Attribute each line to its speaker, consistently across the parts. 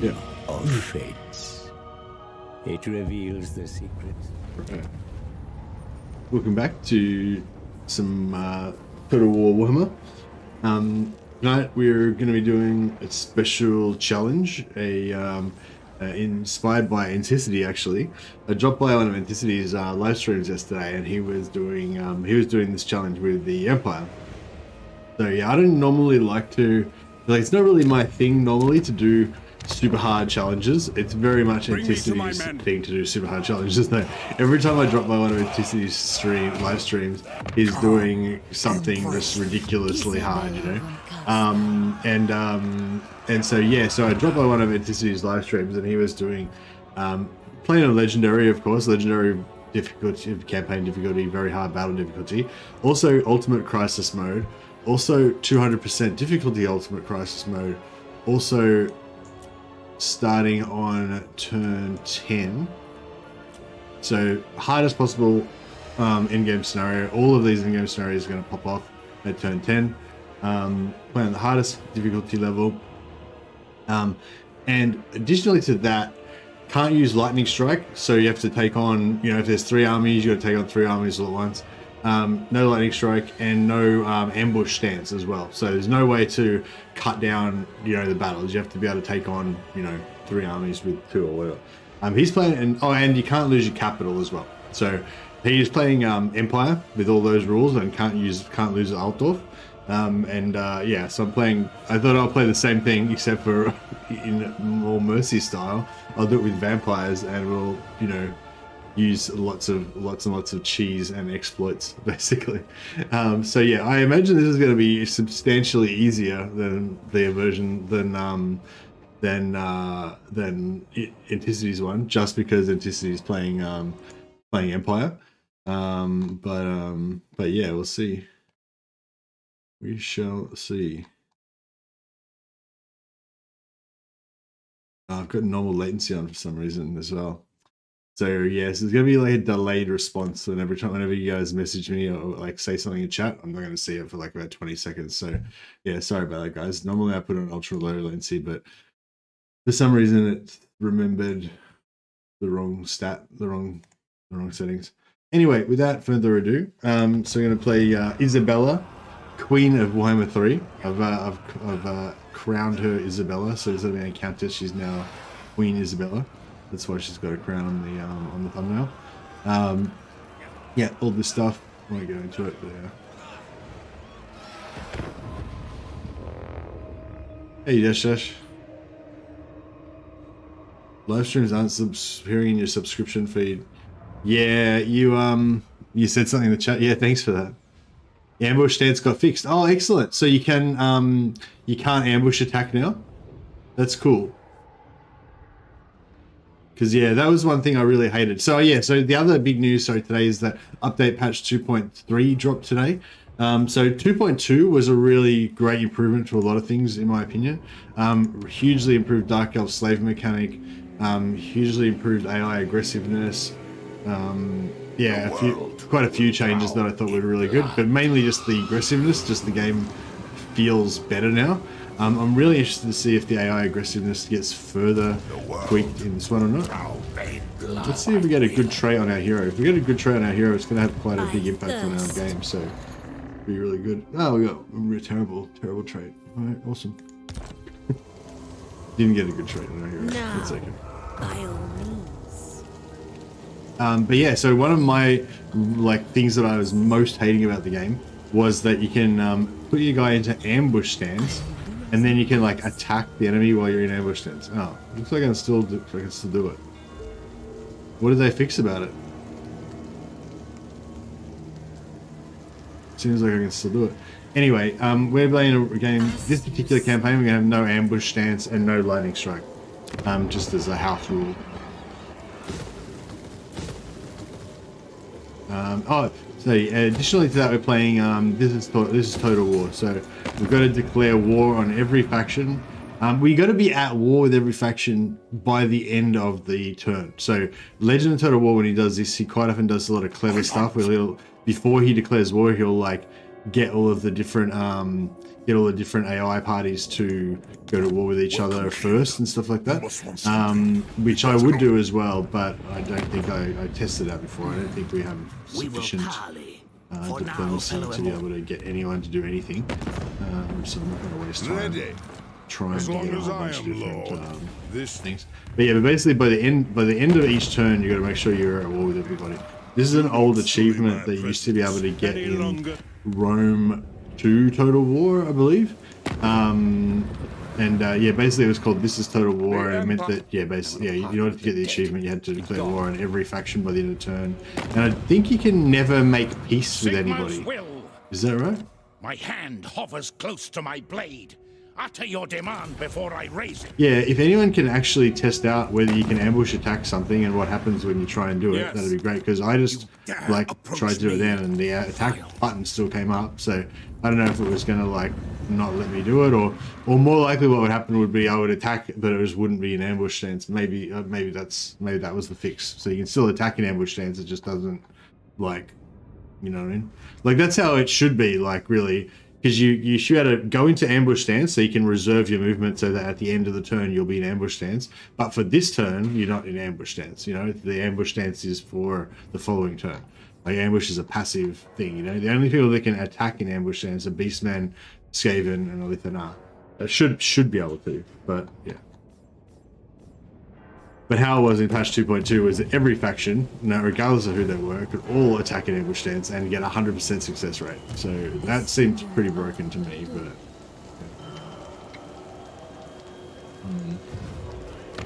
Speaker 1: Yeah.
Speaker 2: of fates. It reveals the secrets.
Speaker 1: Right. Welcome back to some Total War Warhammer. Tonight we're going to be doing a special challenge, inspired by Anticity. Actually, I dropped by one of Anticity's live streams yesterday, and he was doing this challenge with the Empire. So yeah, I don't normally like to, it's not really my thing normally to do super hard challenges. It's very much Anticity's thing to do super hard challenges though. Every time I drop by one of Anticity's live streams, he's doing something that's ridiculously hard, you know. And so yeah, so I dropped by one of Anticity's live streams, and he was doing playing on Legendary, of course, Legendary difficulty, campaign difficulty, very hard battle difficulty, also Ultimate Crisis mode, also 200% difficulty Ultimate Crisis mode, also starting on turn 10. So hardest possible in-game scenario. All of these in-game scenarios are going to pop off at turn 10. Playing on the hardest difficulty level. And additionally to that, can't use lightning strike, so you have to take on, you know, if there's 3 armies, you got to take on 3 armies all at once. No lightning strike and no ambush stance as well. So there's no way to cut down, you know, the battles. You have to be able to take on, you know, 3 armies with 2 or whatever. He's playing, and you can't lose your capital as well. So he's playing Empire with all those rules and can't lose Altdorf. Yeah, so I'm playing. I thought I'll play the same thing except for in more Mercy style. I'll do it with vampires, and we'll, you know, use lots and lots of cheese and exploits, basically. So yeah, I imagine this is going to be substantially easier than the version than Anticity's one, just because Anticity's playing Empire. But yeah, we'll see. We shall see. I've got normal latency on for some reason as well. So yes, there's gonna be like a delayed response, and whenever you guys message me or like say something in chat, I'm not gonna see it for like about 20 seconds. So yeah, sorry about that, guys. Normally I put on ultra low latency, but for some reason it remembered the wrong wrong settings. Anyway, without further ado, so I'm gonna play Isabella, Queen of Warhammer 3. I've crowned her Isabella, so instead of being a countess, she's now Queen Isabella. That's why she's got a crown on the thumbnail. Yeah, all this stuff. I won't go into it, but yeah. Hey, Dash. Live streams aren't appearing in your subscription feed. Yeah, you said something in the chat. Yeah, thanks for that. The ambush stance got fixed. Oh, excellent. So you can't ambush attack now. That's cool. Because yeah, that was one thing I really hated. So yeah, so the other big news today is that update patch 2.3 dropped today. So 2.2 was a really great improvement to a lot of things, in my opinion. Hugely improved Dark Elf slave mechanic, hugely improved AI aggressiveness. Yeah, quite a few changes that I thought were really good, but mainly just the aggressiveness. Just the game feels better now. I'm really interested to see if the AI aggressiveness gets further tweaked in this one or not. Let's see if we get a good trait on our hero. If we get a good trait on our hero, it's going to have quite a big impact on our game, so it'll be really good. Oh, we got a terrible trait. Alright, awesome. Didn't get a good trait on our hero. That's okay.
Speaker 3: By all means.
Speaker 1: But yeah, so one of my things that I was most hating about the game was that you can put your guy into ambush stance, and then you can attack the enemy while you're in ambush stance. Oh, looks like I can still do it. What did they fix about it? Seems like I can still do it. Anyway, we're playing a game. This particular campaign, we're gonna have no ambush stance and no lightning strike, just as a house rule. So additionally to that, we're playing this is Total War. So we've got to declare war on every faction. We got to be at war with every faction by the end of the turn. So Legend of Total War, when he does this, he quite often does a lot of clever stuff where before he declares war, he'll get all of the different AI parties to go to war with each other first and stuff like that, which I would do as well, but I don't think I tested out before. I don't think we have sufficient diplomacy to be able to get anyone to do anything, so I'm not going to waste time trying to get a whole bunch of different things. But yeah, but basically by the end of each turn, you got to make sure you're at war with everybody. This is an old achievement that you used to be able to get in Rome 2 Total War, I believe. Yeah, basically it was called This is Total War, and it meant that, yeah, basically, in order to get the achievement, you had to declare war on every faction by the end of the turn. And I think you can never make peace with anybody. Is that right?
Speaker 4: My hand hovers close to my blade. Utter your demand before I raise it.
Speaker 1: Yeah, if anyone can actually test out whether you can ambush attack something and what happens when you try and do it, that'd be great, because I just like tried to do it then and the attack button still came up, so I don't know if it was gonna like not let me do it, or more likely what would happen would be I would attack but it just wouldn't be an ambush stance. Maybe that was the fix. So you can still attack in ambush stance, it just doesn't, like, you know what I mean? Like that's how it should be, like, really. Because you should be able to go into ambush stance, so you can reserve your movement so that at the end of the turn you'll be in ambush stance. But for this turn, you're not in ambush stance. You know, the ambush stance is for the following turn. Like ambush is a passive thing. You know, the only people that can attack in ambush stance are Beastman, Skaven, and Alithana. That should be able to, but yeah. But how it was in patch 2.2 was that every faction, regardless of who they were, could all attack in ambush stance and get 100% success rate. So that seemed pretty broken to me, but...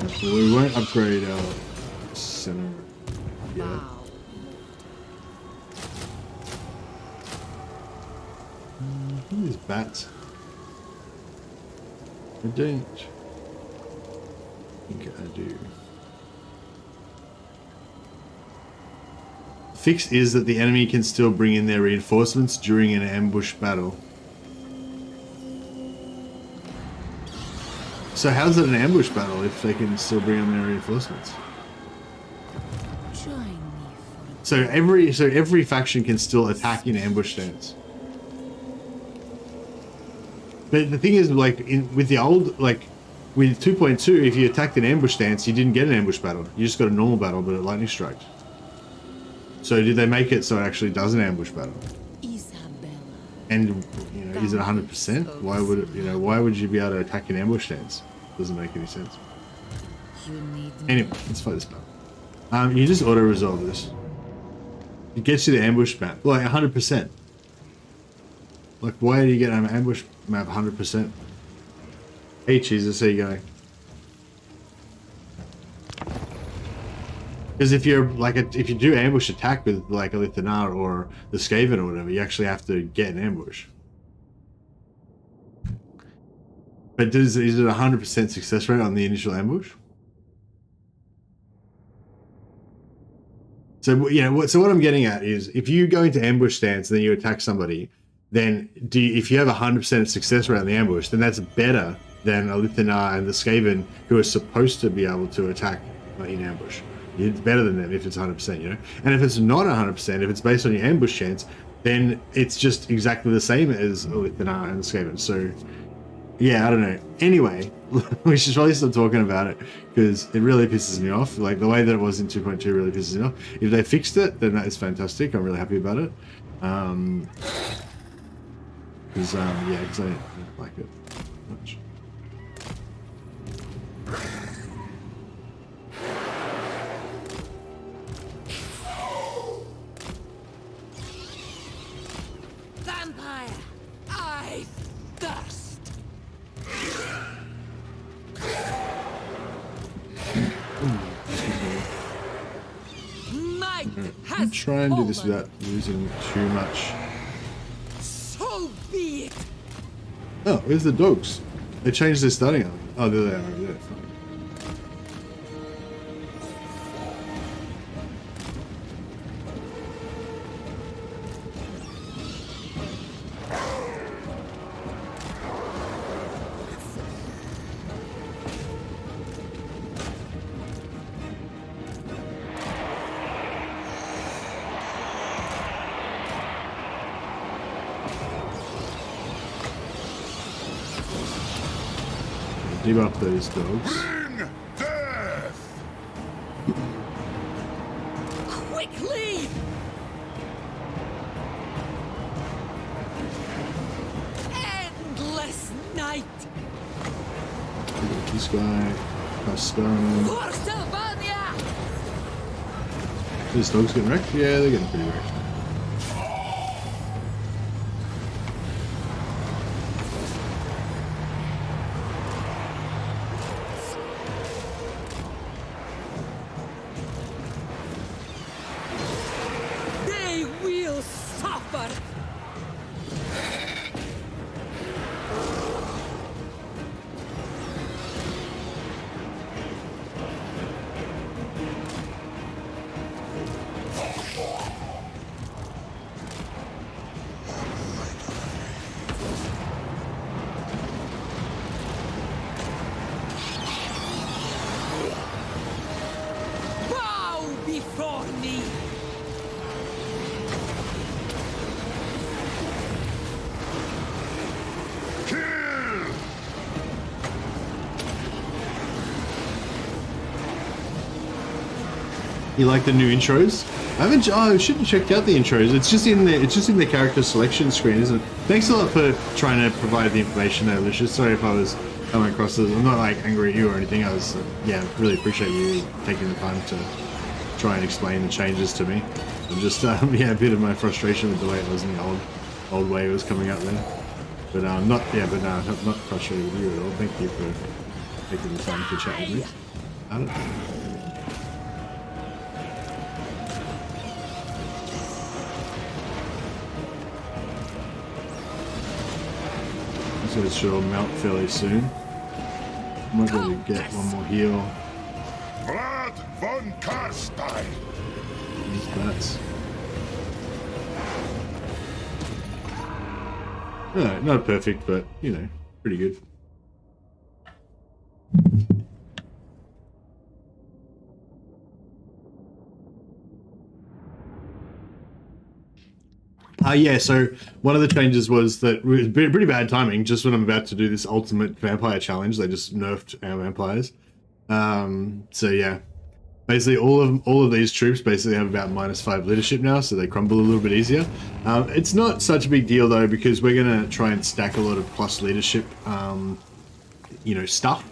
Speaker 1: Yeah. We won't upgrade our center yet. These bats. I don't think I do. Fix is that the enemy can still bring in their reinforcements during an ambush battle. So how's it an ambush battle if they can still bring in their reinforcements? So every faction can still attack in ambush stance. But the thing is, like with the old, like with 2.2, if you attacked in ambush stance, you didn't get an ambush battle. You just got a normal battle, but a lightning strike. So did they make it so it actually does an ambush battle?
Speaker 3: Isabella.
Speaker 1: And you know, is it 100%? Why would it, why would you be able to attack in ambush stance? Doesn't make any sense. Anyway, let's fight this battle. You just auto resolve this. It gets you the ambush map, like 100%. Like, why do you get an ambush map 100%? Hey, Jesus, how you going? Because if you're like, if you do ambush attack with like a Lithanar or the Skaven or whatever, you actually have to get an ambush. But is it 100% success rate on the initial ambush? So so what I'm getting at is, if you go into ambush stance and then you attack somebody, then if you have 100% success rate on the ambush, then that's better than a Lithanar and the Skaven, who are supposed to be able to attack in ambush. It's better than them if it's 100%, you know? And if it's not 100%, if it's based on your ambush chance, then it's just exactly the same as a Lithanar and the Skaven. So, yeah, I don't know. Anyway, we should probably stop talking about it, because it really pisses me off. Like, the way that it was in 2.2 really pisses me off. If they fixed it, then that is fantastic. I'm really happy about it. Because I don't like it much.
Speaker 3: Vampire, I thirst.
Speaker 1: I'm trying to do this without losing too much.
Speaker 3: So be it.
Speaker 1: Oh, where's the dogs? They changed their starting army. Oh, there they are over there. Debuff those dogs.
Speaker 4: Bring death!
Speaker 3: Quickly! Endless night!
Speaker 1: This guy, Carstein.
Speaker 3: For Sylvania!
Speaker 1: These dogs getting wrecked? Yeah, they're getting pretty wrecked.
Speaker 3: They will suffer! Bow before me!
Speaker 4: Kill!
Speaker 1: You like the new intros? I haven't. Oh, I should have checked out the intros. It's just in the. It's just in the character selection screen, isn't it? Thanks a lot for trying to provide the information there, Lucius. Sorry if I was coming across as. I'm not like angry at you or anything. I was. Yeah, really appreciate you taking the time to try and explain the changes to me. And just yeah, a bit of my frustration with the way it was in the old way it was coming out there. But not yeah, but no, I'm not frustrated with you at all. Thank you for taking the time to chat with me. I don't know. So it should all melt fairly soon. I might be able to get one more heal.
Speaker 4: Vlad von Carstein!
Speaker 1: These bats. No, not perfect, but you know, pretty good. Yeah, so one of the changes was that it was pretty bad timing. Just when I'm about to do this ultimate vampire challenge, they just nerfed our vampires. So yeah, basically all of these troops basically have about -5 leadership now, so they crumble a little bit easier. It's not such a big deal though, because we're gonna try and stack a lot of plus leadership, you know, stuff.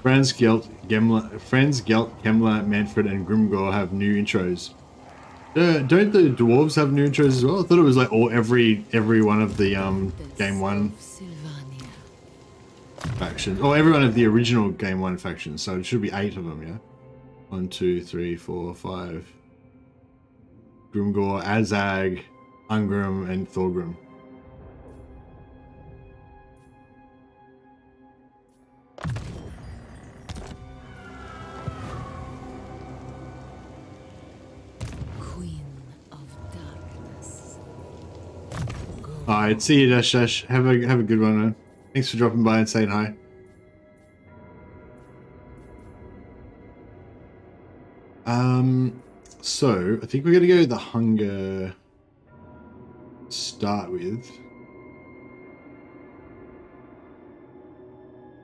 Speaker 1: Franz, Gelt, Kemmler, Manfred, and Grimgor have new intros. Don't the dwarves have new intros as well? I thought it was like every one of the game one factions, or every one of the original game one factions. So it should be 8 of them, yeah. 1, 2, 3, 4, 5. Grimgor, Azag, Ungrim, and Thorgrim. Alright, see you, Dash Dash. Have a good one, man. Thanks for dropping by and saying hi. So I think we're gonna go the hunger start with.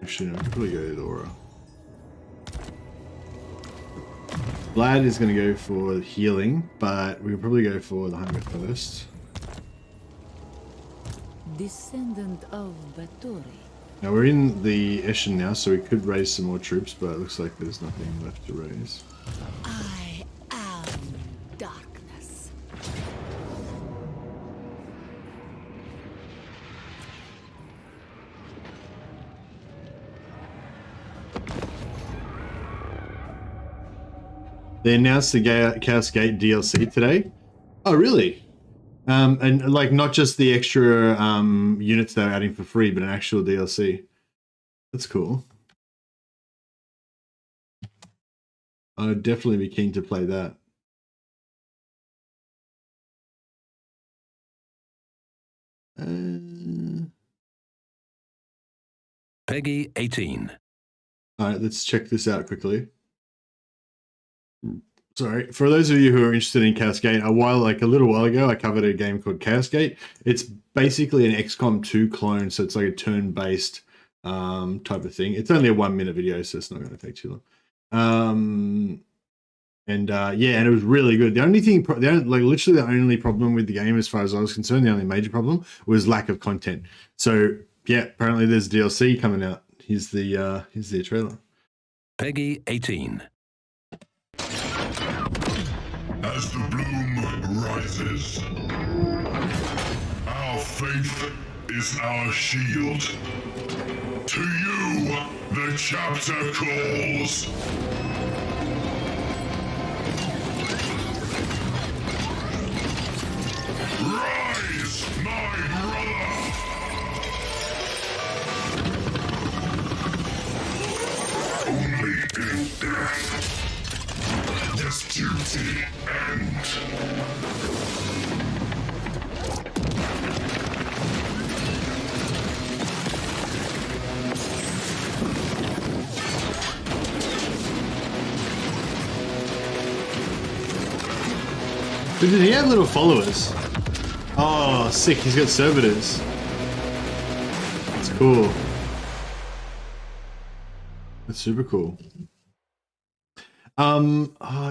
Speaker 1: Actually, no, we could probably go the aura. Vlad is gonna go for healing, but we'll probably go for the hunger first.
Speaker 3: Descendant of Bathory.
Speaker 1: Now we're in the Eschen now, so we could raise some more troops, but it looks like there's nothing left to raise.
Speaker 3: I am darkness.
Speaker 1: They announced the Cascade DLC today. Oh, really? And like not just the extra units they're adding for free, but an actual DLC. That's cool. I'd definitely be keen to play that.
Speaker 5: Peggy 18.
Speaker 1: All right, let's check this out quickly. Sorry, for those of you who are interested in Cascade, a little while ago, I covered a game called Cascade. It's basically an XCOM 2 clone, so it's like a turn-based type of thing. It's only a 1-minute video, so it's not going to take too long. And it was really good. The only thing, literally the only problem with the game, as far as I was concerned, the only major problem was lack of content. So yeah, apparently there's DLC coming out. Here's the trailer.
Speaker 5: Peggy 18.
Speaker 6: As the bloom rises, our faith is our shield. To you, the chapter calls. Rise, my brother! Only in death does duty end.
Speaker 1: Did he have little followers? Oh, sick. He's got servitors. That's cool. That's super cool.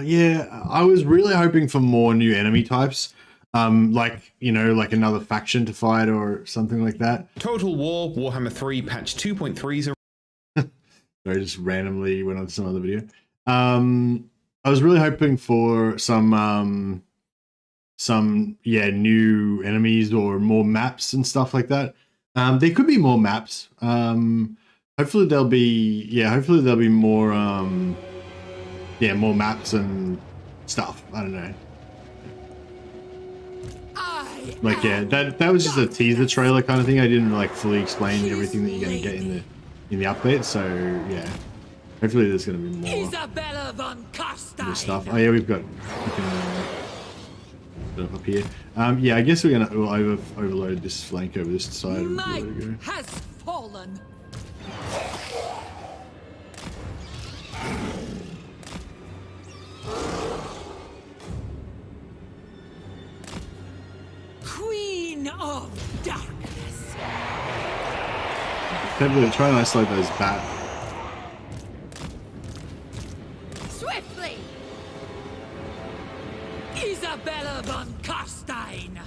Speaker 1: Yeah, I was really hoping for more new enemy types. Like another faction to fight or something like that.
Speaker 7: Total War Warhammer 3 patch 2.3.
Speaker 1: I just randomly went on to some other video. I was really hoping for some new enemies or more maps and stuff like that. There could be more maps. Hopefully there'll be more more maps and stuff. I don't know. That was just a teaser trailer kind of thing. I didn't like fully explain everything that you're going to get in the update. So yeah, hopefully there's going to be more
Speaker 3: Isabella von Carstein.
Speaker 1: stuff. Oh yeah, we can put it up here. Yeah, I guess we'll overload this flank over this side.
Speaker 3: Night has fallen. Queen of Darkness.
Speaker 1: Definitely try and isolate those bats.
Speaker 3: Swiftly. Isabella von Carstein.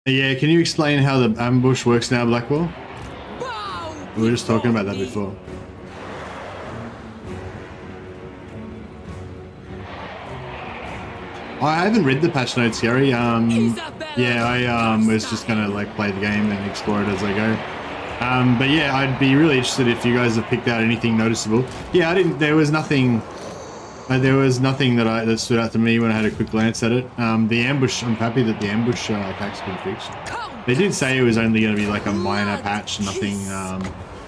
Speaker 1: Yeah, can you explain how the ambush works now, Blackwell?
Speaker 3: Bow
Speaker 1: We were just talking about that before. I haven't read the patch notes, Gary. Yeah, I was just gonna play the game and explore it as I go. But yeah, I'd be really interested if you guys have picked out anything noticeable. Yeah, I didn't. There was nothing. There was nothing that stood out to me when I had a quick glance at it. The ambush. I'm happy that the ambush attack's been fixed. They did say it was only going to be like a minor patch, nothing,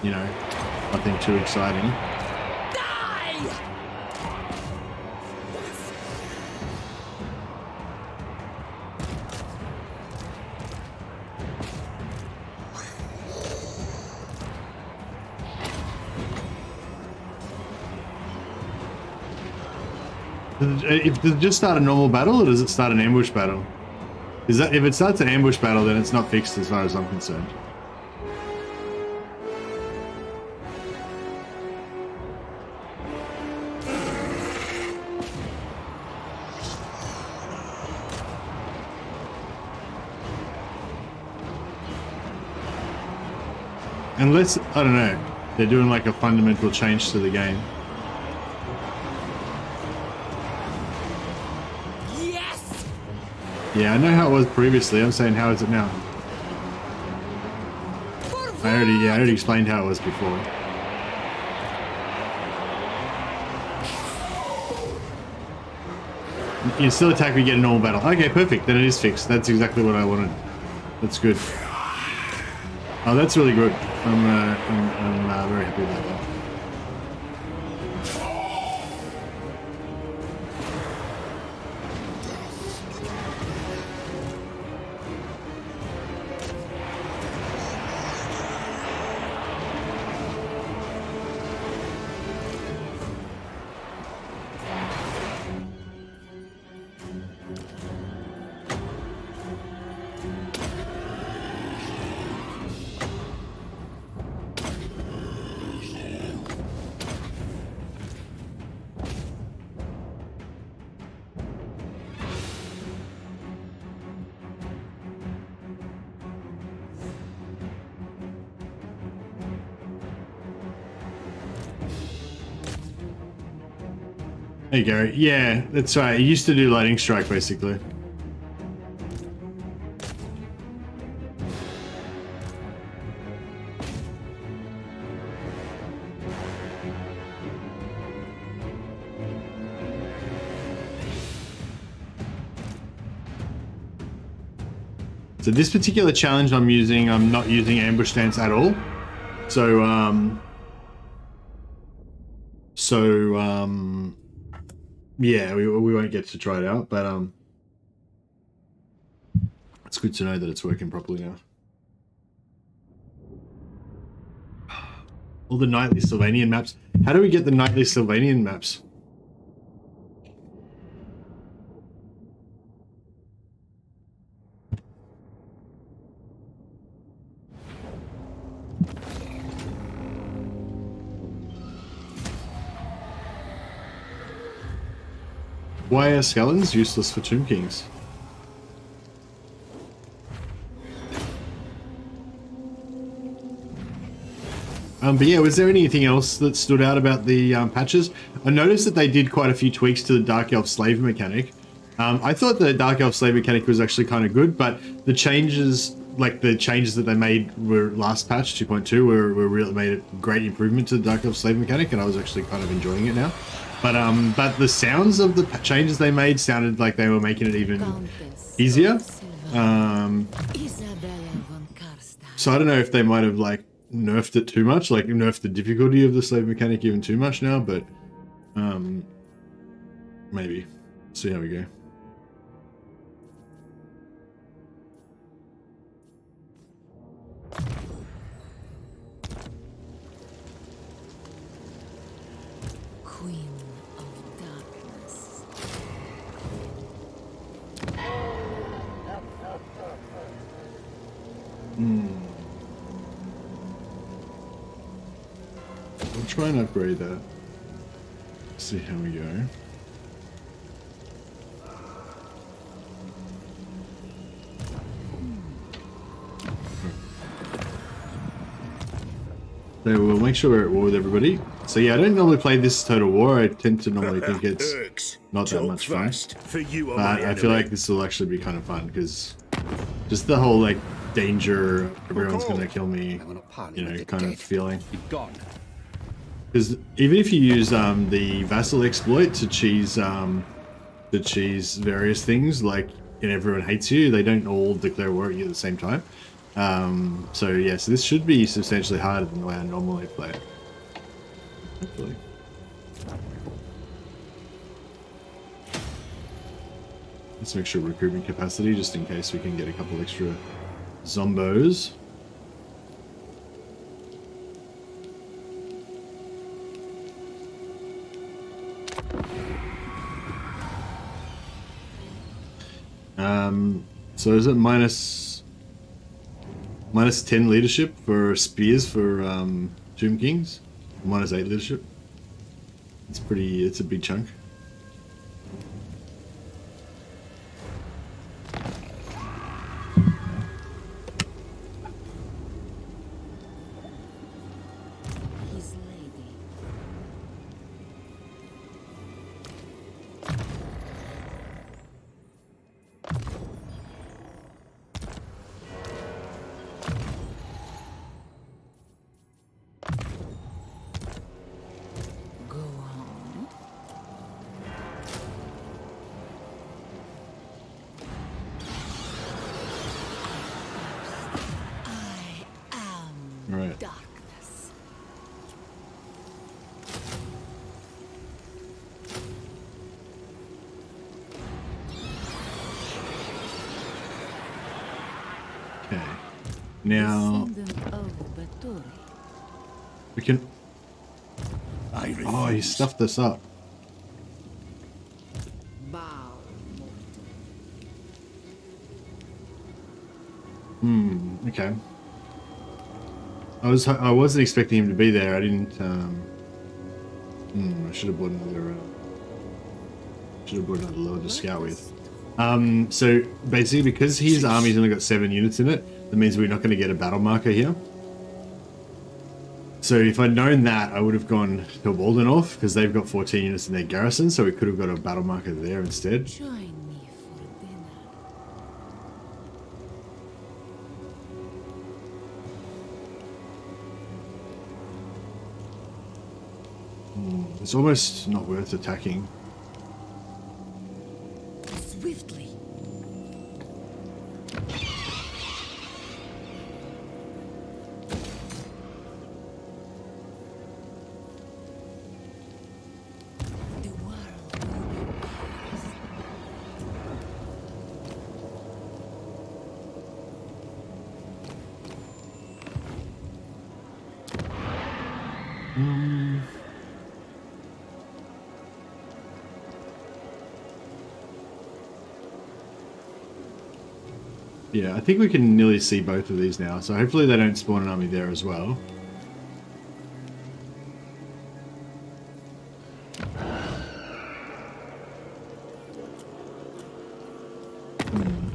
Speaker 1: nothing too exciting. Does it just start a normal battle, or does it start an ambush battle? If it starts an ambush battle, then it's not fixed as far as I'm concerned. Unless, I don't know, they're doing like a fundamental change to the game. Yeah, I know how it was previously. I'm saying, how is it now? I already explained how it was before. You can still attack if you get a normal battle. Okay, perfect. Then it is fixed. That's exactly what I wanted. That's good. Oh, that's really good. I'm very happy about that. Hey Gary, yeah, that's right. He used to do lightning strike basically. So this particular challenge I'm not using ambush stance at all. So yeah, we won't get to try it out, but it's good to know that it's working properly now. All the nightly Sylvanian maps. How do we get the nightly Sylvanian maps? Why are skeletons useless for Tomb Kings? But yeah, was there anything else that stood out about the patches? I noticed that they did quite a few tweaks to the Dark Elf Slave mechanic. I thought the Dark Elf Slave mechanic was actually kind of good, but the changes, like the changes that they made were last patch 2.2 were really made a great improvement to the Dark Elf Slave mechanic, and I was actually kind of enjoying it now. But the sounds of the changes they made sounded like they were making it even easier. So I don't know if they might have like nerfed it too much, like nerfed the difficulty of the slave mechanic even too much now, but maybe. See how we go. I'll try and upgrade that. See how we go. So we'll make sure we're at war with everybody. So yeah, I don't normally play this Total War. I tend to normally think it's not that much fun. But I feel like this will actually be kind of fun because just the whole like danger, everyone's gonna kill me, you know, kind of feeling. Because even if you use the vassal exploit to cheese various things, like and everyone hates you, they don't all declare war at you at the same time. So yeah, so this should be substantially harder than the way I normally play it. Hopefully. Let's make sure recruitment capacity, just in case we can get a couple extra zombos. So is it minus 10 leadership for spears for Tomb Kings? Minus 8 leadership? It's a big chunk. Now we can. Oh, he stuffed this up. Okay. I wasn't expecting him to be there. I didn't. I should have brought another. Load to scout with. So basically, because his army's only got 7 units in it, that means we're not going to get a battle marker here. So if I'd known that, I would have gone to Waldenhof because they've got 14 units in their garrison, so we could have got a battle marker there instead.
Speaker 3: Join me for dinner.
Speaker 1: It's almost not worth attacking.
Speaker 3: Swiftly. The world will be ours.
Speaker 1: Yeah, I think we can nearly see both of these now, so hopefully they don't spawn an army there as well.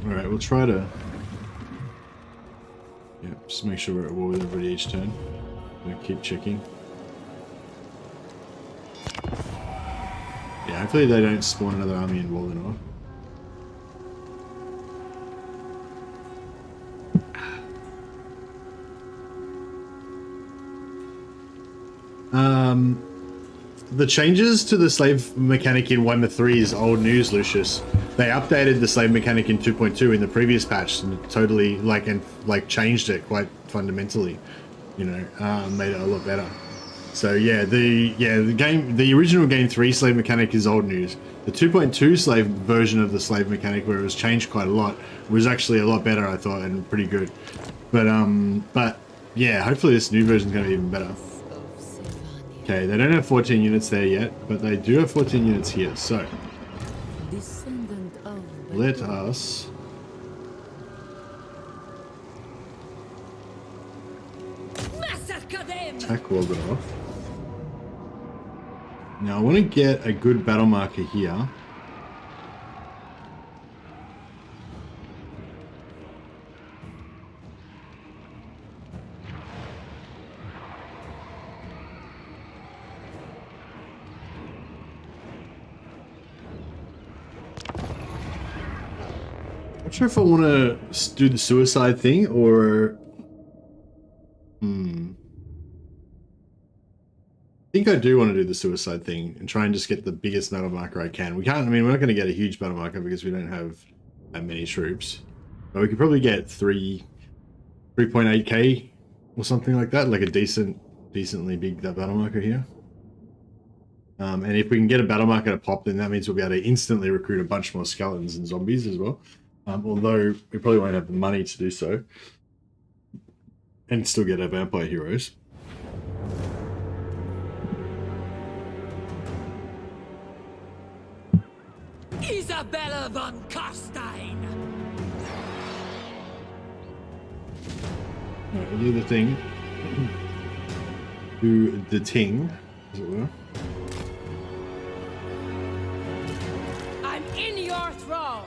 Speaker 1: Alright, we'll try to... Yeah, just make sure we're at war with everybody each turn. We'll keep checking. Yeah, hopefully they don't spawn another army in Waldenhof. The changes to the slave mechanic in Warhammer 3 is old news, Lucius. They updated the slave mechanic in 2.2 in the previous patch and totally changed it quite fundamentally. You know, made it a lot better. So yeah, the original game 3 slave mechanic is old news. The 2.2 slave version of the slave mechanic, where it was changed quite a lot, was actually a lot better, I thought, and pretty good. But yeah, hopefully this new version is going to be even better. Okay, they don't have 14 units there yet, but they do have 14 units here, so
Speaker 3: Descendant of
Speaker 1: let us
Speaker 3: massacre them.
Speaker 1: attack Waldenhof. Now I want to get a good battle marker here. Not sure if I want to do the suicide thing or... I think I do want to do the suicide thing and try and just get the biggest battle marker I can. We can't, I mean, we're not going to get a huge battle marker because we don't have that many troops. But we could probably get 3.8k or something like that, like a decently big battle marker here. And if we can get a battle marker to pop, then that means we'll be able to instantly recruit a bunch more skeletons and zombies as well. Although we probably won't have the money to do so. And still get our vampire heroes.
Speaker 3: Isabella von Carstein.
Speaker 1: Alright, we'll do the thing. Do the ting, as it were.
Speaker 3: I'm in your thrall.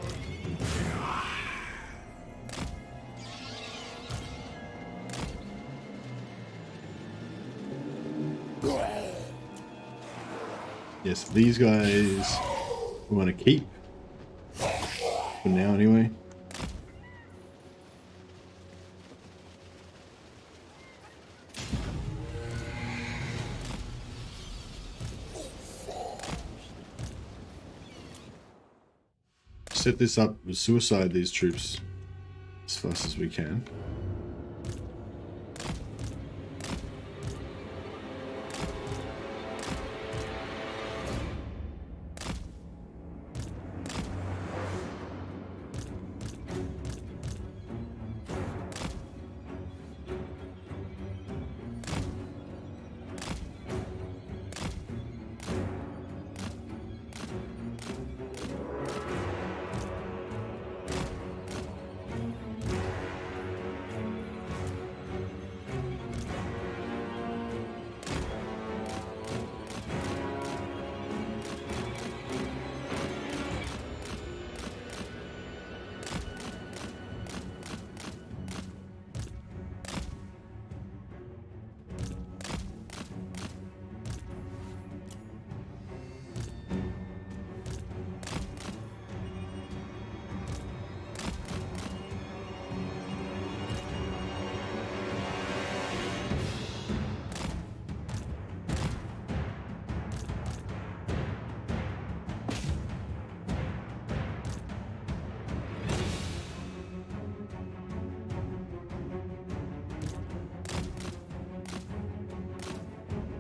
Speaker 1: Yes, these guys we want to keep. For now, anyway. Set this up with suicide these troops as fast as we can.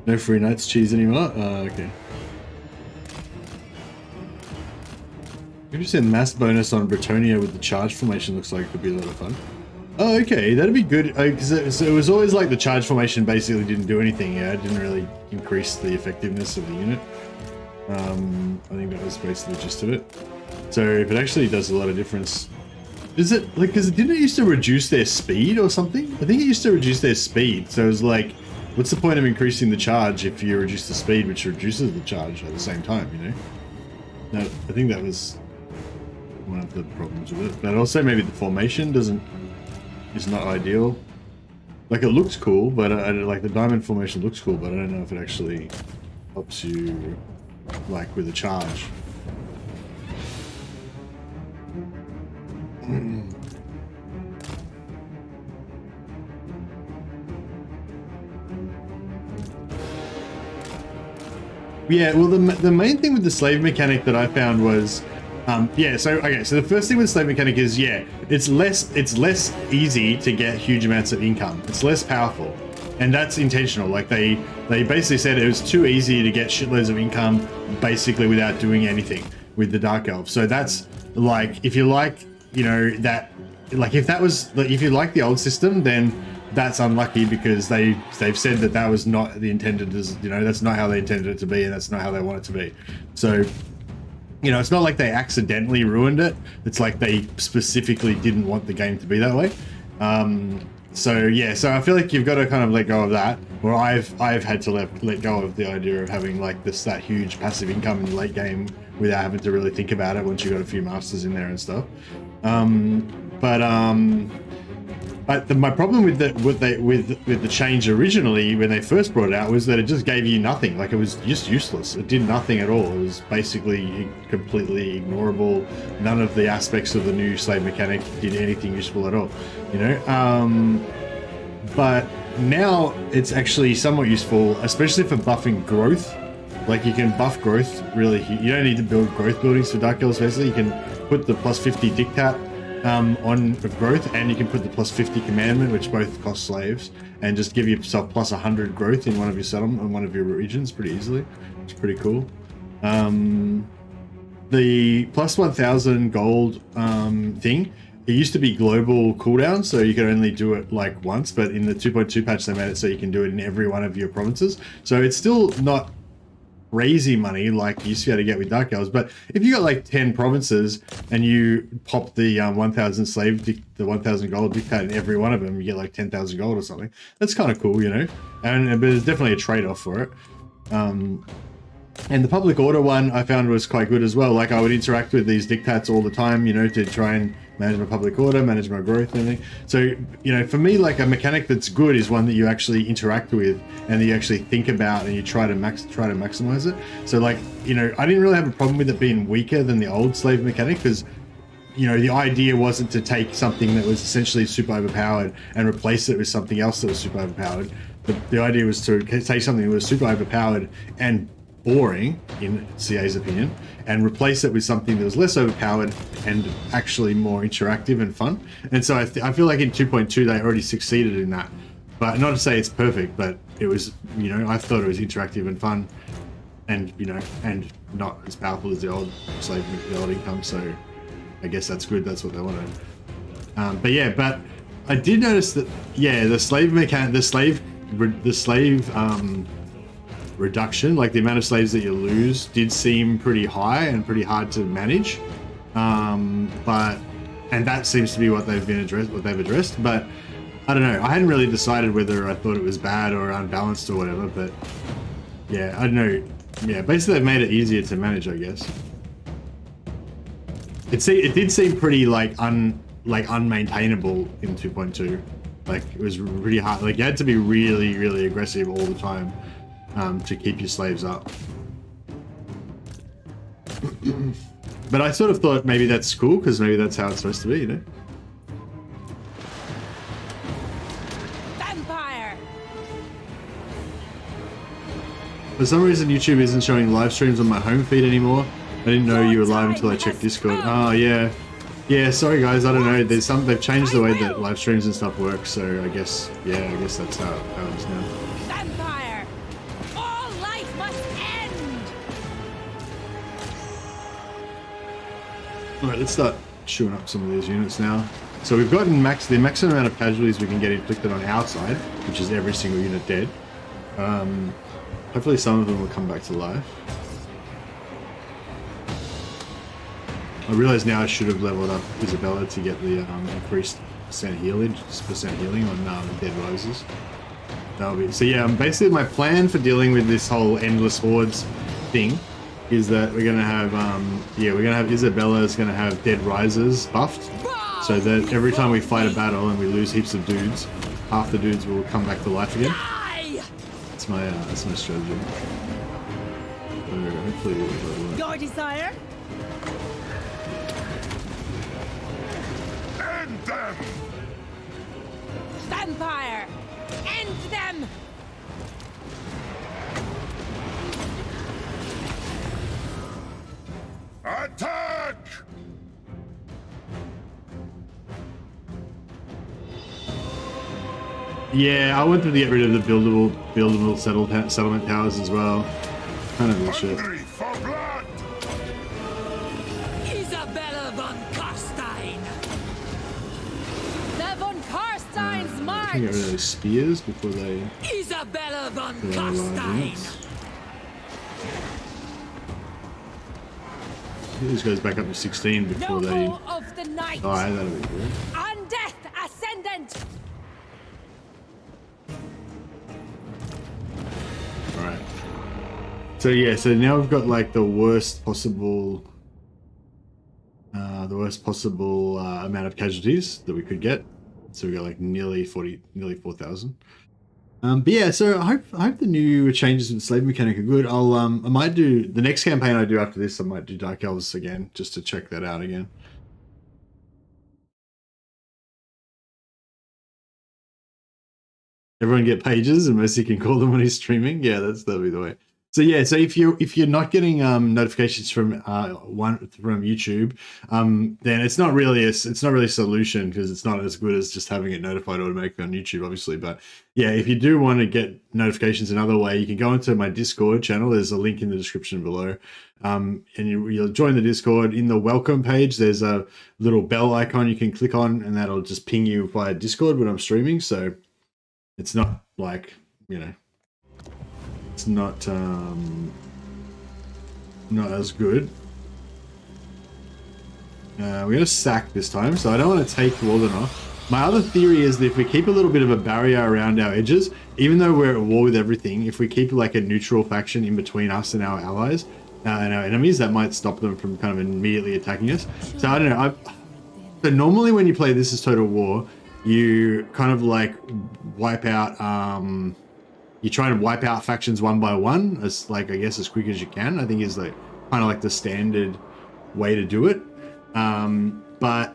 Speaker 1: No free Knights cheese anymore? Okay. Maybe just a mass bonus on Bretonia with the charge formation looks like it could be a lot of fun. Oh, okay, that'd be good. Because it was always like the charge formation basically didn't do anything. Yeah, it didn't really increase the effectiveness of the unit. I think that was basically the gist of it. So if it actually does a lot of difference, is it like, because didn't it used to reduce their speed or something? I think it used to reduce their speed. So it was like, what's the point of increasing the charge if you reduce the speed, which reduces the charge at the same time, you know? No, I think that was one of the problems with it. But also maybe the formation is not ideal. Like it looks cool, but like the diamond formation looks cool, but I don't know if it actually helps you like with a charge. Yeah, well, the main thing with the slave mechanic that I found was, yeah. So okay, so the first thing with slave mechanic is, yeah, it's less easy to get huge amounts of income. It's less powerful, and that's intentional. Like they basically said it was too easy to get shitloads of income basically without doing anything with the Dark Elf. So that's like, if you like, you know, that, like if that was, if you like the old system, then that's unlucky because they've said that that was not the intended, as you know, that's not how they intended it to be, and that's not how they want it to be. So, you know, it's not like they accidentally ruined it. It's like they specifically didn't want the game to be that way. So yeah, so I feel like you've got to kind of let go of that. Or I've had to let go of the idea of having like that huge passive income in the late game without having to really think about it once you got a few masters in there and stuff. But my problem with the change originally when they first brought it out was that it just gave you nothing. Like it was just useless. It did nothing at all. It was basically completely ignorable. None of the aspects of the new slave mechanic did anything useful at all, you know. But now it's actually somewhat useful, especially for buffing growth. Like you can buff growth really. You don't need to build growth buildings for Dark Elves. Basically, you can put the +50 diktat on of growth, and you can put the +50 commandment, which both cost slaves, and just give yourself +100 growth in one of your settlement, in one of your regions, pretty easily. It's pretty cool. The +1000 gold thing, it used to be global cooldown, so you could only do it like once, but in the 2.2 patch they made it so you can do it in every one of your provinces. So it's still not crazy money like you used to be able to get with Dark Elves, but if you got like 10 provinces and you pop the 1000 slave, the 1000 gold diktat in every one of them, you get like 10,000 gold or something. That's kind of cool, you know, but there's definitely a trade-off for it. And the public order one I found was quite good as well. Like I would interact with these diktats all the time, you know, to try and manage my public order, manage my growth and everything. So, you know, for me, like a mechanic that's good is one that you actually interact with and that you actually think about and you try to maximize it. So like, you know, I didn't really have a problem with it being weaker than the old slave mechanic because, you know, the idea wasn't to take something that was essentially super overpowered and replace it with something else that was super overpowered. The idea was to take something that was super overpowered and boring, in CA's opinion, and replace it with something that was less overpowered and actually more interactive and fun. And so I feel like in 2.2 they already succeeded in that. But not to say it's perfect, but it was, you know, I thought it was interactive and fun, and you know, and not as powerful as the old slave, the old income. So I guess that's good. That's what they wanted. But yeah, but I did notice that, yeah, the slave mechanic, the slave reduction, like the amount of slaves that you lose, did seem pretty high and pretty hard to manage. And that seems to be what they've addressed. But I don't know. I hadn't really decided whether I thought it was bad or unbalanced or whatever. But yeah, I don't know. Yeah, basically they've made it easier to manage, I guess. It did seem pretty unmaintainable in 2.2. Like it was really hard. Like you had to be really, really aggressive all the time to keep your slaves up. But I sort of thought maybe that's cool because maybe that's how it's supposed to be, you know?
Speaker 3: Vampire!
Speaker 1: For some reason YouTube isn't showing live streams on my home feed anymore. I didn't know you were live until I checked Discord. Oh yeah. Yeah, sorry guys, I don't know. They've changed the way that live streams and stuff work, so I guess that's how it is now.
Speaker 3: Vampire! must end!
Speaker 1: Alright, let's start chewing up some of these units now. So we've gotten the maximum amount of casualties we can get inflicted on our side, which is every single unit dead. Hopefully some of them will come back to life. I realise now I should have leveled up Isabella to get the increased percent healing on dead roses. That'll be so. Yeah, basically my plan for dealing with this whole endless hordes thing is that we're gonna have Isabella's gonna have dead risers buffed, so that every time we fight a battle and we lose heaps of dudes, half the dudes will come back to life again. That's my strategy. So hopefully we'll work.
Speaker 3: Your desire?
Speaker 6: End them!
Speaker 3: Vampire! End them!
Speaker 6: Attack!
Speaker 1: Yeah, I wanted to get rid of the buildable settlement towers as well. Kind of bullshit.
Speaker 6: Hungry for blood!
Speaker 3: Isabella von Carstein! The von Carstein's
Speaker 1: I
Speaker 3: march!
Speaker 1: can get rid of those spears before they
Speaker 3: Isabella von
Speaker 1: arrive.
Speaker 3: Carstein!
Speaker 1: This goes back up to 16 before they
Speaker 3: Noble of the night!
Speaker 1: die. That'll be good.
Speaker 3: On death ascendant!
Speaker 1: Alright. So yeah, so now we've got like the worst possible amount of casualties that we could get. So we got like nearly 4,000. But yeah, so I hope the new changes in the slave mechanic are good. I might do the next campaign I do after this. I might do Dark Elves again just to check that out again. Everyone get pages, and Mercy can call them when he's streaming. Yeah, that'll be the way. So yeah, so if you're not getting notifications from YouTube, then it's not really a solution, because it's not as good as just having it notified automatically on YouTube, obviously. But yeah, if you do want to get notifications another way, you can go into my Discord channel. There's a link in the description below, and you'll join the Discord. In the welcome page, there's a little bell icon you can click on, and that'll just ping you via Discord when I'm streaming. So it's not like, you know, it's not as good. We're going to sack this time, so I don't want to take Walden. My other theory is that if we keep a little bit of a barrier around our edges, even though we're at war with everything, if we keep like a neutral faction in between us and our allies and our enemies, that might stop them from kind of immediately attacking us. So I don't know. So normally when you play This Is Total War, you kind of like wipe out... you try to wipe out factions one by one, as like, I guess, as quick as you can. I think is like kind of like the standard way to do it. But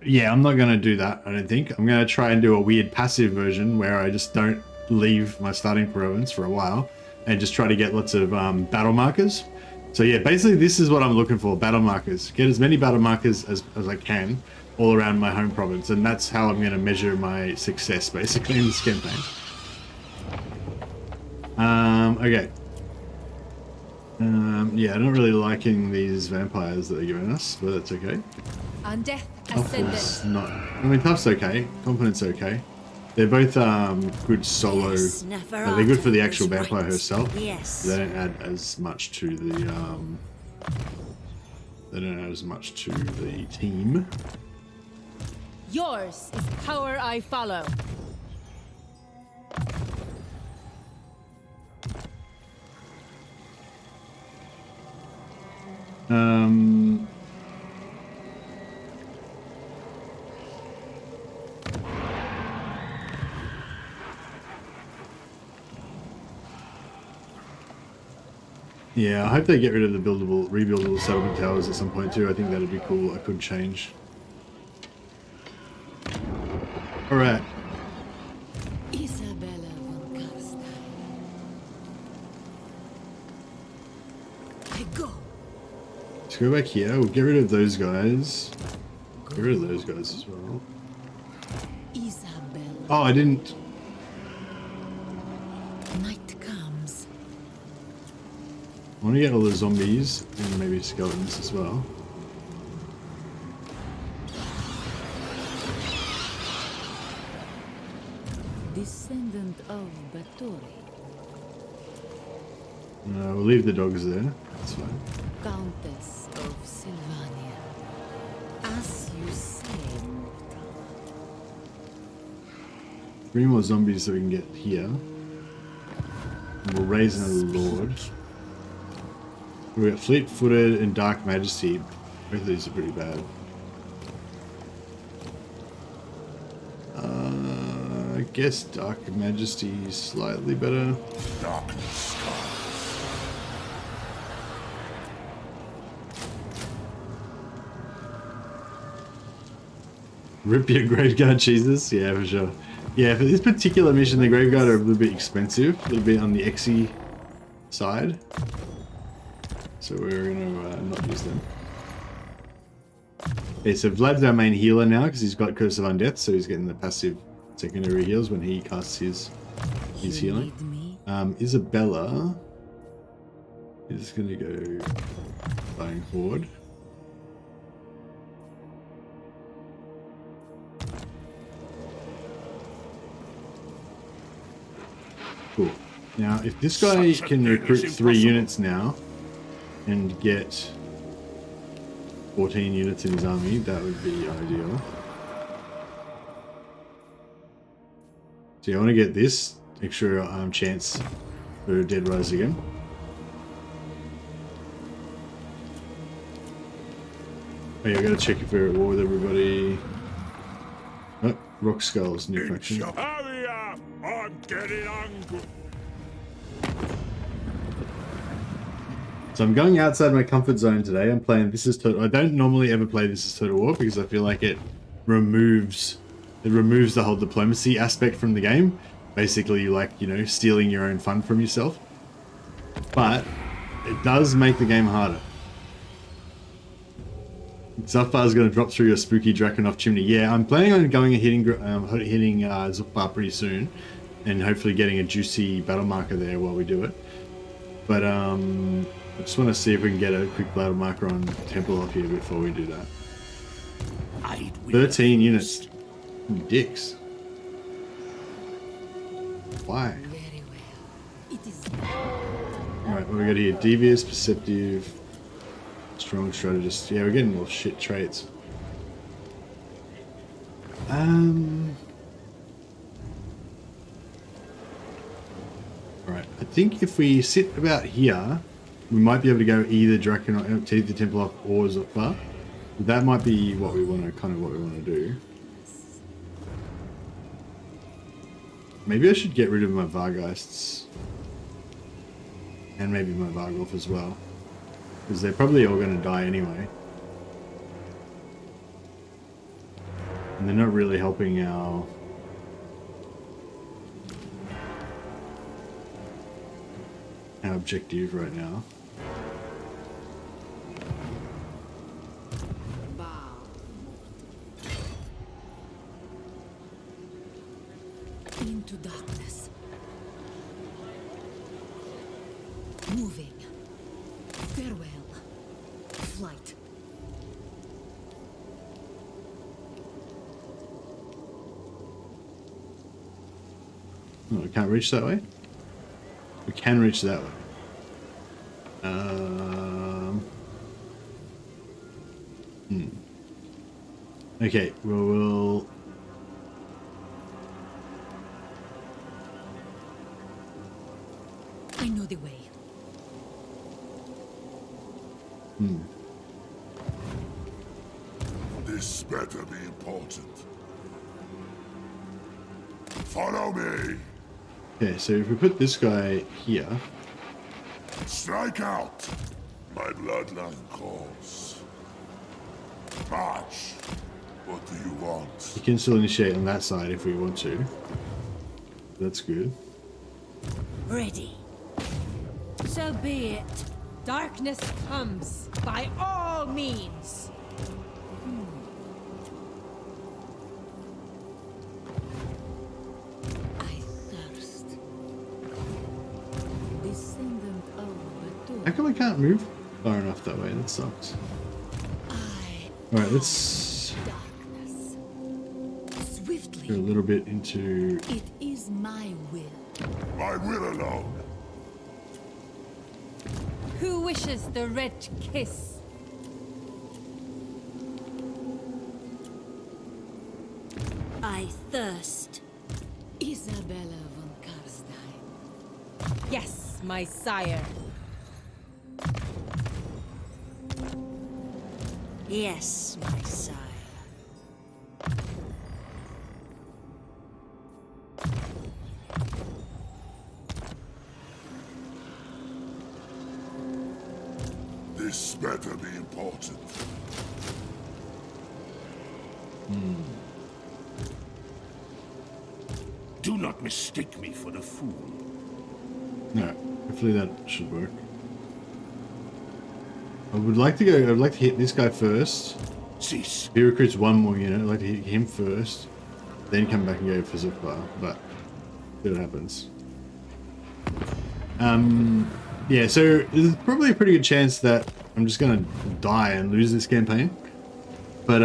Speaker 1: yeah, I'm not going to do that, I don't think. I'm going to try and do a weird passive version where I just don't leave my starting province for a while and just try to get lots of battle markers. So yeah, basically this is what I'm looking for, battle markers. Get as many battle markers as I can all around my home province, and that's how I'm going to measure my success basically in this campaign. Okay. Yeah, I'm not really liking these vampires that they're giving us, but that's okay.
Speaker 3: On death
Speaker 1: Tough is
Speaker 3: ascendant.
Speaker 1: not... I mean, Tough's okay. Confident's okay. They're both good solo... they're good for the actual vampire herself.
Speaker 8: Yes.
Speaker 1: They don't add as much to the... they don't add as much to the team.
Speaker 3: Yours is power I follow.
Speaker 1: Yeah, I hope they get rid of the rebuildable settlement towers at some point too. I think that'd be cool. I could change. All right.
Speaker 3: Isabella von Carstein. I go.
Speaker 1: Let's go back here. We'll get rid of those guys. Get rid of those guys as well.
Speaker 3: Isabella.
Speaker 1: Oh, I didn't...
Speaker 3: Night comes.
Speaker 1: I want to get all the zombies and maybe skeletons as well.
Speaker 3: Descendant of Bathory.
Speaker 1: We'll leave the dogs there. That's fine.
Speaker 3: Countess of Sylvania. As you say, mortal.
Speaker 1: 3 more zombies that we can get here. And we'll raise another lord. We got Fleet-footed and Dark Majesty. Both of these are pretty bad. I guess Dark Majesty is slightly better.
Speaker 6: Darkness comes.
Speaker 1: Rip your Graveguard cheeses? Yeah, for sure. Yeah, for this particular mission, the Graveguard are a little bit expensive. A little bit on the XE side. So we're going to not use them. Okay, so Vlad's our main healer now because he's got Curse of Undeath, so he's getting the passive secondary heals when he casts his healing. Isabella is going to go Dying Horde. Cool. Now, if this guy can recruit 3 units now and get 14 units in his army, that would be ideal. So I want to get this extra chance for Dead Rise again. Oh yeah, I gotta check if we're at war with everybody. Oh, Rock Skulls, new faction.
Speaker 6: Hurry up! I'm getting hungry.
Speaker 1: So I'm going outside my comfort zone today. I'm playing This Is Total. I don't normally ever play This Is Total War because I feel like it removes the whole diplomacy aspect from the game. Basically, like, you know, stealing your own fun from yourself. But it does make the game harder. Zufbar is going to drop through your spooky Drakenhof chimney. Yeah, I'm planning on going and hitting Zufbar pretty soon, and hopefully getting a juicy battle marker there while we do it. But I just want to see if we can get a quick battle marker on Templehof here before we do that. 13 units. Dicks. Why?
Speaker 3: Very well. It is.
Speaker 1: Alright, what we got here? Devious, Perceptive, Strong Strategist. Yeah, we're getting all shit traits. Alright, I think if we sit about here, we might be able to go either Drakenhof, to either Templehof or Zufbar. That might be what we want to, what we want to do. Maybe I should get rid of my Vargeists. And maybe my Vargolf as well. Because they're probably all going to die anyway. And they're not really helping our objective right now.
Speaker 3: Into darkness. Moving. Farewell. Flight.
Speaker 1: Oh, we can't reach that way? We can reach that way. Okay, well, we'll...
Speaker 3: I know the way.
Speaker 6: This better be important. Follow me.
Speaker 1: Okay, so if we put this guy here...
Speaker 6: Strike out. My bloodline calls. March. What do you want?
Speaker 1: We can still initiate on that side if we want to. That's good.
Speaker 3: Ready. So be it. Darkness comes by all means. I thirst. Descendant of Bathory.
Speaker 1: How come I can't move far enough that way? That sucks. Alright, let's
Speaker 3: Darkness.
Speaker 1: go a
Speaker 3: Swiftly.
Speaker 1: little bit into...
Speaker 3: It is my will.
Speaker 6: My will alone.
Speaker 3: Who wishes the red kiss?
Speaker 8: I thirst.
Speaker 3: Isabella von Carstein. Yes, my sire.
Speaker 8: Yes, my sire.
Speaker 6: This better be important.
Speaker 4: Do not mistake me for a fool.
Speaker 1: No, hopefully that should work. I would like to go, I'd like to hit this guy first.
Speaker 4: Cease.
Speaker 1: If he recruits one more unit, I'd like to hit him first. Then come back and go for Zufbar, but see what happens. Yeah, so there's probably a pretty good chance that I'm just gonna die and lose this campaign. But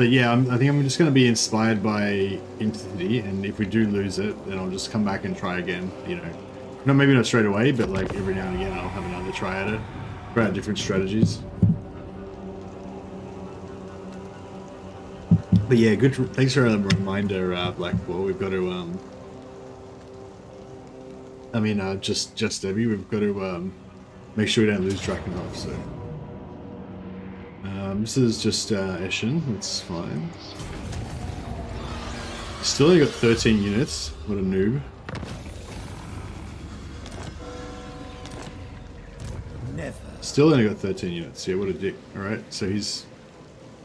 Speaker 1: yeah, I think I'm just gonna be inspired by Intercity, and if we do lose it, then I'll just come back and try again. You know, maybe not straight away, but like every now and again, I'll have another try at it, try out different strategies. But yeah, good. Thanks for the reminder, Blackwall. We've got to I mean, just Debbie, we've got to make sure we don't lose Drakenhof. So this is just Eschen. That's fine. Still only got 13 units. What a noob.
Speaker 4: Never.
Speaker 1: Still only got 13 units. Yeah, what a dick. All right, so he's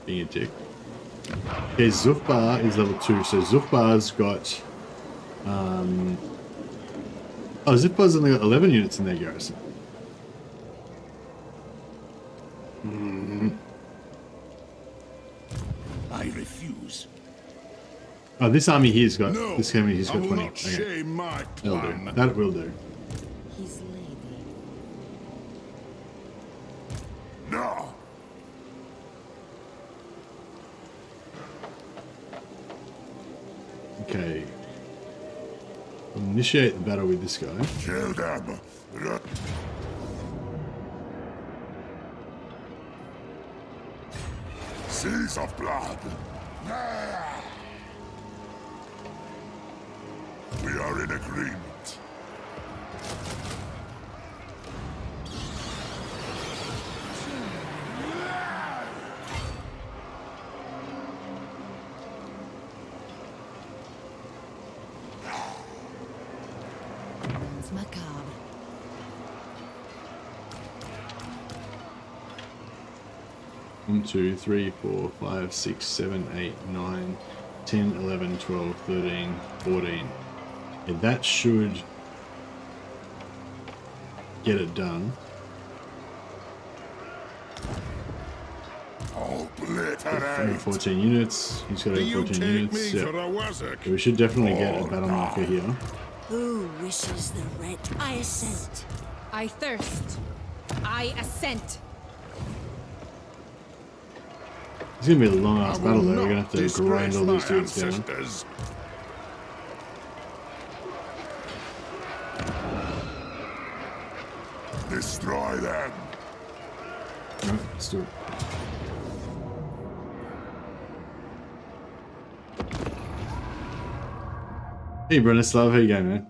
Speaker 1: being a dick. Okay, Zufbar is level 2. So Zufbar's got oh, Zufbar's only got 11 units in their garrison.
Speaker 4: I refuse.
Speaker 1: Oh, this army here's got
Speaker 6: No,
Speaker 1: this army here's
Speaker 6: I
Speaker 1: got
Speaker 6: will
Speaker 1: 20.
Speaker 6: not
Speaker 1: Okay,
Speaker 6: shame my
Speaker 1: that'll
Speaker 6: clan.
Speaker 1: do. That will do.
Speaker 3: His lady.
Speaker 6: No.
Speaker 1: Okay. Initiate the battle with this guy.
Speaker 6: Kill them. Seas of blood. We are in agreement.
Speaker 3: It's macabre.
Speaker 1: One, 2, 3, 4, 5, 6, 7, 8, 9, 10, 11, 12, 13, 14. Yeah, that should get it done.
Speaker 6: Obliterate.
Speaker 1: 14 units. He's got
Speaker 6: Do
Speaker 1: 14
Speaker 6: you take
Speaker 1: units.
Speaker 6: me
Speaker 1: Yeah.
Speaker 6: for a wazzock?
Speaker 1: We should definitely get a battle marker here.
Speaker 8: Who wishes the red? I assent.
Speaker 3: I thirst. I assent.
Speaker 1: It's gonna be a long ass
Speaker 6: I
Speaker 1: battle
Speaker 6: will
Speaker 1: though. We're gonna
Speaker 6: not
Speaker 1: have to grind
Speaker 6: disgrace
Speaker 1: all
Speaker 6: my
Speaker 1: these dudes down.
Speaker 6: ancestors. Destroy them.
Speaker 1: Alright, let's do it. Hey Bronislav, how you going, man?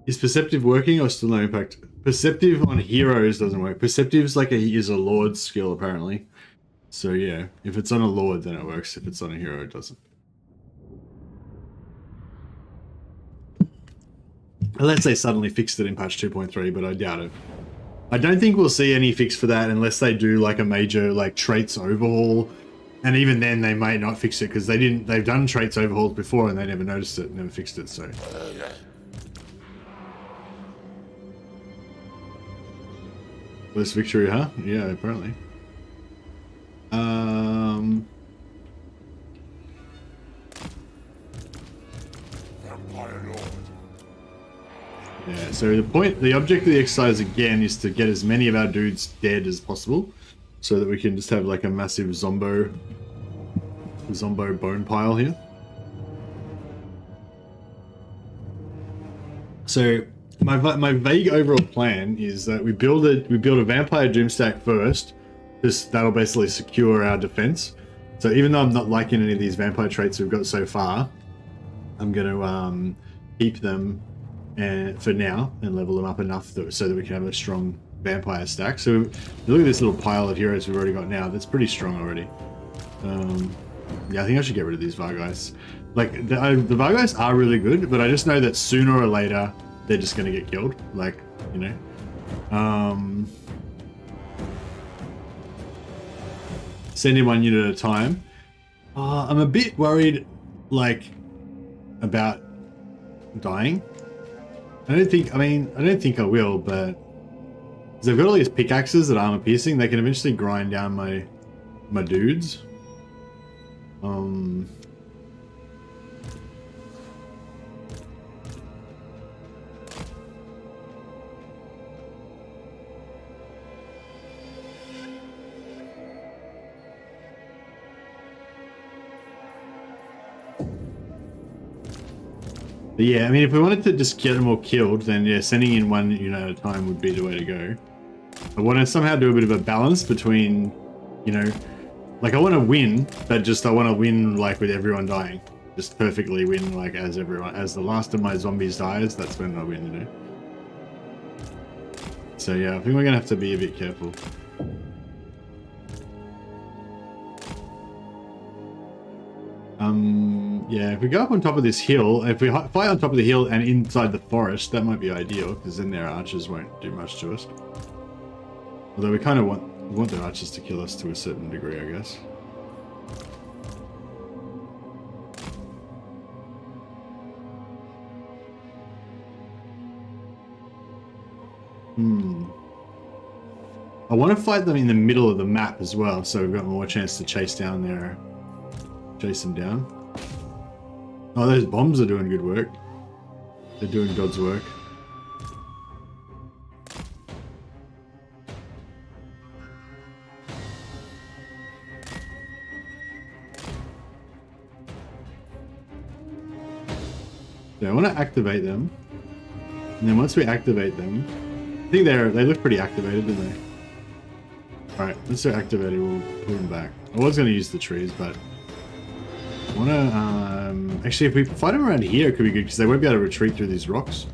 Speaker 1: Is Perceptive working or still no impact? Perceptive on heroes doesn't work. Perceptive's like is a Lord skill apparently. So yeah, if it's on a Lord then it works. If it's on a hero it doesn't. Unless they suddenly fixed it in patch 2.3, but I doubt it. I don't think we'll see any fix for that unless they do like a major like traits overhaul. And even then they may not fix it because they've done traits overhauls before and they never noticed it, never fixed it, so. First victory, huh? Yeah, apparently.
Speaker 6: Vampire Lord.
Speaker 1: Yeah, so the object of the exercise again is to get as many of our dudes dead as possible, so that we can just have like a massive zombo bone pile here. So my vague overall plan is that we build a vampire doom stack first, because that'll basically secure our defense. So even though I'm not liking any of these vampire traits we've got so far, I'm going to keep them for now and level them up enough so that we can have a strong vampire stack. So look at this little pile of heroes we've already got now. That's pretty strong already. Yeah, I think I should get rid of these Vargeist. Like, the Vargeist are really good, but I just know that sooner or later they're just going to get killed. Like, you know. Send in 1 unit at a time. I'm a bit worried, like, about dying. I don't think I will, but because I've got all these pickaxes that armor piercing, they can eventually grind down my dudes. But yeah, I mean, if we wanted to just get them all killed, then yeah, sending in 1 unit at a time would be the way to go. I want to somehow do a bit of a balance between, you know, like I want to win, but just I want to win like with everyone dying. Just perfectly win like as the last of my zombies dies, that's when I win, you know. So yeah, I think we're going to have to be a bit careful. Yeah, if we go up on top of this hill, if we fight on top of the hill and inside the forest, that might be ideal, because then their archers won't do much to us. Although we kind of want their archers to kill us to a certain degree, I guess. I want to fight them in the middle of the map as well, so we've got more chance to chase them down. Oh, those bombs are doing good work. They're doing God's work. Yeah, I want to activate them. And then once we activate them, I think they look pretty activated, don't they? Alright, once they're activated, we'll pull them back. I was going to use the trees, but I want to, actually, if we fight them around here, it could be good, because they won't be able to retreat through these rocks.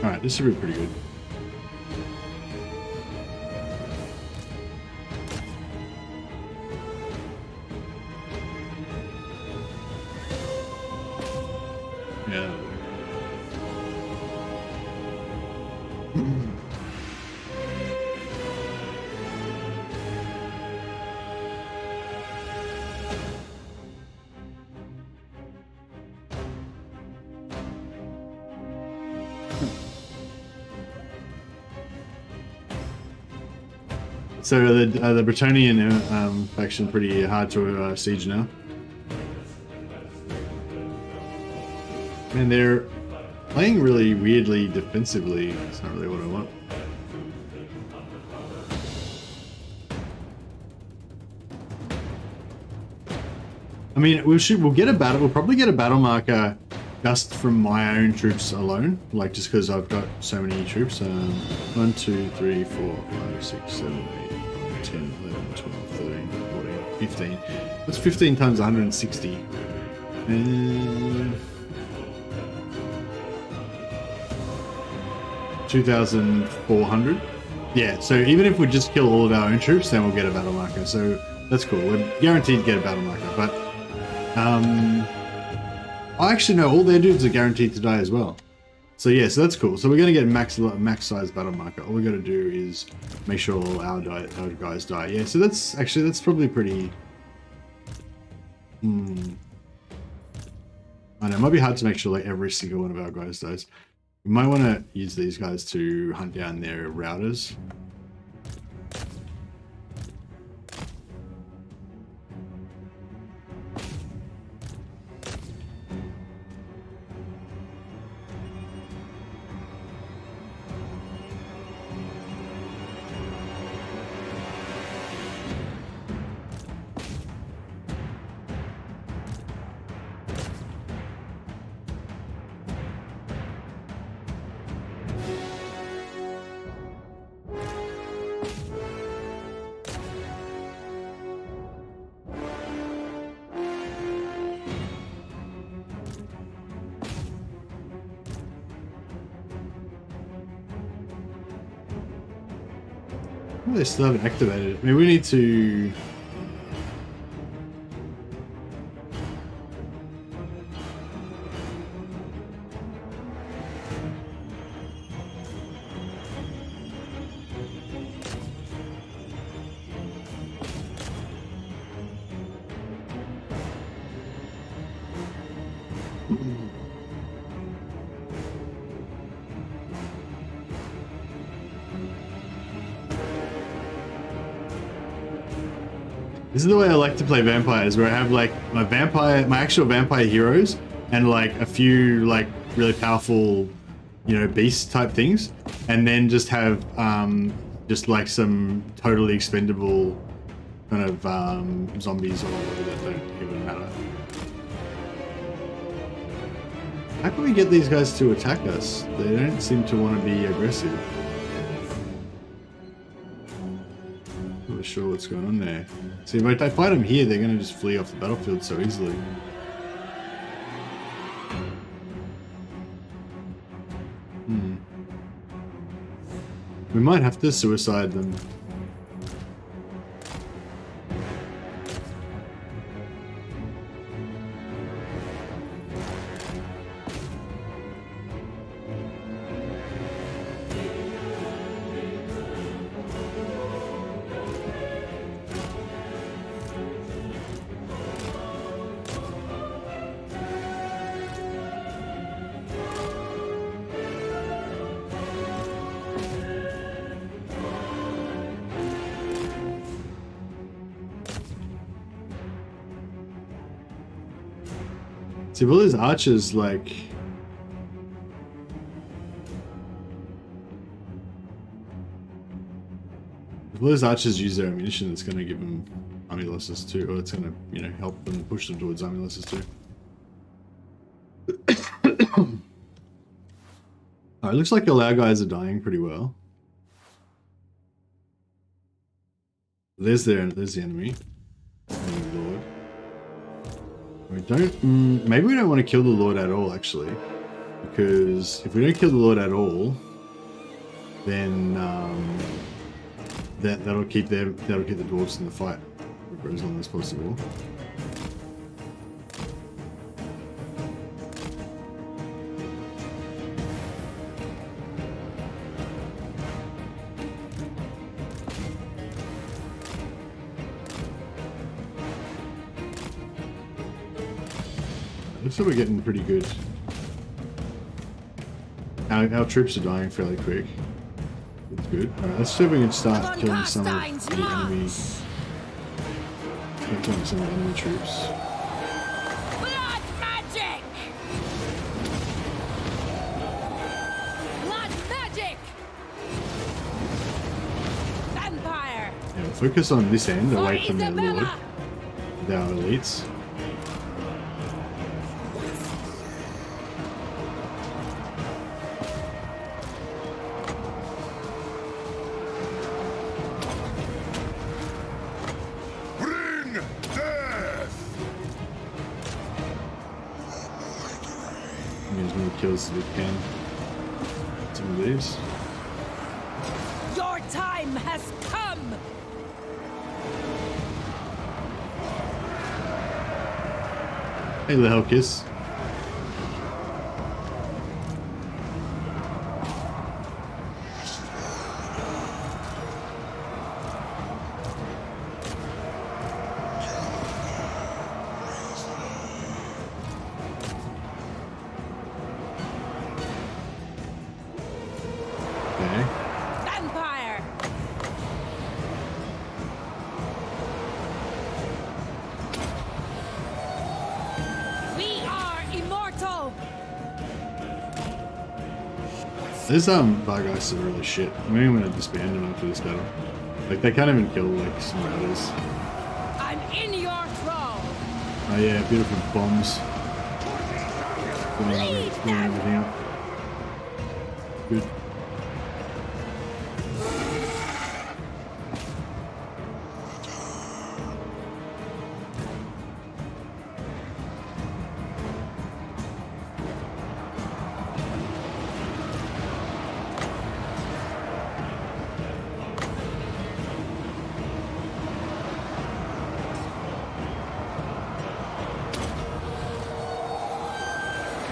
Speaker 1: Alright, this should be pretty good. Yeah. So the Bretonian faction pretty hard to siege now. And they're playing really weirdly defensively. It's not really what I want. I mean, we'll get a battle. We'll probably get a battle marker just from my own troops alone, like just because I've got so many troops. 1, 2, 3, 4, 5, 6, 7, 8, 9, 10, 11, 12, 13, 14, 15. What's 15 times 160? 2,400. Yeah, so even if we just kill all of our own troops, then we'll get a battle marker. So that's cool. We're guaranteed to get a battle marker, but Oh, actually, no, all their dudes are guaranteed to die as well. So yeah, so that's cool. So we're gonna get max size battle marker. All we gotta do is make sure all our guys die. Yeah, so that's probably pretty. I know, it might be hard to make sure like every single one of our guys dies. We might want to use these guys to hunt down their routers. They still haven't activated it. I mean, we need to... This is the way I like to play vampires, where I have like my actual vampire heroes, and like a few like really powerful, you know, beast type things, and then just have just like some totally expendable kind of zombies or whatever that don't even matter. How can we get these guys to attack us? They don't seem to want to be aggressive. Not really sure what's going on there. See, if I fight them here, they're going to just flee off the battlefield so easily. We might have to suicide them. See, all these archers, like... If all these archers use their ammunition, it's going to give them army losses too, or it's going to, you know, help them push them towards army losses too. Alright, looks like all our guys are dying pretty well. There's the enemy. Oh, Lord. We don't... maybe we don't want to kill the Lord at all, actually. Because if we don't kill the Lord at all, then that'll keep the dwarves in the fight for as long as possible. Looks like we're getting pretty good. Our troops are dying fairly quick. That's good. Alright, let's see if we can start killing some of the enemy. Start killing some of the enemy troops.
Speaker 3: Blood magic! Blood magic! Vampire!
Speaker 1: Yeah, focus on this end, away from their lord. With our elites. Kills as we can. Some of these.
Speaker 3: Your time has come!
Speaker 1: Hey, the hell kiss. Okay.
Speaker 3: Vampire! We are immortal!
Speaker 1: These Bargheists are really shit. I mean, I'm gonna disband them after this battle. Like, they can't even kill, like, some riders.
Speaker 3: I'm in your thrall!
Speaker 1: Oh yeah, beautiful bombs.
Speaker 3: Leave
Speaker 1: Blowing
Speaker 3: them!
Speaker 1: everything up. Good.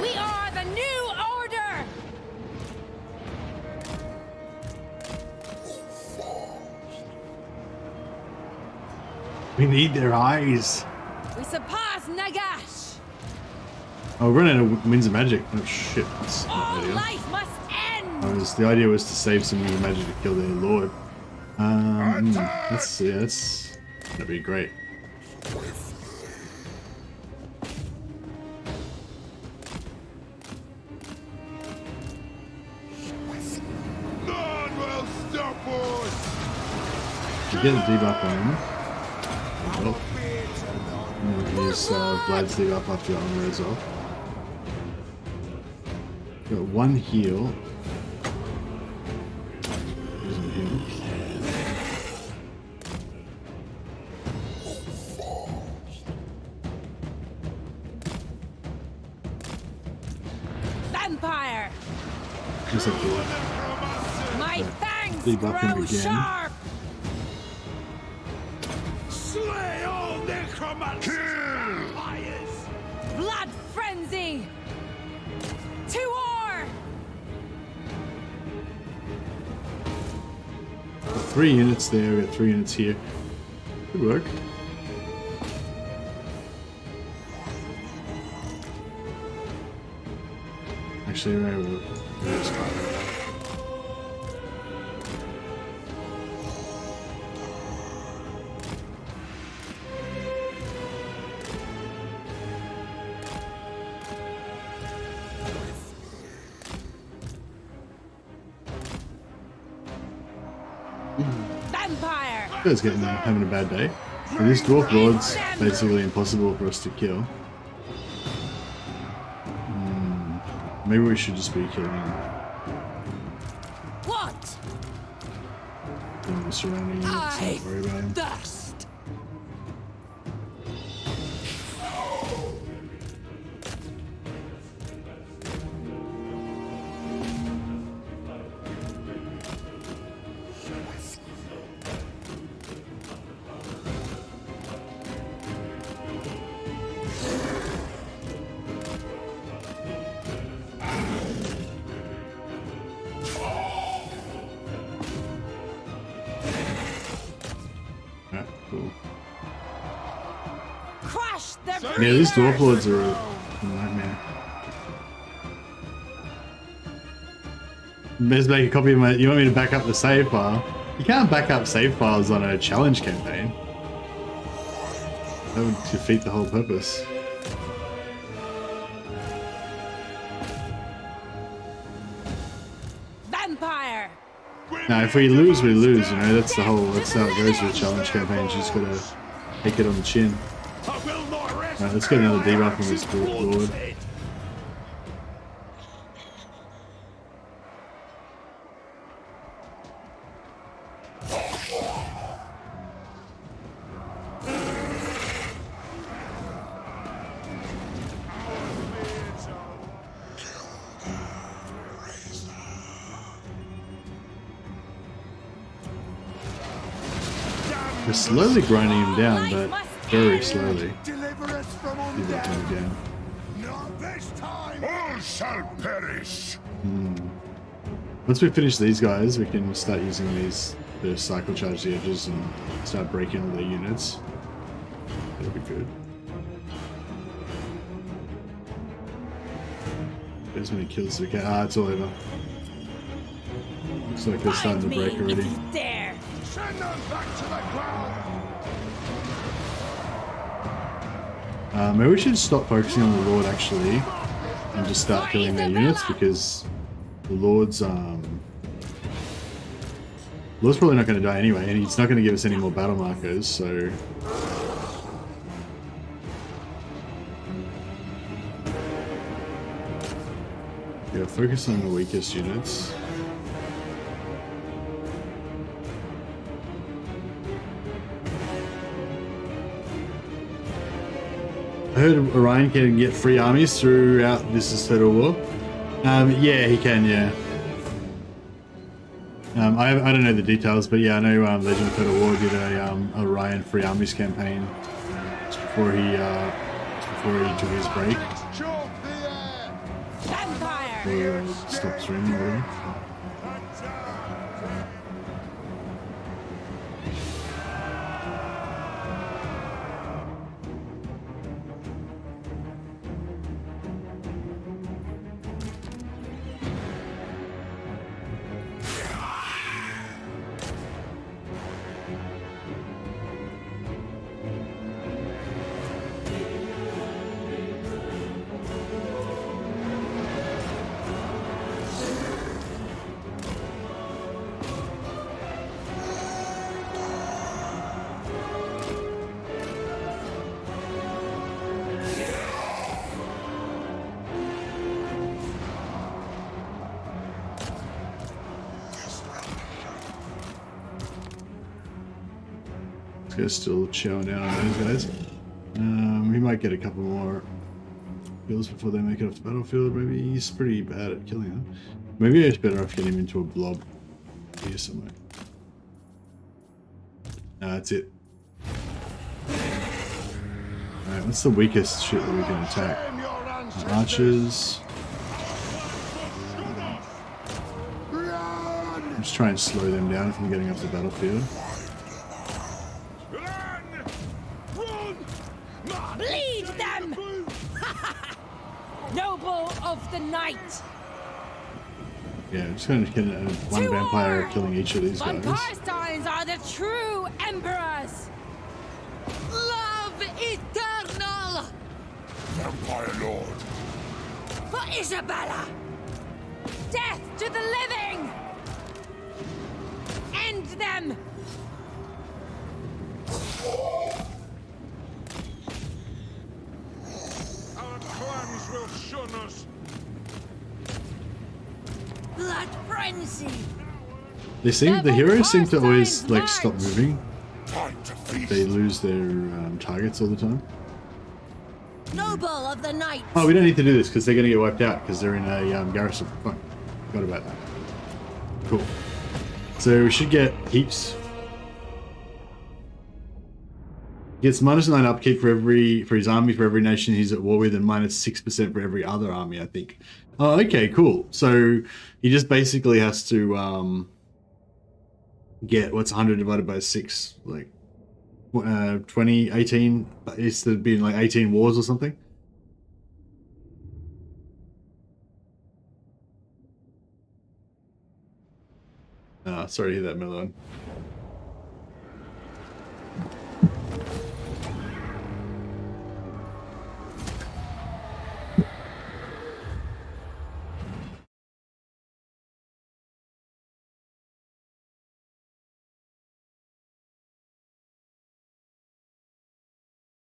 Speaker 3: We are the new order!
Speaker 1: We need their eyes.
Speaker 3: We surpass Nagash!
Speaker 1: Oh, we're running out of winds of magic. Oh shit, that's not
Speaker 3: All
Speaker 1: ideal.
Speaker 3: life must end!
Speaker 1: The idea was to save some winds of magic to kill their lord. Let's see, that'd be great.
Speaker 6: None will stop us!
Speaker 1: Get a debuff on him. Well, I'm gonna use Vlad's debuff after your armor is off. Got one heal. Doesn't heal.
Speaker 3: Vampire!
Speaker 1: Just like the
Speaker 3: My fangs
Speaker 1: debuff him
Speaker 3: grow
Speaker 1: again.
Speaker 3: sharp!
Speaker 4: Slay all necromancers!
Speaker 3: Blood frenzy! To war!
Speaker 1: 3 units there, we got 3 units here. Good work. Actually, we'll just cut it.
Speaker 3: Vampire!
Speaker 1: Guys having a bad day. So this dwarf lord's basically impossible for us to kill. Maybe we should just be killing
Speaker 3: What?
Speaker 1: the surrounding units.
Speaker 3: I
Speaker 1: Not worry about them.
Speaker 3: thirst!
Speaker 1: Alright, cool.
Speaker 3: Crush the
Speaker 1: Yeah, these dwarf
Speaker 3: breeders!
Speaker 1: lords are a nightmare. Let's make a copy of my. You want me to back up the save file? You can't back up save files on a challenge campaign. That would defeat the whole purpose.
Speaker 3: Vampire!
Speaker 1: Now, if we lose, we lose. You know, that's the whole. That's how it goes with challenge campaigns. You just gotta take it on the chin.
Speaker 4: I will not rest.
Speaker 1: Alright, let's get another debuff on this dwarf lord. We're slowly grinding him down, but very slowly.
Speaker 6: Deliver us from all
Speaker 1: Give that one again.
Speaker 6: Not this time! All shall perish!
Speaker 1: Once we finish these guys, we can start using these to cycle charge the edges and start breaking all their units. That'll be good. Get as many kills as we can. Ah, it's all over. Looks like they're starting to break already.
Speaker 3: If you dare.
Speaker 6: Send them back to the ground!
Speaker 1: Maybe we should stop focusing on the Lord actually and just start killing their units, because the Lord's probably not going to die anyway, and he's not going to give us any more battle markers, so yeah, focus on the weakest units. I heard Orion can get free armies throughout This Is Total War. Yeah, he can, yeah. I don't know the details, but yeah, I know Legend of Total War did a Orion free armies campaign just before he took his break.
Speaker 6: Chalk the air!
Speaker 3: Vampire!
Speaker 1: Or stopped streaming, really. This guy's still chowing down on those guys. We might get a couple more kills before they make it off the battlefield. Maybe he's pretty bad at killing them. Maybe it's better off getting him into a blob here somewhere. That's it. Alright, what's the weakest shit that we can attack? Archers. I'm just trying to slow them down from getting off the battlefield.
Speaker 3: Bleed them! Noble of the night!
Speaker 1: Yeah, I'm just going to get one vampire killing each of these
Speaker 3: Von
Speaker 1: guys.
Speaker 3: Carsteins are the true emperors! Love eternal!
Speaker 6: Vampire Lord!
Speaker 3: For Isabella! Death to the living! End them!
Speaker 6: Our clans will shun us!
Speaker 8: Blood frenzy.
Speaker 1: The heroes seem to always like stop
Speaker 3: March.
Speaker 1: moving.
Speaker 6: Time to feast!
Speaker 1: They lose their targets all the time.
Speaker 8: Noble of the night.
Speaker 1: Oh, we don't need to do this because they're going to get wiped out because they're in a garrison. Fuck, forgot about that. Cool. So we should get heaps. Gets -9 upkeep for his army for every nation he's at war with, and -6% for every other army, I think. Oh, okay, cool. So he just basically has to get what's 100 divided by 6, like 20, 18. It's to be in like 18 wars or something. Sorry to hear that, Melon.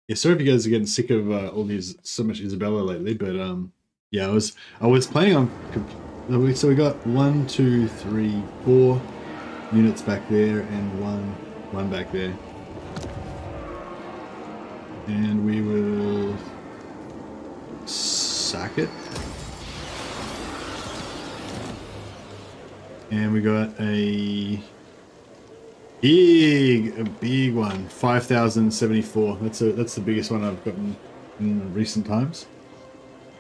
Speaker 1: Yeah, sorry if you guys are getting sick of all these so much Isabella lately, but yeah, I was planning on. So we got 1, 2, 3, 4 units back there, and one back there, and we will sack it. And we got a big one, 5,074. That's the biggest one I've gotten in recent times.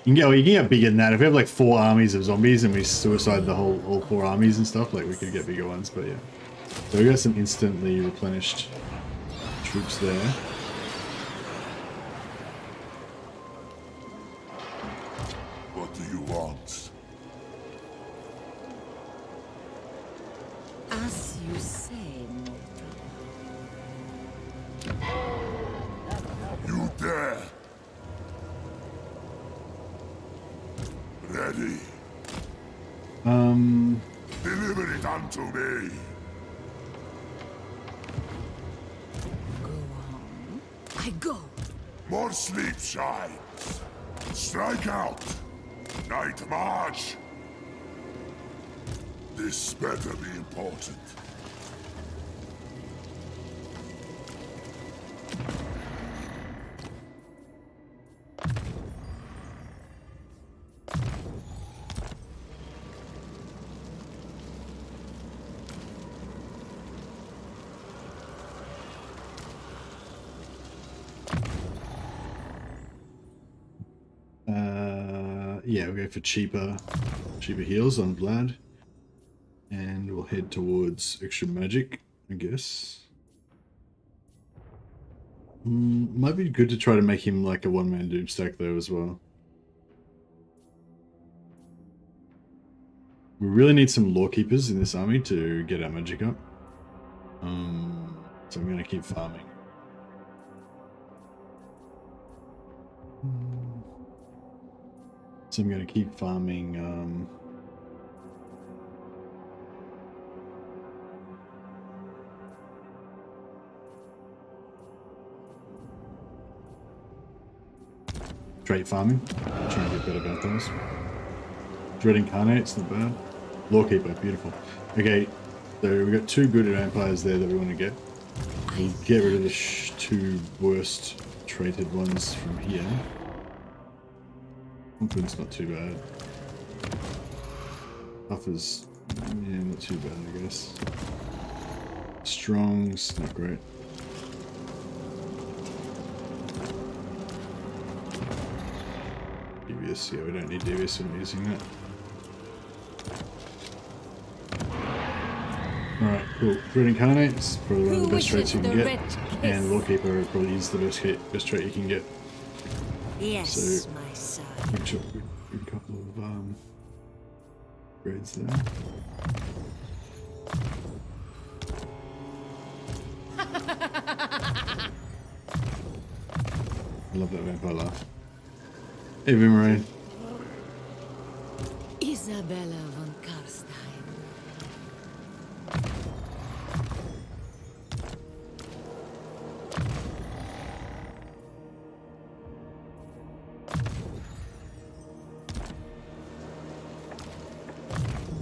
Speaker 1: You can get bigger than that. If we have like 4 armies of zombies and we suicide the all 4 armies and stuff, like we could get bigger ones, but yeah. So we got some instantly replenished troops there.
Speaker 6: What do you want?
Speaker 8: As you say, mortal.
Speaker 6: You dare? Ready. Deliver it unto me.
Speaker 8: Go on. I go.
Speaker 6: More sleep shines. Strike out. Night march. This better be important.
Speaker 1: Yeah, we'll go for cheaper heals on Vlad. And we'll head towards extra magic, I guess. Might be good to try to make him like a one-man doom stack though as well. We really need some law keepers in this army to get our magic up. So I'm going to keep farming. So I'm going to keep farming straight farming. Try and get better about those. Dread Incarnate's not bad. Lawkeeper, beautiful. Okay, so we've got 2 good vampires there that we want to get. We'll get rid of the 2 worst traded ones from here. Confidence not too bad. Buffers, yeah, not too bad, I guess. Strong's not great. Devious, yeah, we don't need Devious when we're using that. Alright, cool. Dread Incarnate's probably one of the best traits you can get. And Lawkeeper probably is the best trait you can get.
Speaker 8: Yes,
Speaker 1: So,
Speaker 8: my son.
Speaker 1: good job, good couple of grades there. I love that vampire laugh. Hey, Boomerang.
Speaker 8: Isabella von Carstein.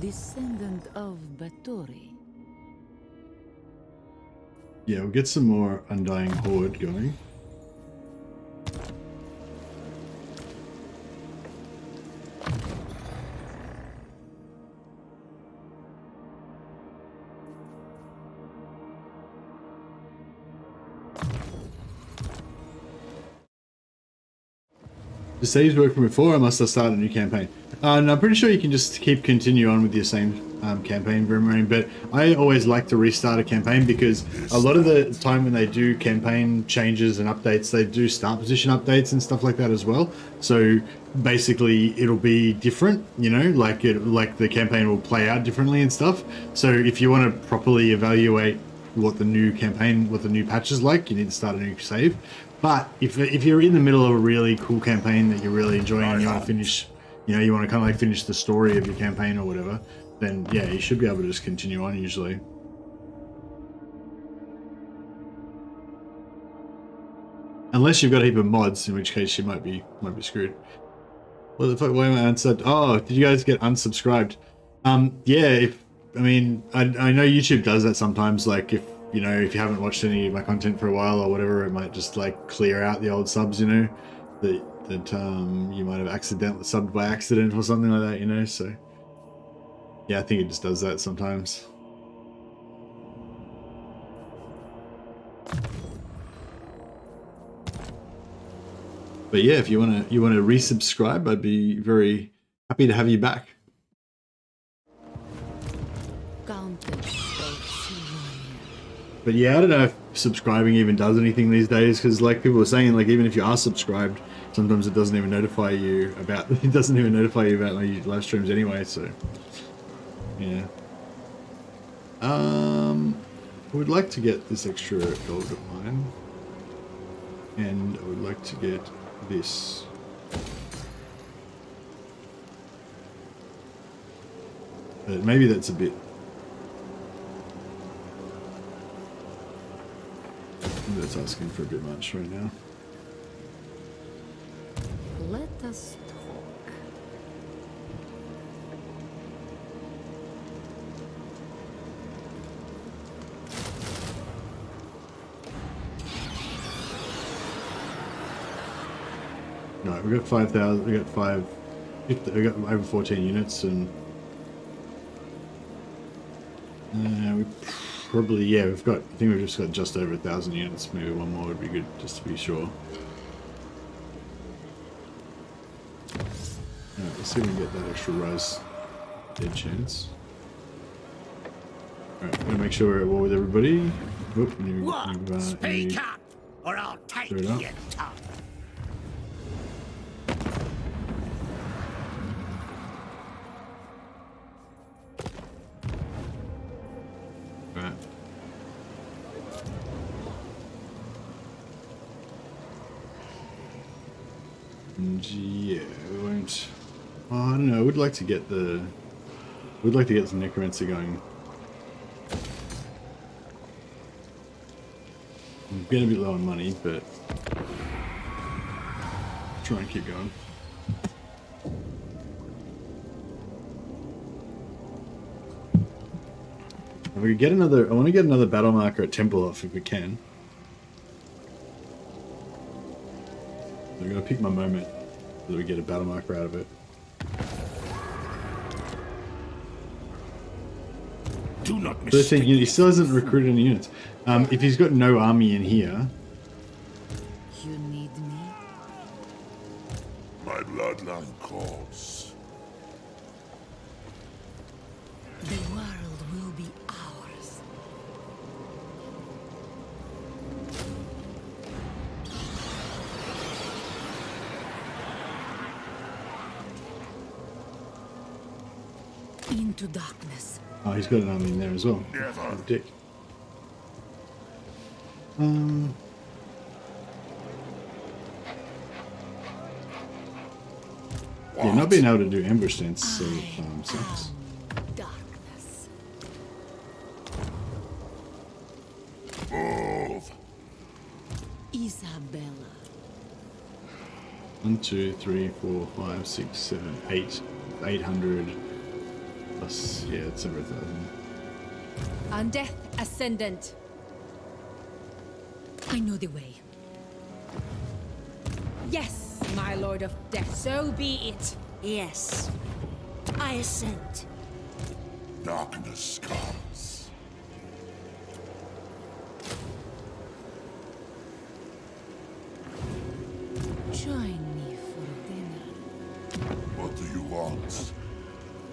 Speaker 8: Descendant of Batory.
Speaker 1: Yeah, we'll get some more Undying Horde going. The saves working before, I must have started a new campaign. And I'm pretty sure you can just continue on with your same campaign, Boomerang, but I always like to restart a campaign because a lot of the time when they do campaign changes and updates, they do start position updates and stuff like that as well. So basically it'll be different, you know, like the campaign will play out differently and stuff. So if you want to properly evaluate what the new campaign, what the new patch is like, you need to start a new save. But if you're in the middle of a really cool campaign that you're really enjoying and you want to finish, you know, you want to kind of like finish the story of your campaign or whatever, then yeah, you should be able to just continue on usually. Unless you've got a heap of mods, in which case you might be screwed. What the fuck, why am I unsubbed? Oh, did you guys get unsubscribed? Yeah, I know YouTube does that sometimes, like if you haven't watched any of my content for a while or whatever, it might just like clear out the old subs, you know, that you might have accidentally subbed by accident or something like that, you know, so yeah, I think it just does that sometimes. But yeah, if you want to resubscribe, I'd be very happy to have you back. But yeah, I don't know if subscribing even does anything these days, because like people were saying, like even if you are subscribed, sometimes it doesn't even notify you about my live streams anyway. So yeah, I would like to get this extra gold of mine, and I would like to get this. But maybe that's a bit. Maybe that's asking for a bit much right now.
Speaker 3: Let us talk.
Speaker 1: No, we got 5,000. We got 5. We got over 14 units, and we probably, yeah, we've got. I think we've just got just over 1,000 units. Maybe one more would be good, just to be sure. Alright, let's see if we can get that extra rise dead chance. Alright, I'm gonna make sure we're at war with everybody. Whoop,
Speaker 4: Speak up, or I'll take your tongue.
Speaker 1: Right. And yeah, we won't. Oh, I don't know. I would like to get the. We'd like to get some necromancy going. I'm getting a bit low on money, but try and keep going. If we could get another, I want to get another battle marker at Templehof if we can. I'm going to pick my moment so that we get a battle marker out of it.
Speaker 4: Do not
Speaker 1: 13 units. He still hasn't recruited any units. If he's got no army in here.
Speaker 3: You need me?
Speaker 6: My bloodline calls.
Speaker 3: The world will be ours. Into darkness.
Speaker 1: Oh, he's got an army in there as well.
Speaker 6: Never.
Speaker 1: Dick. Yeah, not being able to do ambush stance sort of sucks.
Speaker 3: Darkness.
Speaker 6: Move.
Speaker 3: Isabella.
Speaker 1: 1, 2, 3, 4, 5, 6, 7, 8. 800 plus, yeah, it's over 1,000.
Speaker 3: On Death Ascendant. I know the way. Yes, my Lord of Death, so be it.
Speaker 8: Yes. I assent.
Speaker 6: Darkness comes.
Speaker 3: Join me for dinner.
Speaker 6: What do you want?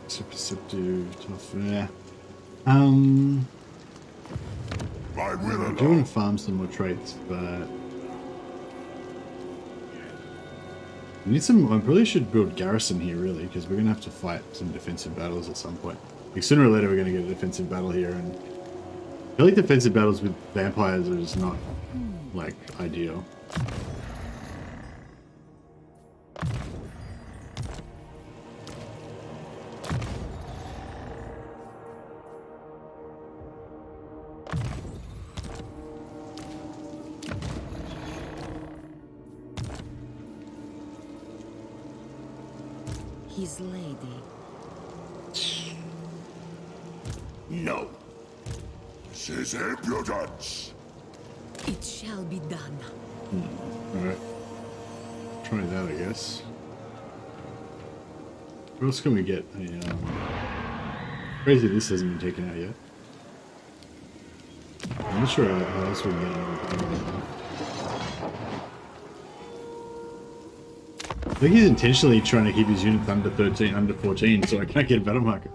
Speaker 1: So perceptive, tough, yeah.
Speaker 6: My will
Speaker 1: I do want to farm some more traits, but we need some. I probably should build garrison here, really, because we're gonna have to fight some defensive battles at some point. Like sooner or later, we're gonna get a defensive battle here, and I feel like defensive battles with vampires are just not like ideal.
Speaker 3: His lady.
Speaker 6: No. This is impudence.
Speaker 3: It shall be done.
Speaker 1: Alright. Try that, I guess. What else can we get? Crazy this hasn't been taken out yet. I'm not sure how else we can get another. think he's intentionally trying to keep his units under 13, under 14, so I can't get a battle marker.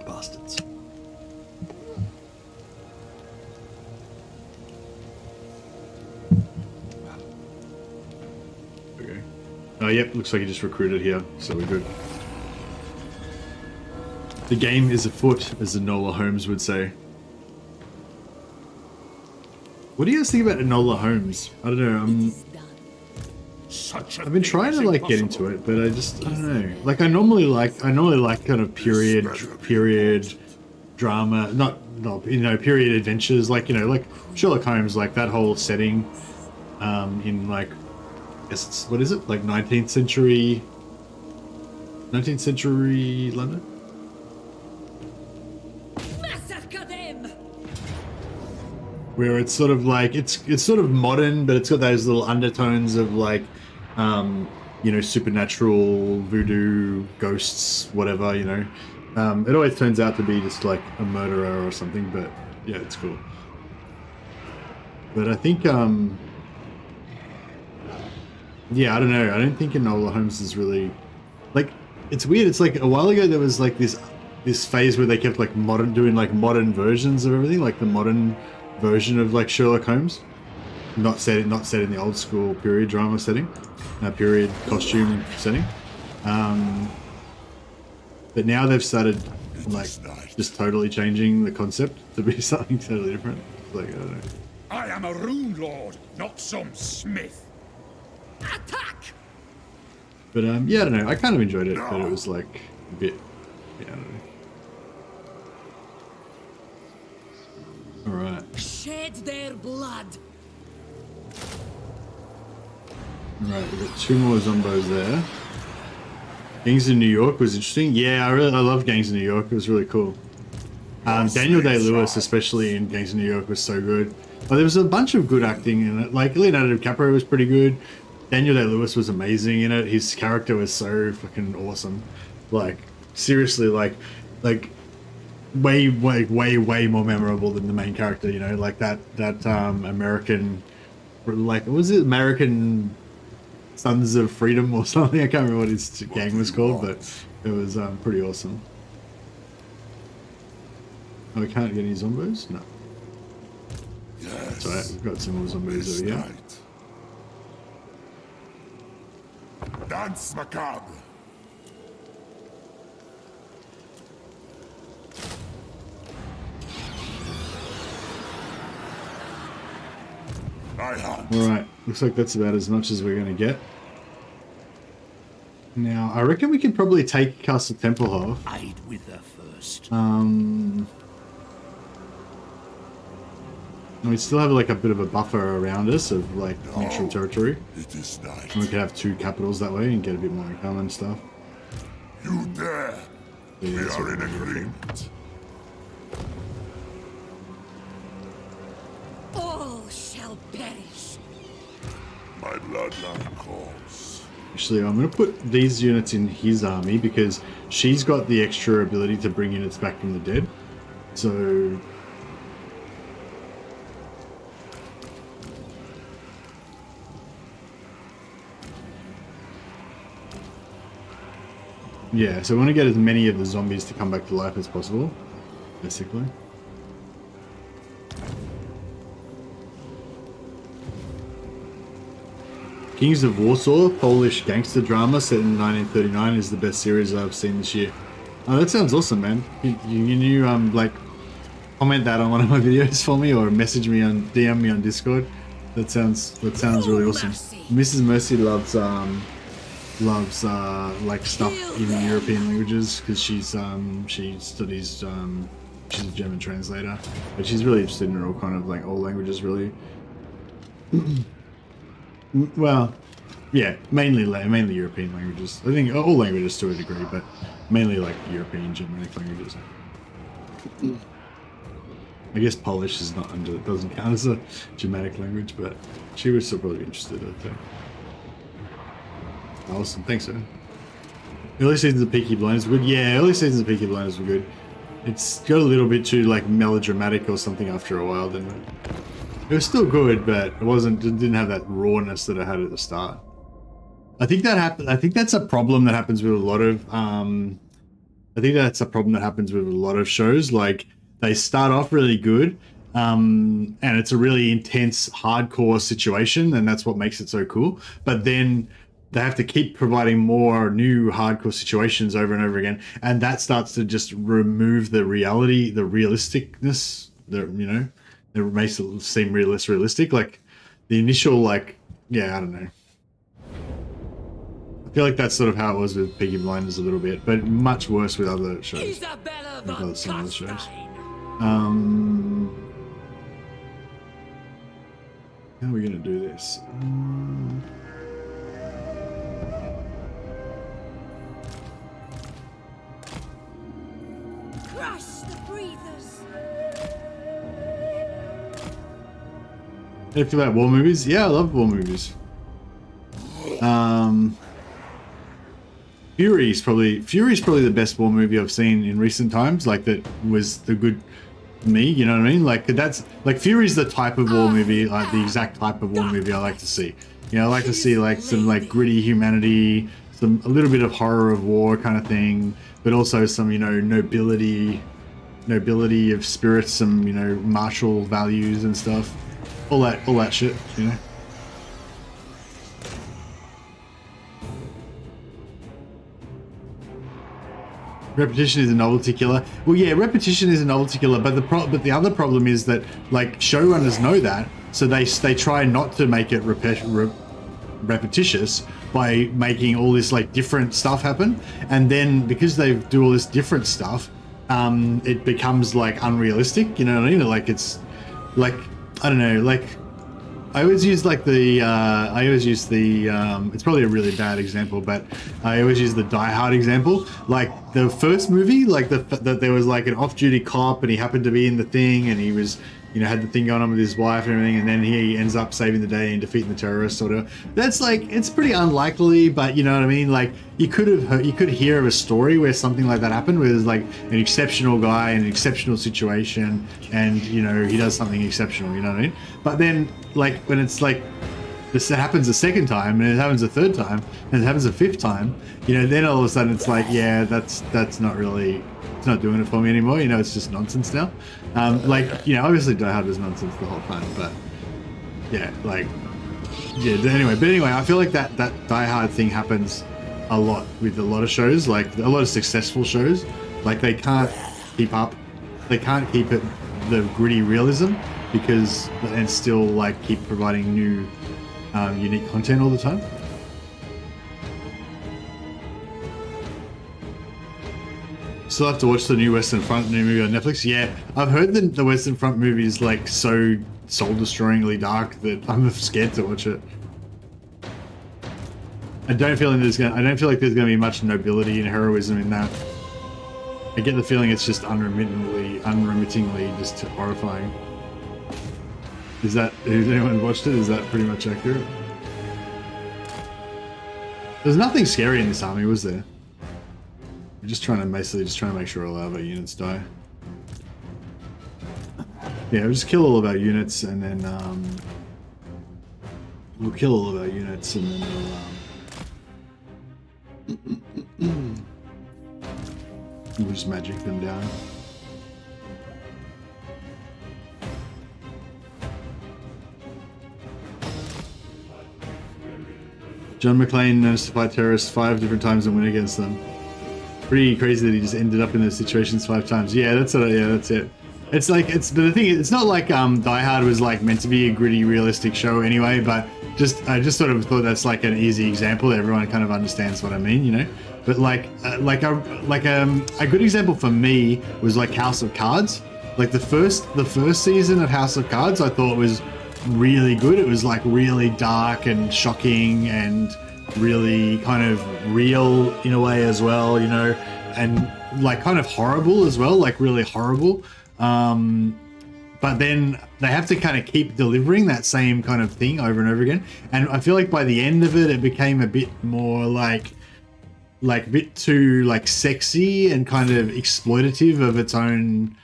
Speaker 1: Bastards. Okay. Oh, yep, looks like he just recruited here, so we're good. The game is afoot, as Enola Holmes would say. What do you guys think about Enola Holmes? I don't know. I've been trying to like get into it, but I don't know. Like I normally like kind of period drama, not you know, period adventures, like, you know, like Sherlock Holmes, like that whole setting, in like, I guess it's, what is it, like 19th century London. Where it's sort of like, it's sort of modern, but it's got those little undertones of like, you know, supernatural, voodoo, ghosts, whatever, you know. It always turns out to be just like a murderer or something, but yeah, it's cool. But I think, yeah, I don't know. I don't think Enola Holmes is really, like, it's weird. It's like a while ago there was like this phase where they kept like doing like modern versions of everything, like the modern version of like Sherlock Holmes, not set in the old school period drama setting, period costume setting. But now they've started like just totally changing the concept to be something totally different. It's like, I don't know.
Speaker 6: I am a rune lord, not some smith. Attack!
Speaker 1: But yeah, I don't know. I kind of enjoyed it, but it was like a bit, yeah, I don't know. All right.
Speaker 8: Shed their blood.
Speaker 1: All right, we've got 2 more zombos there. Gangs in New York was interesting. Yeah, I love Gangs in New York. It was really cool. Daniel Day-Lewis, especially in Gangs in New York, was so good. But there was a bunch of good acting in it. Like Leonardo DiCaprio was pretty good. Daniel Day-Lewis was amazing in it. His character was so fucking awesome. Like seriously, like way more memorable than the main character. You know, like that American, like what was it, American Sons of Freedom or something? I can't remember what his gang was called, but it was pretty awesome. Oh, we can't get any zombos? No.
Speaker 6: Yes.
Speaker 1: That's alright, we've got some more zombies over here.
Speaker 6: Dance macabre. I hunt.
Speaker 1: Alright, looks like that's about as much as we're going to get. Now, I reckon we can probably take Castle Tempelhof.
Speaker 4: I'd wither first.
Speaker 1: We still have like a bit of a buffer around us of like neutral territory.
Speaker 6: It is night.
Speaker 1: And we could have 2 capitals that way and get a bit more income and stuff.
Speaker 6: You dare.
Speaker 1: So, yeah,
Speaker 6: We
Speaker 1: that's
Speaker 6: are
Speaker 1: what
Speaker 6: in
Speaker 1: we're gonna do.
Speaker 6: agreement.
Speaker 8: All shall perish.
Speaker 6: My bloodline calls.
Speaker 1: Actually, I'm going to put these units in his army because she's got the extra ability to bring units back from the dead. So yeah, so we want to get as many of the zombies to come back to life as possible, basically. Kings of Warsaw, Polish gangster drama set in 1939 is the best series I've seen this year. Oh, that sounds awesome, man. You like comment that on one of my videos for me, or message me on DM me on Discord. That sounds really awesome. Mrs. Mercy loves like stuff in European languages because she studies she's a German translator, but she's really interested in all kind of like all languages really. Well, yeah, mainly European languages. I think all languages to a degree, but mainly like European Germanic languages. I guess Polish is not doesn't count as a Germanic language, but she would still probably be interested, I think. Awesome, thanks, man. Early seasons of Peaky Blinders were good. Yeah, early seasons of Peaky Blinders were good. It's got a little bit too like melodramatic or something after a while, didn't it? It was still good, but it didn't have that rawness that it had at the start. I think that's a problem that happens with a lot of shows. Like, they start off really good, and it's a really intense, hardcore situation, and that's what makes it so cool. But then they have to keep providing more new hardcore situations over and over again, and that starts to just remove the reality, the realisticness. It makes it seem less realistic. Like the initial, like, yeah, I don't know. I feel like that's sort of how it was with Peaky Blinders a little bit, but much worse with other shows.
Speaker 3: Isabella
Speaker 1: With other similar shows.
Speaker 3: Carstein.
Speaker 1: How are we gonna do this?
Speaker 8: Crush the breathers.
Speaker 1: How do you feel about war movies? Yeah, I love war movies. Fury's probably the best war movie I've seen in recent times. Like, that was the good me, you know what I mean? Like, that's like Fury's the type of war movie, like the exact type of war movie I like to see. You know, I like to see like some like gritty humanity, a little bit of horror of war kind of thing, but also some, you know, nobility of spirit, some, you know, martial values and stuff. All that shit, you know. Repetition is a novelty killer. Well, yeah, repetition is a novelty killer, but the other problem is that, like, showrunners know that, so they try not to make it repetitious by making all this like different stuff happen, and then because they do all this different stuff, it becomes like unrealistic. You know what I mean? Like, it's like, I don't know, like, I always use like it's probably a really bad example, but I always use the Die Hard example. Like the first movie, like that there was like an off-duty cop and he happened to be in the thing and he was, you know, had the thing going on with his wife and everything, and then he ends up saving the day and defeating the terrorists or whatever. That's like, it's pretty unlikely, but you know what I mean? Like, you could hear of a story where something like that happened, where there's like an exceptional guy in an exceptional situation and, you know, he does something exceptional, you know what I mean? But then, like, when it's like, this happens a second time and it happens a third time and it happens a fifth time, you know, then all of a sudden it's like, yeah, that's not really, it's not doing it for me anymore, you know, it's just nonsense now. Like, you know, obviously Die Hard was nonsense the whole time, but yeah, like, yeah, anyway, I feel like that Die Hard thing happens a lot with a lot of shows, like a lot of successful shows. Like, they can't keep up, they can't keep it the gritty realism because, and still like keep providing new unique content all the time. Still have to watch the new Western Front new movie on Netflix. Yeah, I've heard the Western Front movie is like so soul-destroyingly dark that I'm scared to watch it. I don't feel like there's gonna be much nobility and heroism in that. I get the feeling it's just unremittingly just horrifying. Has anyone watched it? Is that pretty much accurate? There's nothing scary in this army, was there? We're just trying to make sure all of our units die. Yeah, we'll just kill all of our units and then we'll kill all of our units and then we'll just magic them down. John McClane knows to fight terrorists 5 different times and win against them. Pretty crazy that he just ended up in those situations 5 times. Yeah, that's it. It's like, but the thing is, it's not like Die Hard was like meant to be a gritty, realistic show anyway, but I just sort of thought that's like an easy example that everyone kind of understands what I mean, you know? But like a good example for me was like House of Cards. Like the first season of House of Cards, I thought was really good. It was like really dark and shocking and really kind of real in a way as well, you know, and like kind of horrible as well, like really horrible. But then they have to kind of keep delivering that same kind of thing over and over again. And I feel like by the end of it, it became a bit more like a bit too like sexy and kind of exploitative of its own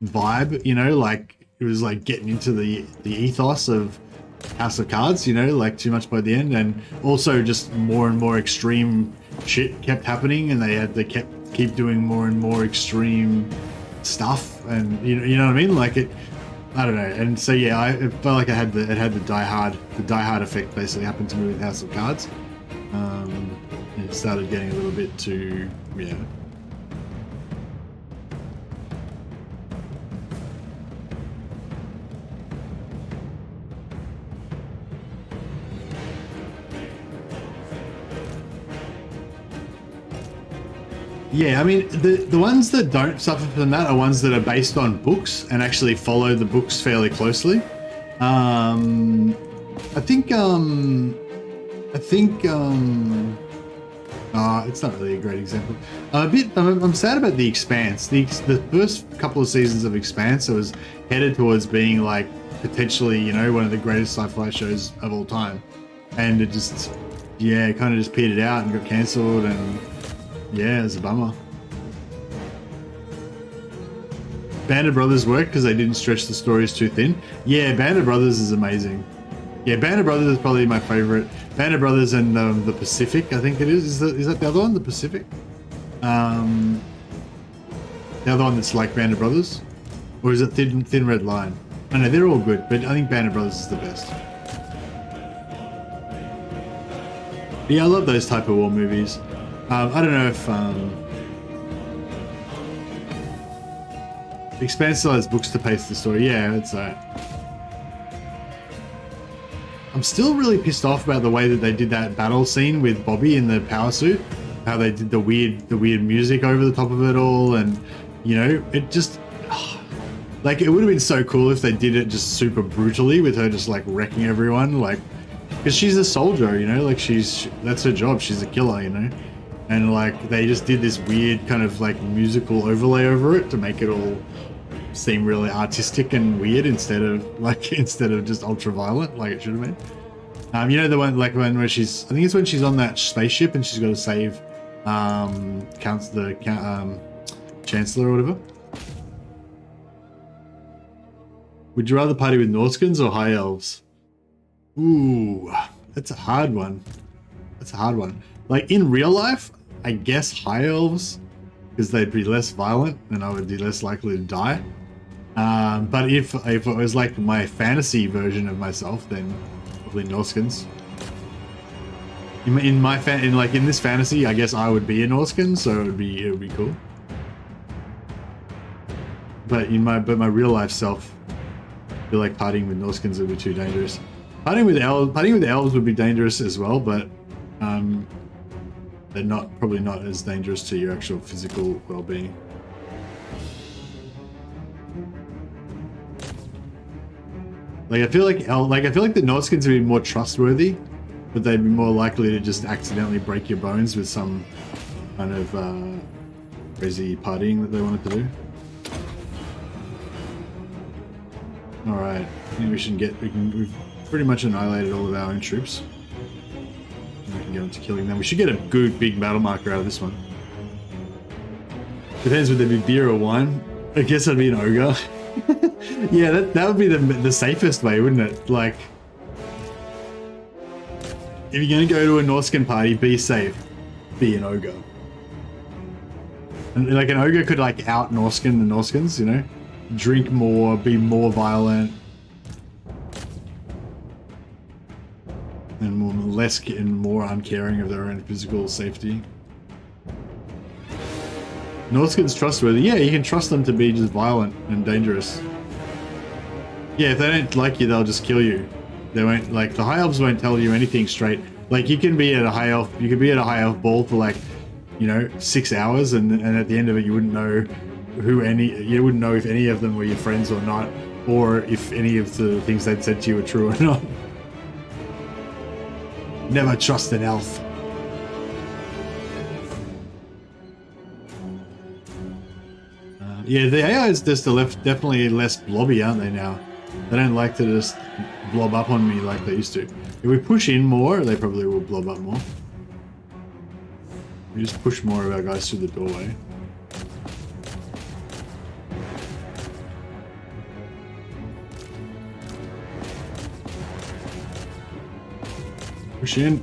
Speaker 1: vibe, you know, like it was like getting into the ethos of House of Cards, you know, like too much by the end, and also just more and more extreme shit kept happening, and they keep doing more and more extreme stuff, and you know what I mean, like it. I don't know, and so yeah, it felt like it had the Die Hard effect basically happened to me with House of Cards. It started getting a little bit too, yeah. Yeah, I mean, the ones that don't suffer from that are ones that are based on books and actually follow the books fairly closely. I think it's not really a great example. I'm sad about The Expanse. The first couple of seasons of Expanse, it was headed towards being like potentially, you know, one of the greatest sci-fi shows of all time, and it just, yeah, it kind of just petered out and got cancelled, and yeah, it was a bummer. Band of Brothers worked because they didn't stretch the stories too thin. Yeah, Band of Brothers is amazing. Yeah, Band of Brothers is probably my favorite. Band of Brothers and the Pacific, I think it is. Is that the other one? The Pacific? The other one that's like Band of Brothers? Or is it Thin Red Line? I know, they're all good, but I think Band of Brothers is the best. But yeah, I love those type of war movies. I don't know if Expanse still has books to pace the story. Yeah, it's I'm still really pissed off about the way that they did that battle scene with Bobby in the power suit. How they did the weird music over the top of it all, and you know, it just like it would have been so cool if they did it just super brutally with her just like wrecking everyone, like because she's a soldier, you know, like that's her job. She's a killer, you know. And like they just did this weird kind of like musical overlay over it to make it all seem really artistic and weird instead of just ultra violent like it should have been. You know, the one like when where she's, I think it's when she's on that spaceship and she's got to save Chancellor or whatever. Would you rather party with Norskins or High Elves? Ooh, that's a hard one. That's a hard one. Like in real life, I guess High Elves, because they'd be less violent and I would be less likely to die. But if it was like my fantasy version of myself, then probably Norskins. In this fantasy, I guess I would be a Norskin, so it would be cool. But in my real life self, I feel like partying with Norskins would be too dangerous. Partying with elves would be dangerous as well, but they're probably not as dangerous to your actual physical well-being. Like I feel like the Norskins would be more trustworthy, but they'd be more likely to just accidentally break your bones with some kind of crazy partying that they wanted to do. All right, I think we've pretty much annihilated all of our own troops. We can get on to killing them. We should get a good big battle marker out of this one. Depends, would there be beer or wine? I guess I'd be an ogre. Yeah, that would be the safest way, wouldn't it? Like, if you're gonna go to a Norskin party, be safe. Be an ogre. And like an ogre could like out Norskin the Norskins, you know? Drink more, be more violent. And more uncaring of their own physical safety. Norskins trustworthy. Yeah, you can trust them to be just violent and dangerous. Yeah, if they don't like you, they'll just kill you. They won't, like, the High Elves won't tell you anything straight. Like, you can be at a High Elf ball for like, you know, 6 hours, and at the end of it, you wouldn't know you wouldn't know if any of them were your friends or not, or if any of the things they'd said to you were true or not. Never trust an elf. Yeah, the AI is just definitely less blobby, aren't they now? They don't like to just blob up on me like they used to. If we push in more, they probably will blob up more. We just push more of our guys through the doorway. Push in.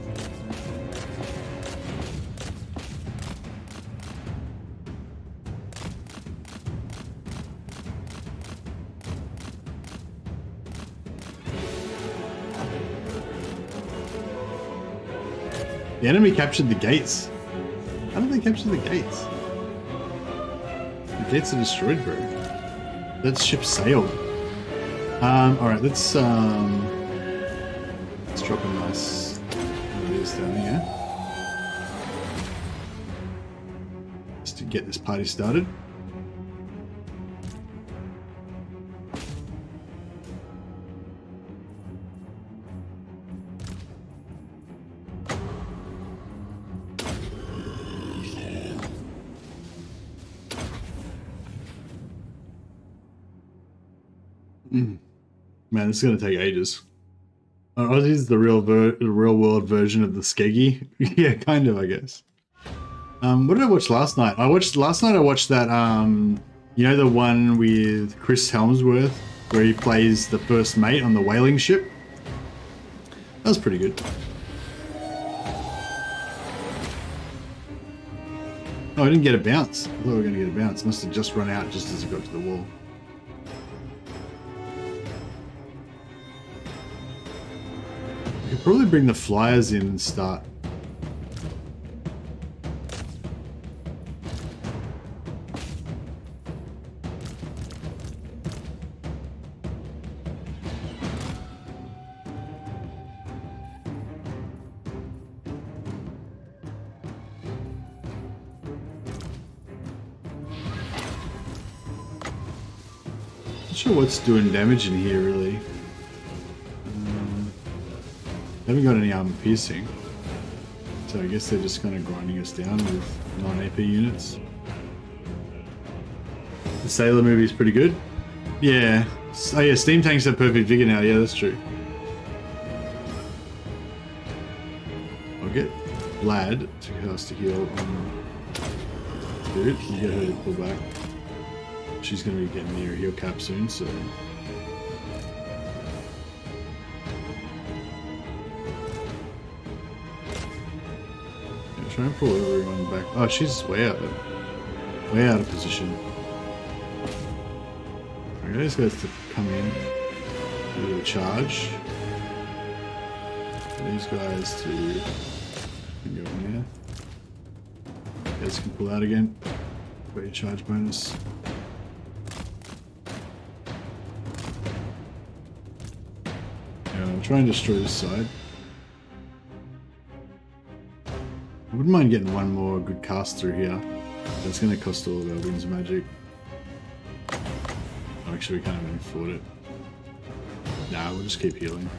Speaker 1: The enemy captured the gates. How did they capture the gates? The gates are destroyed, bro. That ship sailed. Alright, let's drop a nice this down here. Just to get this party started. Man, this is gonna take ages. Aussie's the real world version of the Skeggy. Yeah, kind of, I guess. What did I watch last night? Last night I watched that you know, the one with Chris Helmsworth where he plays the first mate on the whaling ship. That was pretty good. Oh, I didn't get a bounce. I thought we were gonna get a bounce. Must have just run out just as it got to the wall. I could probably bring the flyers in and start. Not sure what's doing damage in here, really. Haven't got any armor piercing, so I guess they're just kind of grinding us down with non-AP units. The Sailor movie is pretty good. Yeah. Oh yeah, Steam Tanks have perfect vigor now. Yeah, that's true. I'll get Vlad to cast a heal on Dude. You get her to pull back. She's going to be getting near a heal cap soon, so... Try and pull everyone back. Oh, she's way out of position. Okay, these guys to come in, do a charge. And these guys to go in there. You guys can pull out again. Got your charge bonus. Yeah, I'll try and destroy this side. I wouldn't mind getting one more good cast through here. That's going to cost all of our wings magic. Oh, actually, we can't even afford it. Nah, we'll just keep healing.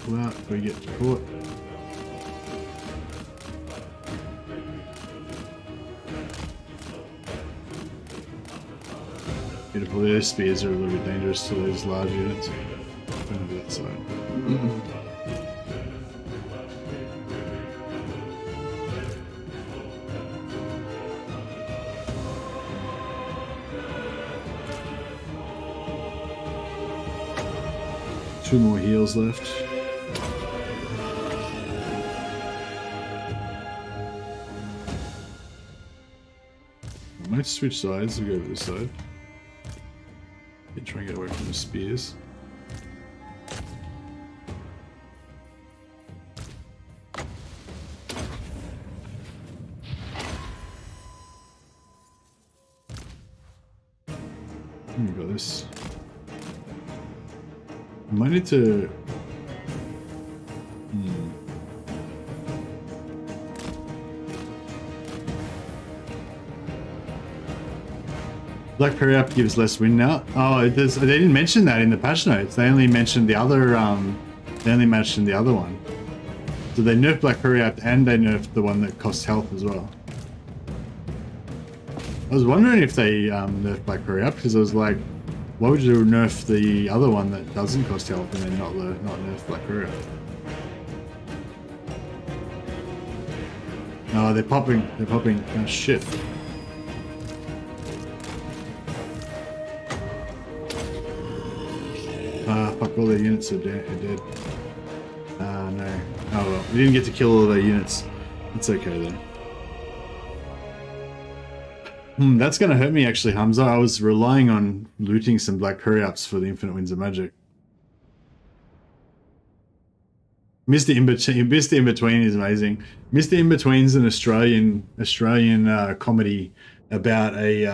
Speaker 1: Pull out before we get caught. Beautiful. Their spears are a little bit dangerous to those large units. Over that side. Two more heals left. I might switch sides and go over this side. Try and get away from the spears. We got this. I might need to... Black Periap gives less wind now. Oh, they didn't mention that in the patch notes. They only mentioned the other. They only mentioned the other one. So they nerfed Black Periap and they nerfed the one that costs health as well. I was wondering if they nerfed Black Periap because I was like, why would you nerf the other one that doesn't cost health and then not nerf Black Periap? Oh, they're popping. They're popping. Oh, shit. Fuck, all their units are dead. No. Oh, well. We didn't get to kill all their units. It's okay, though. That's going to hurt me, actually, Hamza. I was relying on looting some Black hurry-ups for the Infinite Winds of Magic. Mr. In-Between is amazing. Mr. In-Between's an Australian comedy about a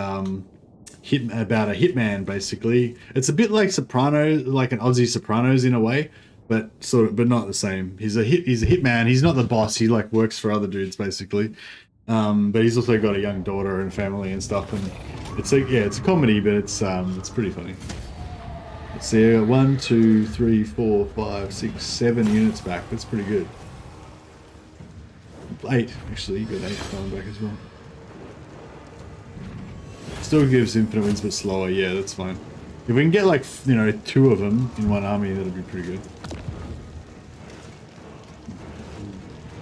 Speaker 1: hitman, basically. It's a bit like Sopranos, like an Aussie Sopranos in a way, but not the same. He's a hitman. He's not the boss. He like works for other dudes, basically. But he's also got a young daughter and family and stuff. And it's a comedy, but it's pretty funny. Let's see, 1, 2, 3, 4, 5, 6, 7 units back. That's pretty good. 8, actually. You got 8 coming back as well. Still gives infinite wins, but slower. Yeah, that's fine. If we can get like 2 of them in one army, that'll be pretty good.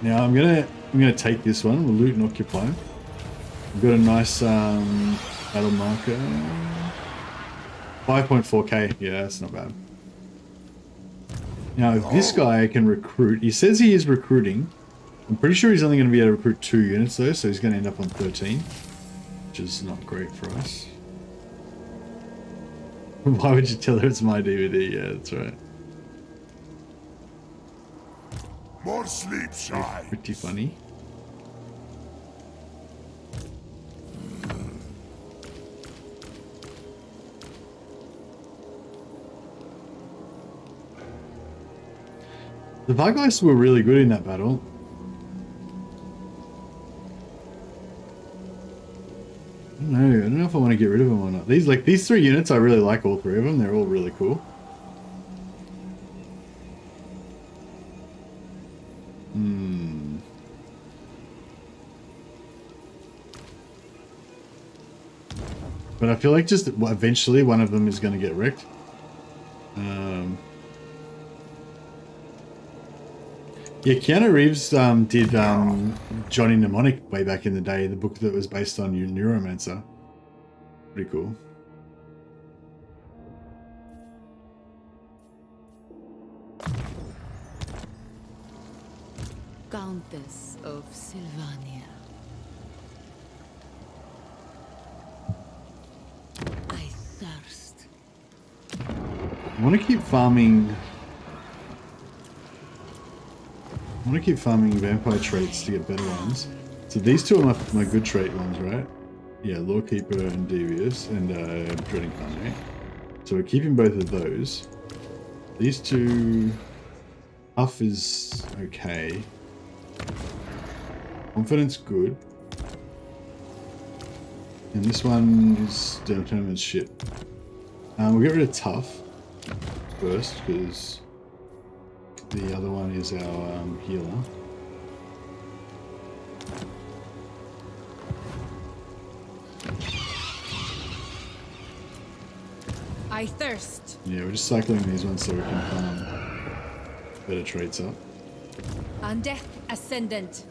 Speaker 1: Now I'm gonna take this one. We'll loot and occupy. We've got a nice battle marker. 5.4k. Yeah, that's not bad. Now, if this guy can recruit, he says he is recruiting. I'm pretty sure he's only going to be able to recruit 2 units though, so he's going to end up on 13, which is not great for us. Why would you tell her it's my DVD? Yeah, that's right.
Speaker 6: More sleep, shy.
Speaker 1: Pretty funny. The Vargeist were really good in that battle. I don't know if I want to get rid of them or not. These 3 units, I really like all 3 of them. They're all really cool. But I feel like just eventually one of them is going to get wrecked. Yeah, Keanu Reeves did Johnny Mnemonic way back in the day, the book that was based on Neuromancer. Pretty cool.
Speaker 3: Countess of Sylvania. I thirst.
Speaker 1: I want to keep farming. I want to keep farming vampire traits to get better ones. So these 2 are my good trait ones, right? Yeah, Lawkeeper and Devious and Dreading Carnate. So we're keeping both of those. These 2, Huff is okay. Confidence good. And this one is determined shit. We'll get rid of Tough first because the other one is our healer.
Speaker 3: I thirst.
Speaker 1: Yeah, we're just cycling these ones so we can farm better traits up.
Speaker 3: Undeath Ascendant.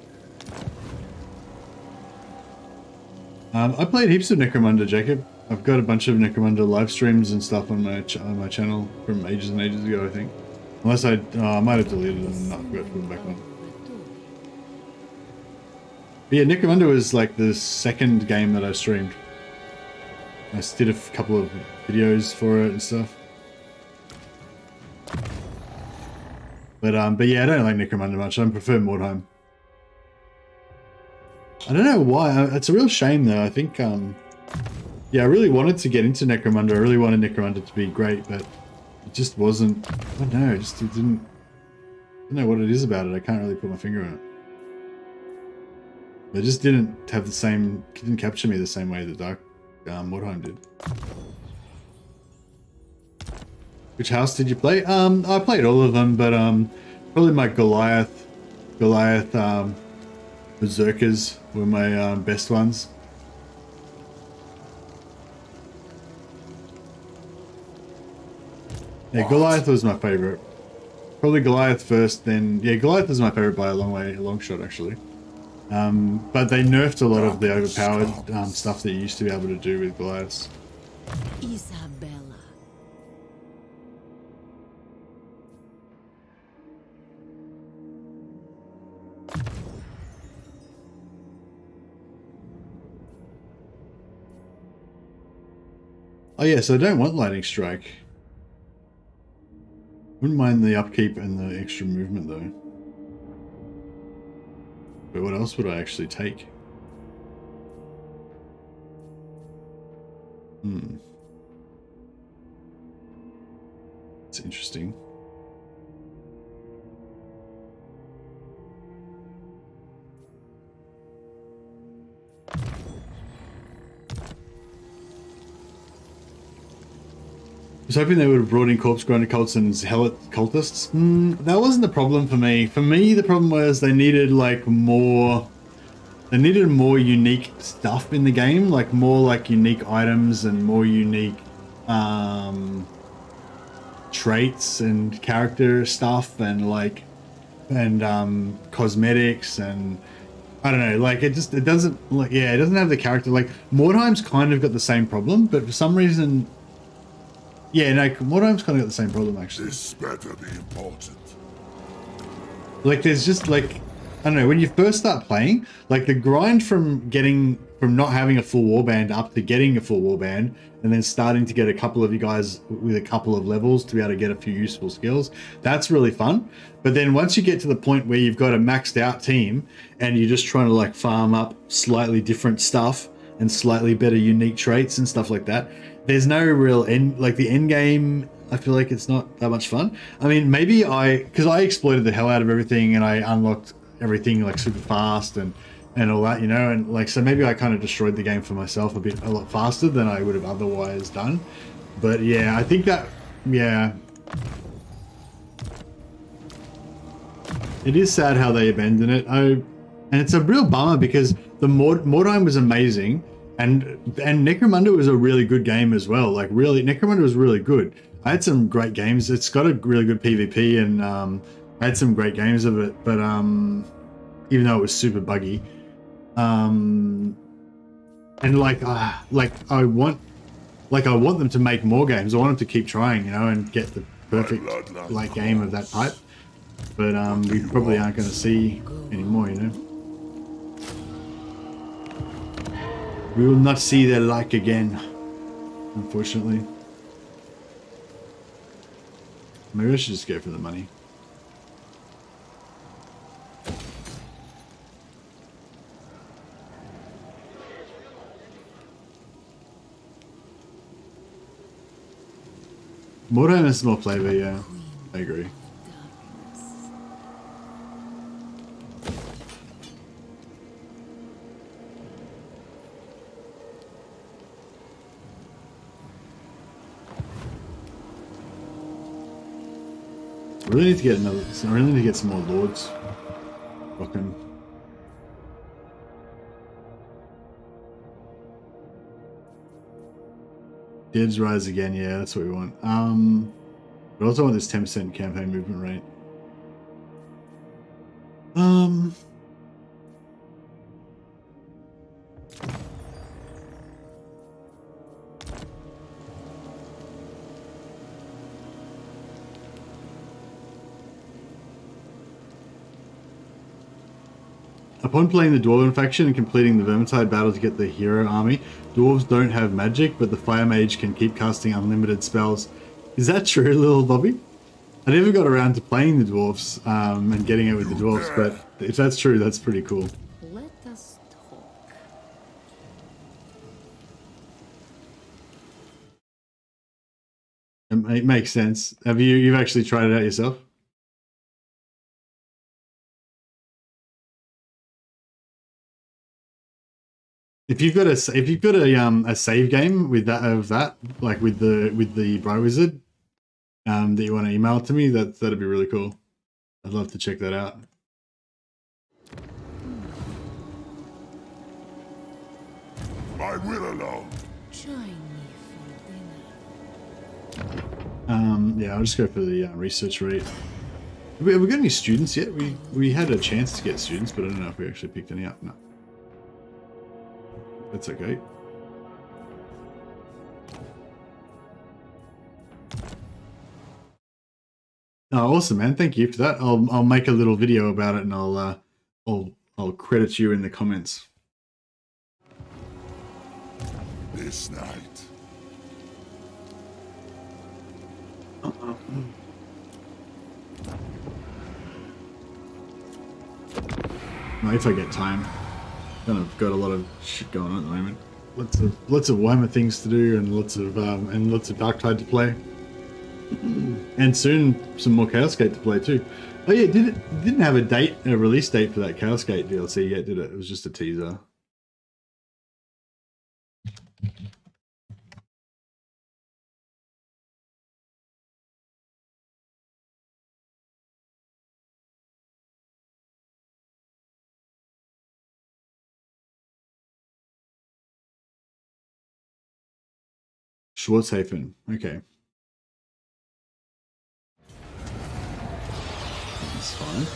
Speaker 1: I played heaps of Necromunda, Jacob. I've got a bunch of Necromunda live streams and stuff on my channel from ages and ages ago, I think. Unless I might have deleted them and not forgot to put them back on. But yeah, Necromunda was like the 2nd game that I streamed. I just did a couple of videos for it and stuff. But yeah, I don't like Necromunda much. I prefer Mordheim. I don't know why. It's a real shame though. I think yeah, I really wanted to get into Necromunda. I really wanted Necromunda to be great, but it just wasn't. I don't know. It didn't. I don't know what it is about it. I can't really put my finger on it. It just didn't have the same. Didn't capture me the same way that Dark Mordheim did. Which house did you play? I played all of them, but probably my Goliath Berserkers were my best ones. Yeah, Goliath was my favorite. Probably Goliath first, then yeah, Goliath was my favorite by a long shot actually. But they nerfed a lot of the overpowered stuff that you used to be able to do with Goliaths.
Speaker 3: Isabella.
Speaker 1: Oh yeah, so I don't want Lightning Strike. Wouldn't mind the upkeep and the extra movement though. But what else would I actually take? It's interesting. I was hoping they would have brought in corpse grinder cults and helot cultists. That wasn't the problem for me. For me, the problem was they needed like more. They needed more unique stuff in the game, like more like unique items and more unique traits and character stuff and like cosmetics and I don't know. Like it doesn't like it doesn't have the character. Like Mordheim's kind of got the same problem, but for some reason. Yeah, no, Mordheim's kind of got the same problem, actually.
Speaker 6: This better be important.
Speaker 1: Like, there's just, like, I don't know, when you first start playing, like, the grind from not having a full warband up to getting a full warband, and then starting to get a couple of you guys with a couple of levels to be able to get a few useful skills, that's really fun. But then once you get to the point where you've got a maxed out team, and you're just trying to, like, farm up slightly different stuff, and slightly better unique traits and stuff like that, there's no real end, like the end game, I feel like it's not that much fun. I mean, maybe because I exploited the hell out of everything and I unlocked everything like super fast and all that, you know, and like, so maybe I kind of destroyed the game for myself a lot faster than I would have otherwise done. But yeah, I think that, yeah. It is sad how they abandoned it. And it's a real bummer because the Mordheim was amazing. And Necromunda was a really good game as well. Like really, Necromunda was really good. I had some great games. It's got a really good PvP, and I had some great games of it. But even though it was super buggy, and like I want them to make more games. I want them to keep trying, you know, and get the perfect like game of that type. But we probably aren't going to see anymore, you know. We will not see their like again, unfortunately. Maybe I should just go for the money. Mordheim has more flavor, yeah. I agree. I really need to get I really need to get some more lords. Fucking. Dead's Rise again, yeah, that's what we want. But also want this 10% campaign movement rate. Upon playing the Dwarven faction and completing the Vermintide battle to get the hero army, dwarves don't have magic, but the Fire Mage can keep casting unlimited spells. Is that true, little Bobby? I never got around to playing the dwarves and getting it with the dwarves, but if that's true, that's pretty cool.
Speaker 3: Let us talk.
Speaker 1: It makes sense. Have you've actually tried it out yourself? If you've got a save game with that like with the Bro Wizard that you want to email to me, that'd be really cool. I'd love to check that out.
Speaker 6: My will alone.
Speaker 3: Join me for dinner.
Speaker 1: Yeah, I'll just go for the research rate. Have we got any students yet? We had a chance to get students, but I don't know if we actually picked any up. No. That's okay. Oh, awesome, man! Thank you for that. I'll make a little video about it, and I'll credit you in the comments.
Speaker 6: This night.
Speaker 1: Well, if I get time, kind of got a lot of shit going on at the moment. Lots of Warhammer things to do, and lots of Darktide to play. And soon some more Cascade to play too. Oh yeah, didn't have a release date for that Cascade DLC yet, did it? It was just a teaser. Schwarzhafen, okay. That's fine.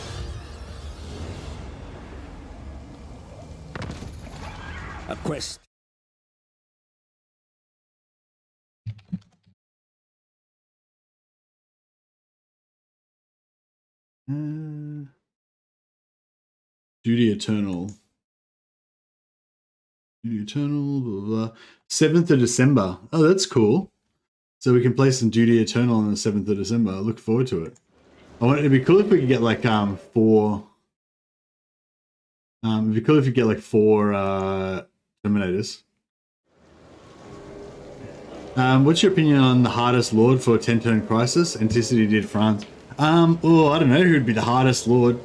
Speaker 2: A quest.
Speaker 1: Duty Eternal. Duty Eternal, blah, blah, blah. 7th of December. Oh, that's cool. So we can play some Duty Eternal on the 7th of December. I look forward to it. It'd be cool if we could get like 4. It'd be cool if you get like 4 Terminators. What's your opinion on the hardest Lord for 10-turn Crisis? Anticity did France. Oh, I don't know who'd be the hardest Lord.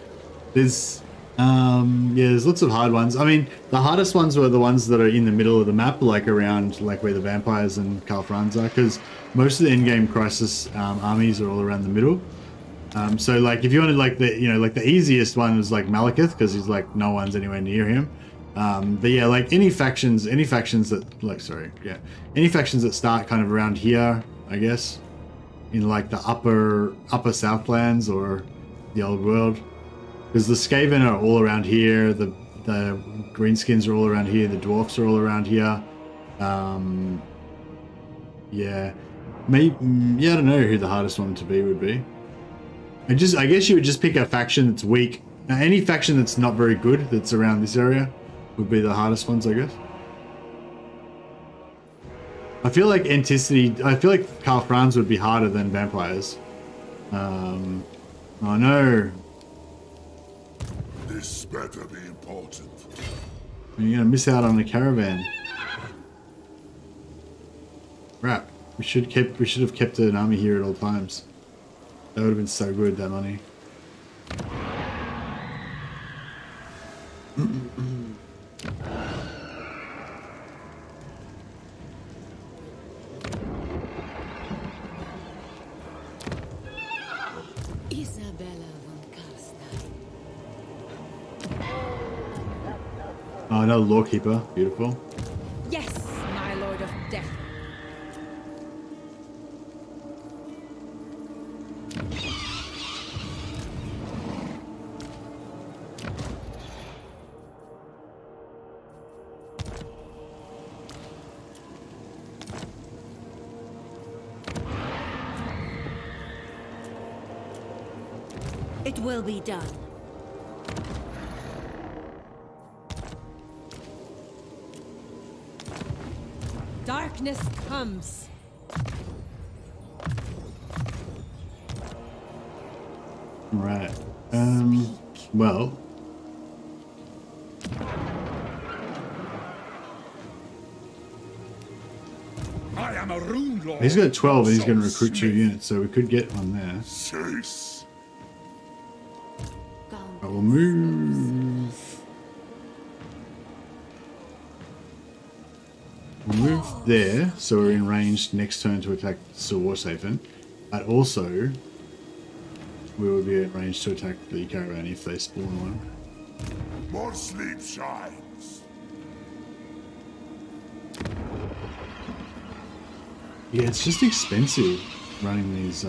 Speaker 1: There's there's lots of hard ones. I mean, the hardest ones were the ones that are in the middle of the map, like around like where the vampires and Karl Franz are, because most of the in-game Crisis armies are all around the middle. So like if you wanted like the easiest one was like Malekith, because he's like no one's anywhere near him. But yeah, like any factions that any factions that start kind of around here, I guess, in like the upper Southlands or the Old World, because the Skaven are all around here, the Greenskins are all around here, the Dwarfs are all around here. Yeah, maybe, I don't know who the hardest one to be would be. I guess you would just pick a faction that's weak. Now, any faction that's not very good that's around this area would be the hardest ones, I guess. I feel like Karl Franz would be harder than vampires. Oh no.
Speaker 6: This better be important.
Speaker 1: You're gonna miss out on the caravan. Crap. We should have kept an army here at all times. That would have been so good, that money.
Speaker 3: Isabella von Carstein.
Speaker 1: Oh, another Lawkeeper. Beautiful.
Speaker 3: Yes, my lord of death.
Speaker 8: It will be done.
Speaker 3: Darkness comes.
Speaker 1: Right. Well.
Speaker 6: I am a rune lord.
Speaker 1: He's got 12 and he's going to
Speaker 6: Some
Speaker 1: recruit 2
Speaker 6: smith.
Speaker 1: units, so we could get one there.
Speaker 6: Cease.
Speaker 1: I will move. We'll move there, so we're in range next turn to attack Warsafen. But also, we will be in range to attack the caravan if they spawn one.
Speaker 6: More sleep shines.
Speaker 1: Yeah, it's just expensive running these.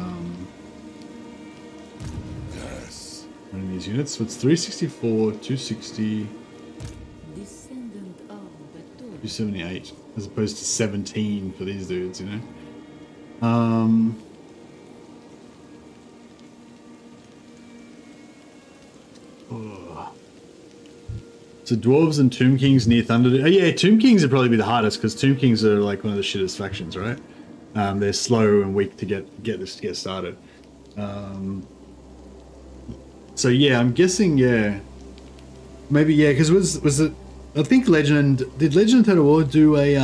Speaker 1: running these units. So it's 364, 260,
Speaker 3: Descendant of the
Speaker 1: 278, as opposed to 17 for these dudes, you know? Oh. So dwarves and Tomb Kings near Thunderdome. Oh yeah, Tomb Kings would probably be the hardest because Tomb Kings are like one of the shittest factions, right? They're slow and weak to get started. So yeah, I'm guessing maybe because was it? I think did Legend of Total War do a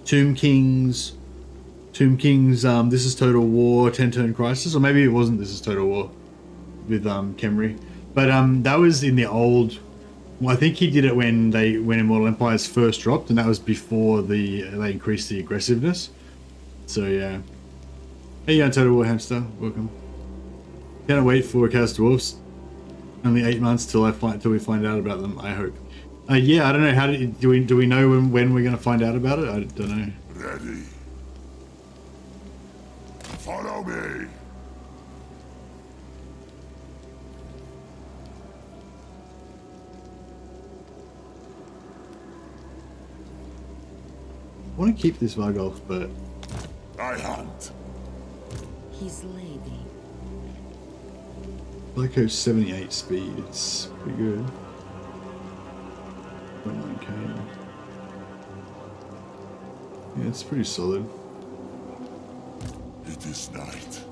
Speaker 1: Tomb Kings? This is Total War 10-turn crisis, or maybe it wasn't. This is Total War with Khemri, but that was in the old. Well, I think he did it when Immortal Empires first dropped, and that was before they increased the aggressiveness. So yeah. Hey, you Total War Hamster, welcome. Can't wait for Chaos Dwarfs. Only 8 months till we find out about them. I hope. Yeah, I don't know. How do we know when we're going to find out about it? I don't know.
Speaker 6: Ready. Follow me.
Speaker 1: I want to keep this Vargolf, but
Speaker 6: I hunt.
Speaker 3: his lady.
Speaker 1: Lyco's 78 speed. It's pretty good. 0.9k. Yeah, it's pretty solid.
Speaker 6: It is night.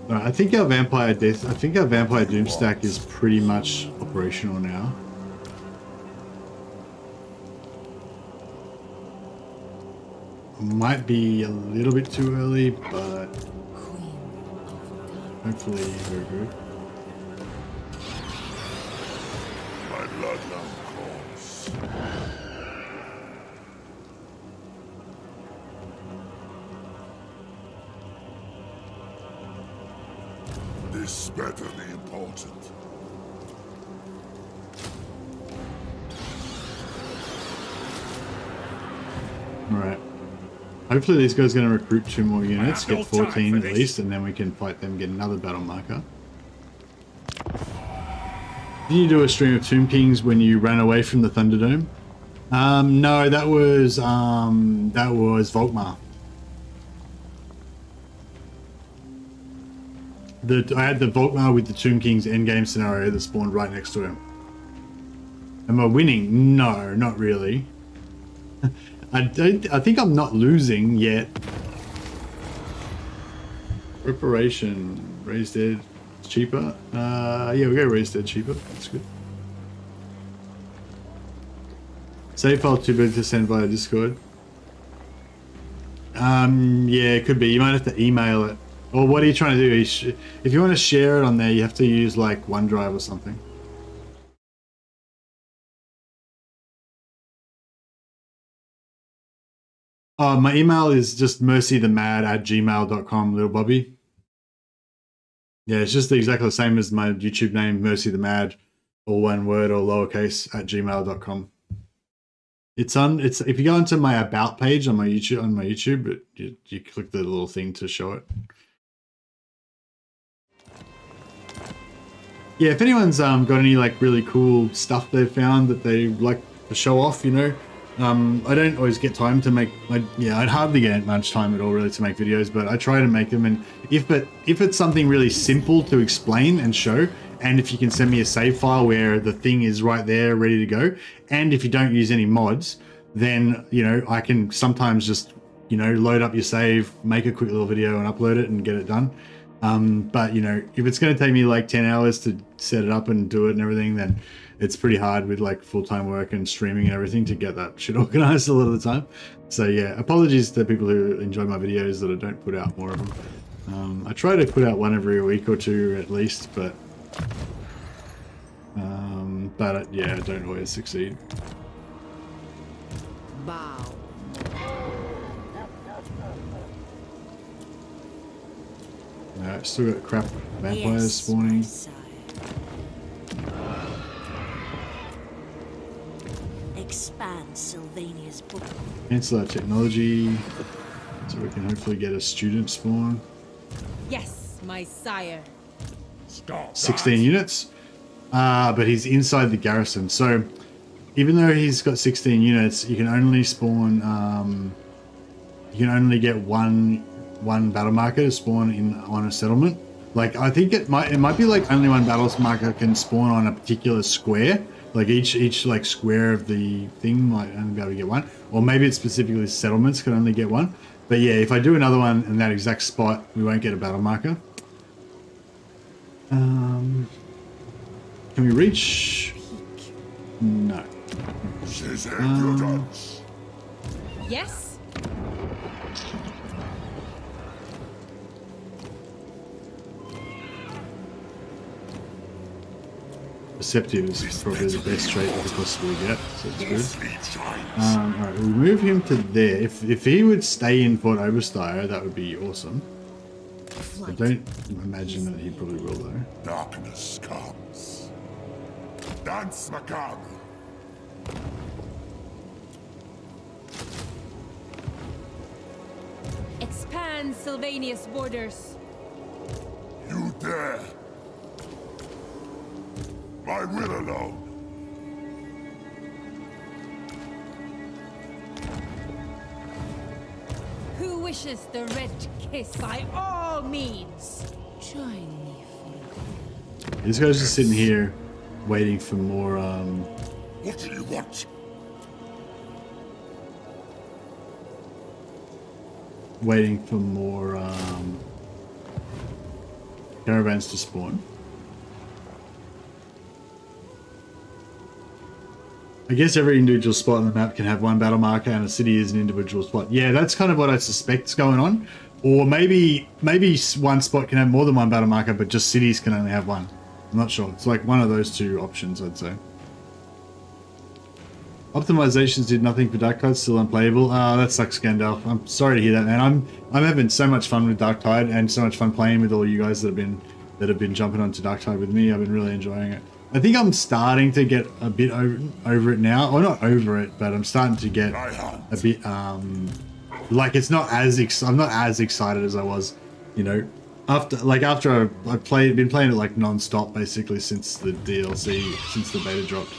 Speaker 1: Alright, I think our Vampire Doom stack is pretty much operational now. Might be a little bit too early, but hopefully very good.
Speaker 6: My bloodline calls. This better be important.
Speaker 1: Alright. Hopefully these guys are going to recruit 2 more units, get 14 at least, and then we can fight them, get another battle marker. Did you do a stream of Tomb Kings when you ran away from the Thunderdome? No, that was Volkmar. I had the Volkmar with the Tomb Kings endgame scenario that spawned right next to him. Am I winning? No, not really. I think I'm not losing yet. Reparation. Raised Dead. It's cheaper. Yeah, we go Raised Dead cheaper. That's good. Save file too big to send via Discord. Yeah, it could be. You might have to email it. Or what are you trying to do? If you want to share it on there, you have to use like OneDrive or something. My email is just mercythemad@gmail.com, little Bobby. Yeah, it's just exactly the same as my YouTube name, Mercy the Mad, all one word or lowercase @gmail.com. It's if you go into my about page on my YouTube, you click the little thing to show it. Yeah, if anyone's got any like really cool stuff they've found that they like to show off, you know. I don't always get time to make. I'd hardly get much time at all really to make videos, but I try to make them. And if it's something really simple to explain and show, and if you can send me a save file where the thing is right there ready to go, and if you don't use any mods, then you know I can sometimes just load up your save, make a quick little video, and upload it and get it done. But if it's going to take me like 10 hours to set it up and do it and everything, then it's pretty hard with like full-time work and streaming and everything to get that shit organized a lot of the time. So yeah, apologies to people who enjoy my videos that I don't put out more of them. I try to put out one every week or two at least, but yeah, I don't always succeed.
Speaker 3: Bow.
Speaker 1: Alright, still got crap vampires spawning.
Speaker 8: Expand Sylvania's book.
Speaker 1: Cancel our technology so we can hopefully get a student spawn.
Speaker 3: Yes, my sire.
Speaker 6: Stop
Speaker 1: 16
Speaker 6: that.
Speaker 1: units, but he's inside the garrison. So even though he's got 16 units, you can only spawn. You can only get one battle marker to spawn on a settlement. Like I think it might be like only one battle marker can spawn on a particular square. Like each like square of the thing might only be able to get one, or maybe it's specifically settlements can only get one. But yeah, if I do another one in that exact spot, we won't get a battle marker. Can we reach? No.
Speaker 3: Yes.
Speaker 1: Perceptive is probably the best trait we could possibly get, so it's good. Alright, we'll move him to there. If he would stay in Fort Oberstyre, that would be awesome. I don't imagine that he probably will though.
Speaker 6: Darkness comes. Dance macabre.
Speaker 3: Expand Sylvania's borders.
Speaker 6: You dare. My will alone.
Speaker 3: Who wishes the red kiss? By all means, join me for
Speaker 1: This guy's just sitting here waiting for more
Speaker 6: What do you want?
Speaker 1: caravans to spawn. I guess every individual spot on the map can have one battle marker, and a city is an individual spot. Yeah, that's kind of what I suspect is going on. Or maybe one spot can have more than one battle marker, but just cities can only have one. I'm not sure. It's like one of those two options, I'd say. Optimizations did nothing for Darktide, still unplayable. Oh, that sucks, Gandalf. I'm sorry to hear that, man. I'm having so much fun with Darktide and so much fun playing with all you guys that have been jumping onto Darktide with me. I've been really enjoying it. I think I'm starting to get a bit over it now. Or not over it, but I'm starting to get a bit like it's not as I'm not as excited as I was, you know, after I've been playing it like non-stop basically since the DLC, since the beta dropped.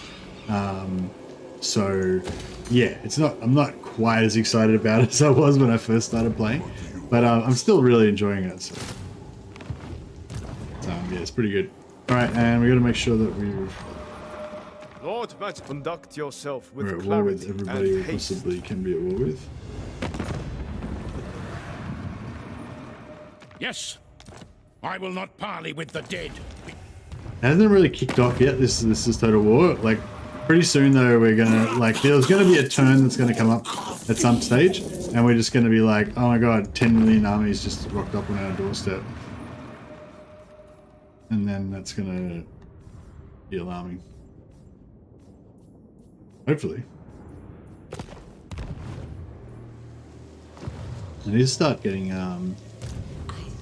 Speaker 1: So yeah, I'm not quite as excited about it as I was when I first started playing, but I'm still really enjoying it. So yeah, it's pretty good. All right, and we got to make sure that
Speaker 9: Lord, conduct yourself with
Speaker 1: we're at war with
Speaker 9: clarity
Speaker 1: everybody we
Speaker 9: and haste.
Speaker 1: possibly can be at war with.
Speaker 4: Yes, I will not parley with the dead.
Speaker 1: It hasn't really kicked off yet. This is Total War. Like pretty soon though, we're gonna there's gonna be a turn that's gonna come up at some stage, and we're just gonna be like, oh my god, 10 million armies just rocked up on our doorstep. And then that's gonna be alarming. Hopefully. I need to start getting her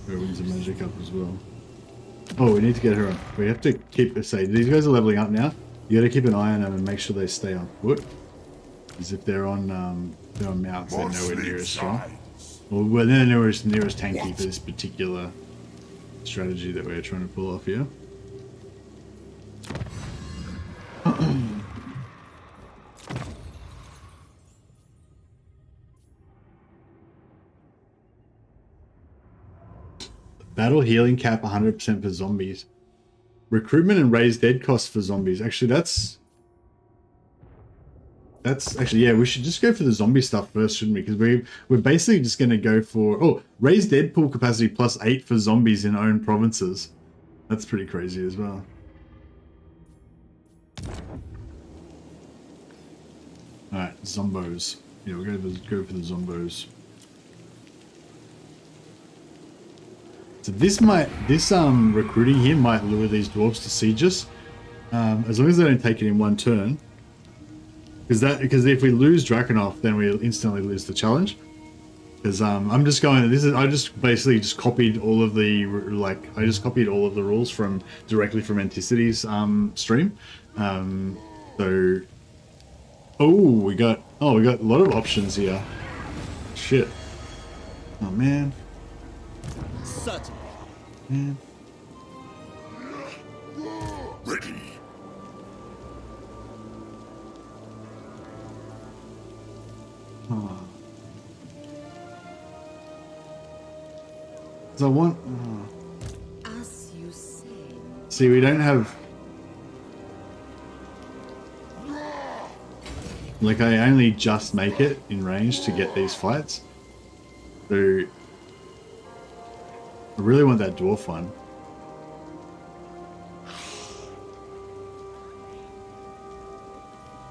Speaker 1: Wings of Magic up as well. Oh, we need to get her up. We have to keep, say, these guys are leveling up now. You gotta keep an eye on them and make sure they stay on foot. Because if they're on mounts, they're nowhere near as strong. Well, they're nowhere near as tanky for this particular strategy that we're trying to pull off here. Battle healing cap 100% for zombies. Recruitment and raised dead costs for zombies. Actually, that's actually, yeah, we should just go for the zombie stuff first, shouldn't we? Because we're basically just going to go for raised dead pool capacity +8 for zombies in own provinces. That's pretty crazy as well. All right, zombos. Yeah, we'll go for the zombos. So this recruiting here might lure these dwarves to siege us, as long as they don't take it in one turn. Because if we lose Drakenhof, then we'll instantly lose the challenge. Because I'm just going. I just basically just copied all of the rules directly from Anticity's stream. So we got a lot of options here. Shit. Oh man.
Speaker 2: Certainly.
Speaker 1: Man. So I want...
Speaker 3: As you say.
Speaker 1: See, we don't have... Like, I only just make it in range to get these fights. So... I really want that dwarf one.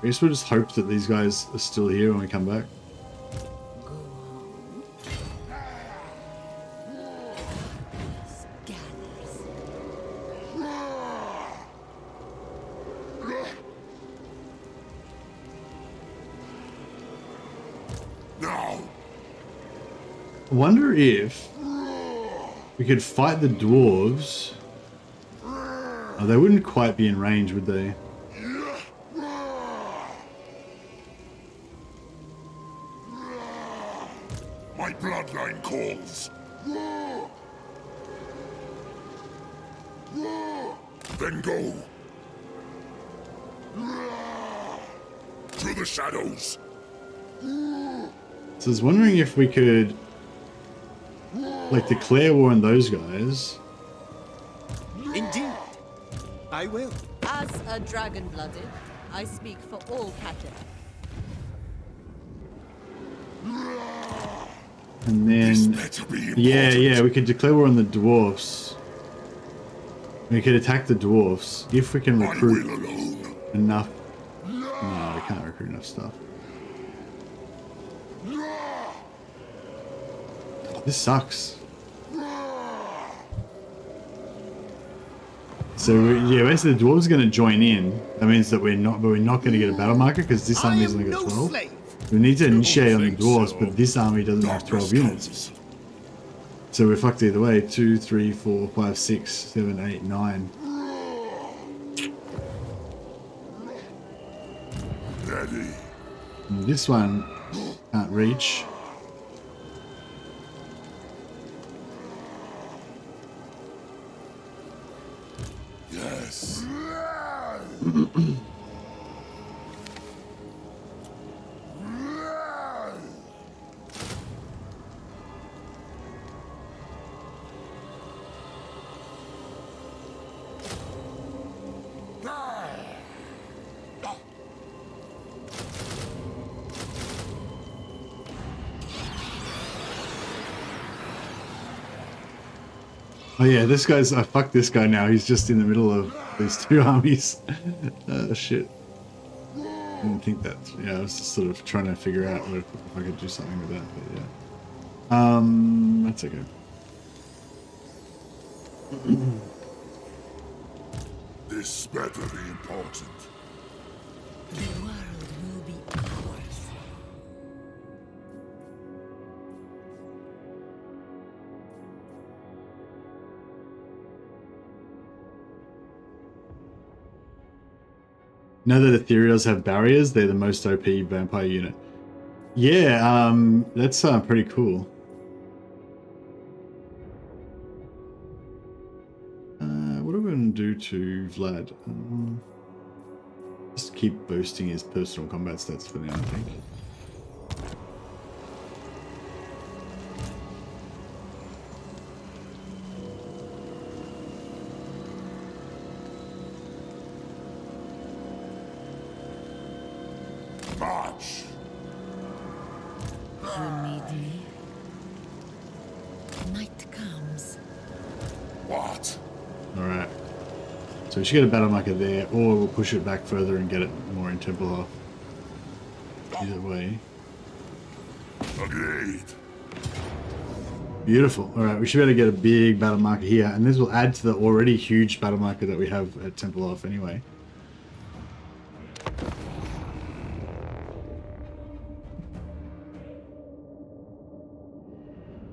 Speaker 1: I guess we'll just hope that these guys are still here when we come back. I wonder if we could fight the dwarves. Oh, they wouldn't quite be in range, would they?
Speaker 6: My bloodline calls. Then go. To the shadows.
Speaker 1: So I was wondering if we could, like, declare war on those guys.
Speaker 2: Indeed. I will.
Speaker 10: As a dragon-blooded, I speak for all cattle.
Speaker 1: And then, yeah, we could declare war on the dwarfs. We could attack the dwarfs if we can recruit enough. No, we can't recruit enough stuff. This sucks. So yeah, basically the dwarves are going to join in. That means that we're not going to get a battle marker because this army is only got 12. We need to initiate on the dwarves, but this army doesn't have 12 units. So we're fucked either way. 2, 3, 4, 5, 6, 7, 8, 9. And this one can't reach.
Speaker 6: Yes.
Speaker 1: Oh yeah, this guy's... I fucked this guy now. He's just in the middle of these two armies. Shit. I didn't think that... Yeah, I was just sort of trying to figure out if I could do something with that, but yeah. That's okay.
Speaker 6: This better be important.
Speaker 3: The world will be ours.
Speaker 1: Now that Ethereals have barriers, they're the most OP vampire unit. Yeah, that's pretty cool. What are we going to do to Vlad? Just keep boosting his personal combat stats for now, I think.
Speaker 6: March.
Speaker 3: You need me. Night comes.
Speaker 6: What?
Speaker 1: Alright. So we should get a battle marker there, or we'll push it back further and get it more in Templehof. Either way.
Speaker 6: Agreed.
Speaker 1: Beautiful. Alright, we should be able to get a big battle marker here, and this will add to the already huge battle marker that we have at Templehof anyway.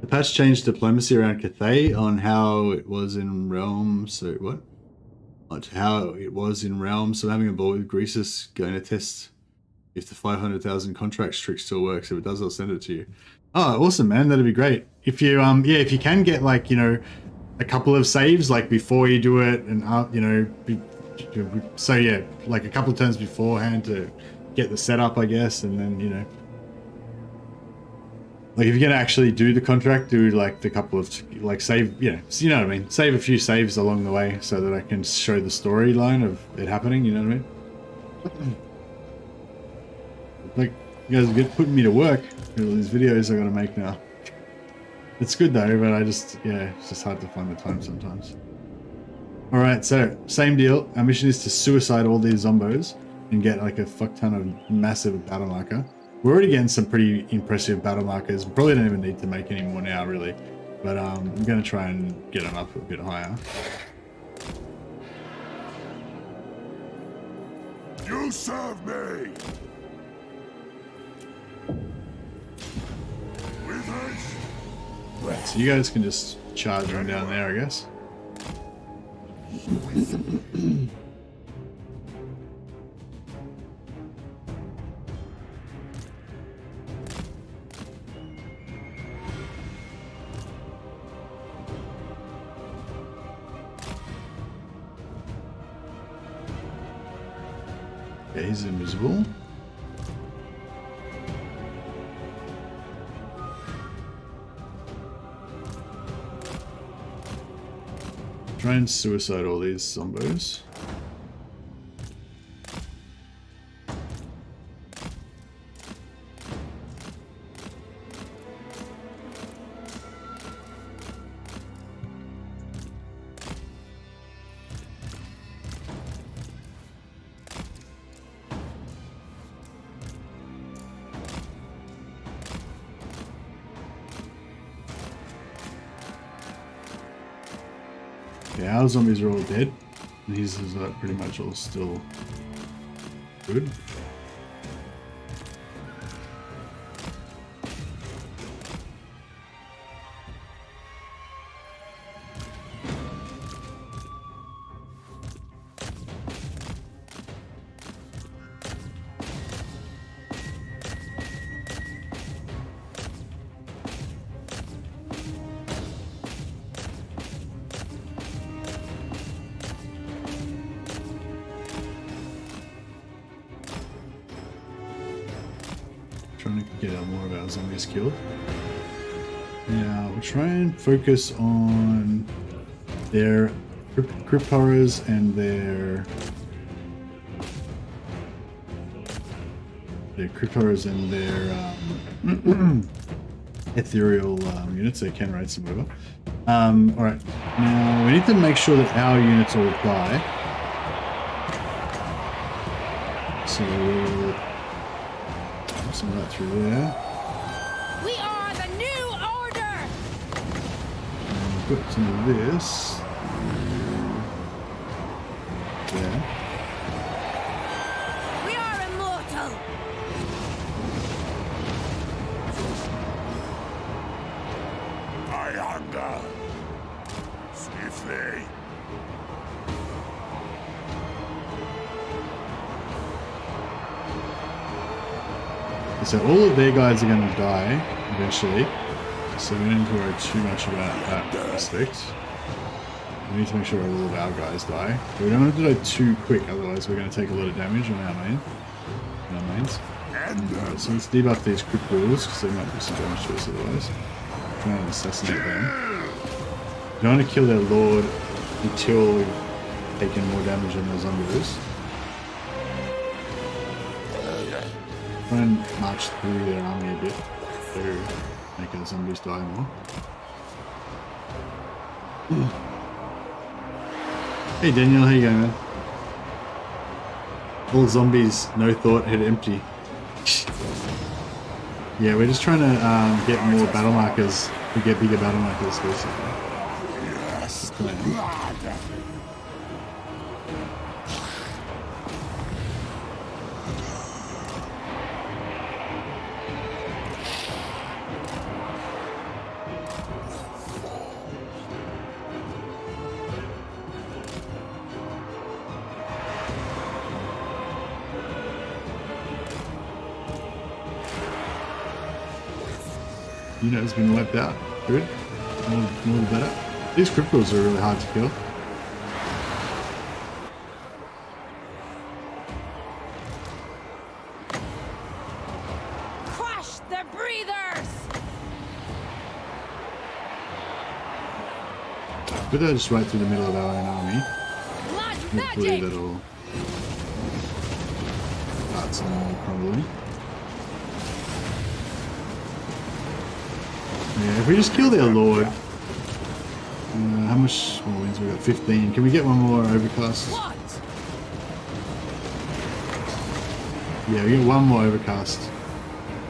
Speaker 1: The patch changed diplomacy around Cathay on how it was in Realm, so what? How it was in Realm, so having a ball with Greasus going to test if the 500,000 contracts trick still works. If it does, I'll send it to you. Oh, awesome, man. That'd be great. If you, yeah, if you can get, like, you know, a couple of saves, like, before you do it, and, you know, so, yeah, like, a couple of turns beforehand to get the setup, I guess, and then, you know. Like if you're gonna actually do the contract, do like the couple of like save, you know what I mean. Save a few saves along the way so that I can show the storyline of it happening. You know what I mean? Like you guys are putting me to work. All these videos I gotta make now. It's good though, but it's just hard to find the time sometimes. All right, so same deal. Our mission is to suicide all these zombos and get like a fuck ton of massive battle marker. We're already getting some pretty impressive battle markers. We probably don't even need to make any more now, really. But I'm going to try and get them up a bit higher.
Speaker 6: You serve me! With haste!
Speaker 1: Right, so you guys can just charge on down there, I guess. Yeah, he's invisible. Try and suicide all these zombos. Yeah, our zombies are all dead. And his is pretty much all still good. Trying to get more of our zombies killed. Now we'll try and focus on their crypt horrors and their crypt horrors and their ethereal units. They can raid some whatever. All right, now we need to make sure that our units all die. So we'll some right through there.
Speaker 3: We are the new order.
Speaker 1: And we've got some of this there.
Speaker 8: We are immortal.
Speaker 6: I hunger. Swiftly.
Speaker 1: So all of their guys are going to die eventually, so we don't need to worry too much about that aspect. We need to make sure all of our guys die. But we don't want to die too quick, otherwise we're going to take a lot of damage on our mains. Alright, so let's debuff these crypt rules, because they might do some damage to us otherwise. Try and assassinate them. We don't want to kill their lord until we've taken more damage on those zombies. Try and march through their army a bit to make the zombies die more. Hey Daniel, how you going, man? All zombies, no thought, head empty. Yeah, we're just trying to get more battle markers. We get bigger battle markers, basically. Yes. Unit has been wiped out. Good. More the better. These cripples are really hard to kill.
Speaker 3: Crush the breathers.
Speaker 1: put that just right through the middle of our own army. Hopefully that'll start some more, probably. Yeah, if we just kill their lord. How much more wins we got? 15. Can we get one more overcast? Yeah, we get one more overcast.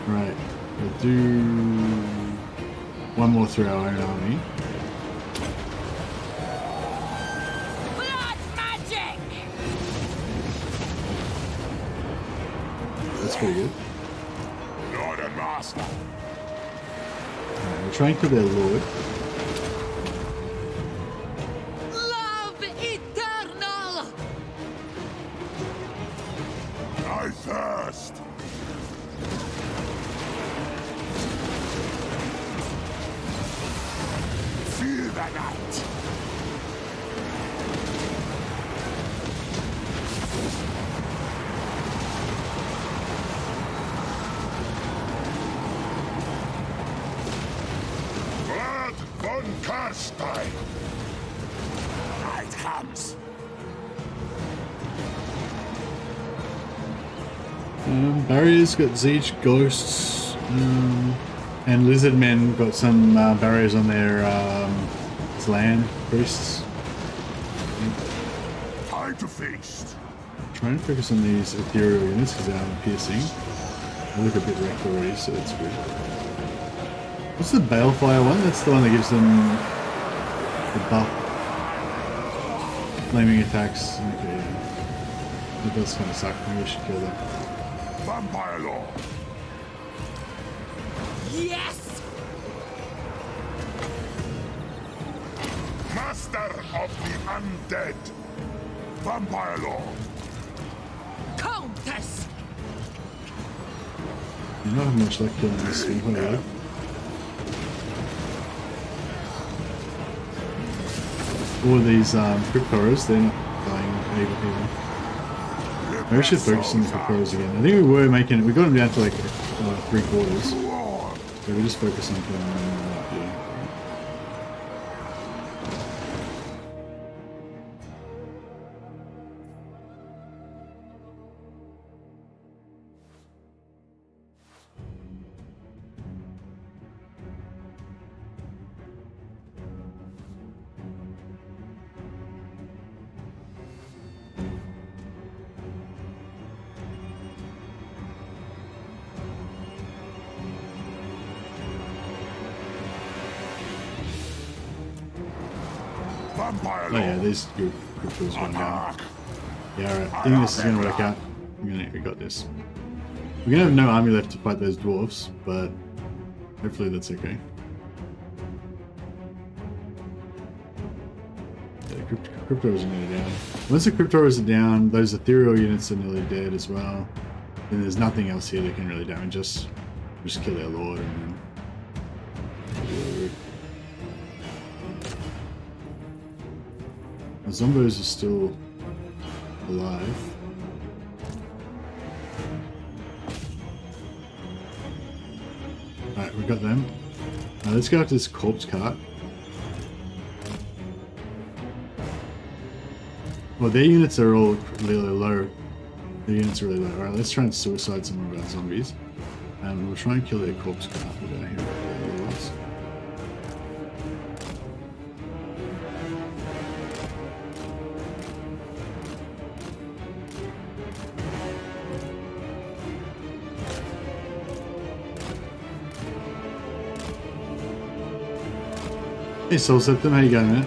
Speaker 1: Right. We'll do one more through our own army.
Speaker 3: Blood magic!
Speaker 1: That's pretty good.
Speaker 6: Lord and Master.
Speaker 1: Alright, we're trying to their lord.
Speaker 3: Love eternal!
Speaker 6: I thirst. Feel the night. Blood von Carstein. Night comes.
Speaker 1: Barriers got Zeech, ghosts, and lizard men got some barriers on their land priests.
Speaker 6: Time to feast.
Speaker 1: Trying to focus on these ethereal units because they are piercing. They look a bit wrecked already, so that's good. What's the Balefire one? That's the one that gives them the buff. Flaming attacks. Okay, yeah. That does kind of suck. Maybe we should kill that.
Speaker 6: Vampire Lord.
Speaker 3: Yes!
Speaker 6: Master of the undead. Vampire Lord.
Speaker 3: Countess!
Speaker 1: You don't have much luck killing this thing, whatever. All these crypt horrors, they're not dying even. Maybe we should focus on the crypt horrors again. I think we were making it, we got them down to like 3/4. So we just focus on killing them.
Speaker 6: Vampire
Speaker 1: Oh
Speaker 6: Lord.
Speaker 1: yeah, these cryptos going down. Yeah, alright. I think this is gonna work out. We got this. We're gonna have no army left to fight those dwarves, but hopefully that's okay. Yeah, the cryptos are nearly down. Once the cryptos are down, those ethereal units are nearly dead as well. Then there's nothing else here that can really damage us. Just kill their lord and then... The zombos are still alive. Alright, we got them. Let's go after this corpse cart. Well, their units are all really low. Their units are really low. Alright, let's try and suicide some of our zombies. And we'll try and kill their corpse cart. We'll go here. Hey Soul Septum, how you going, man?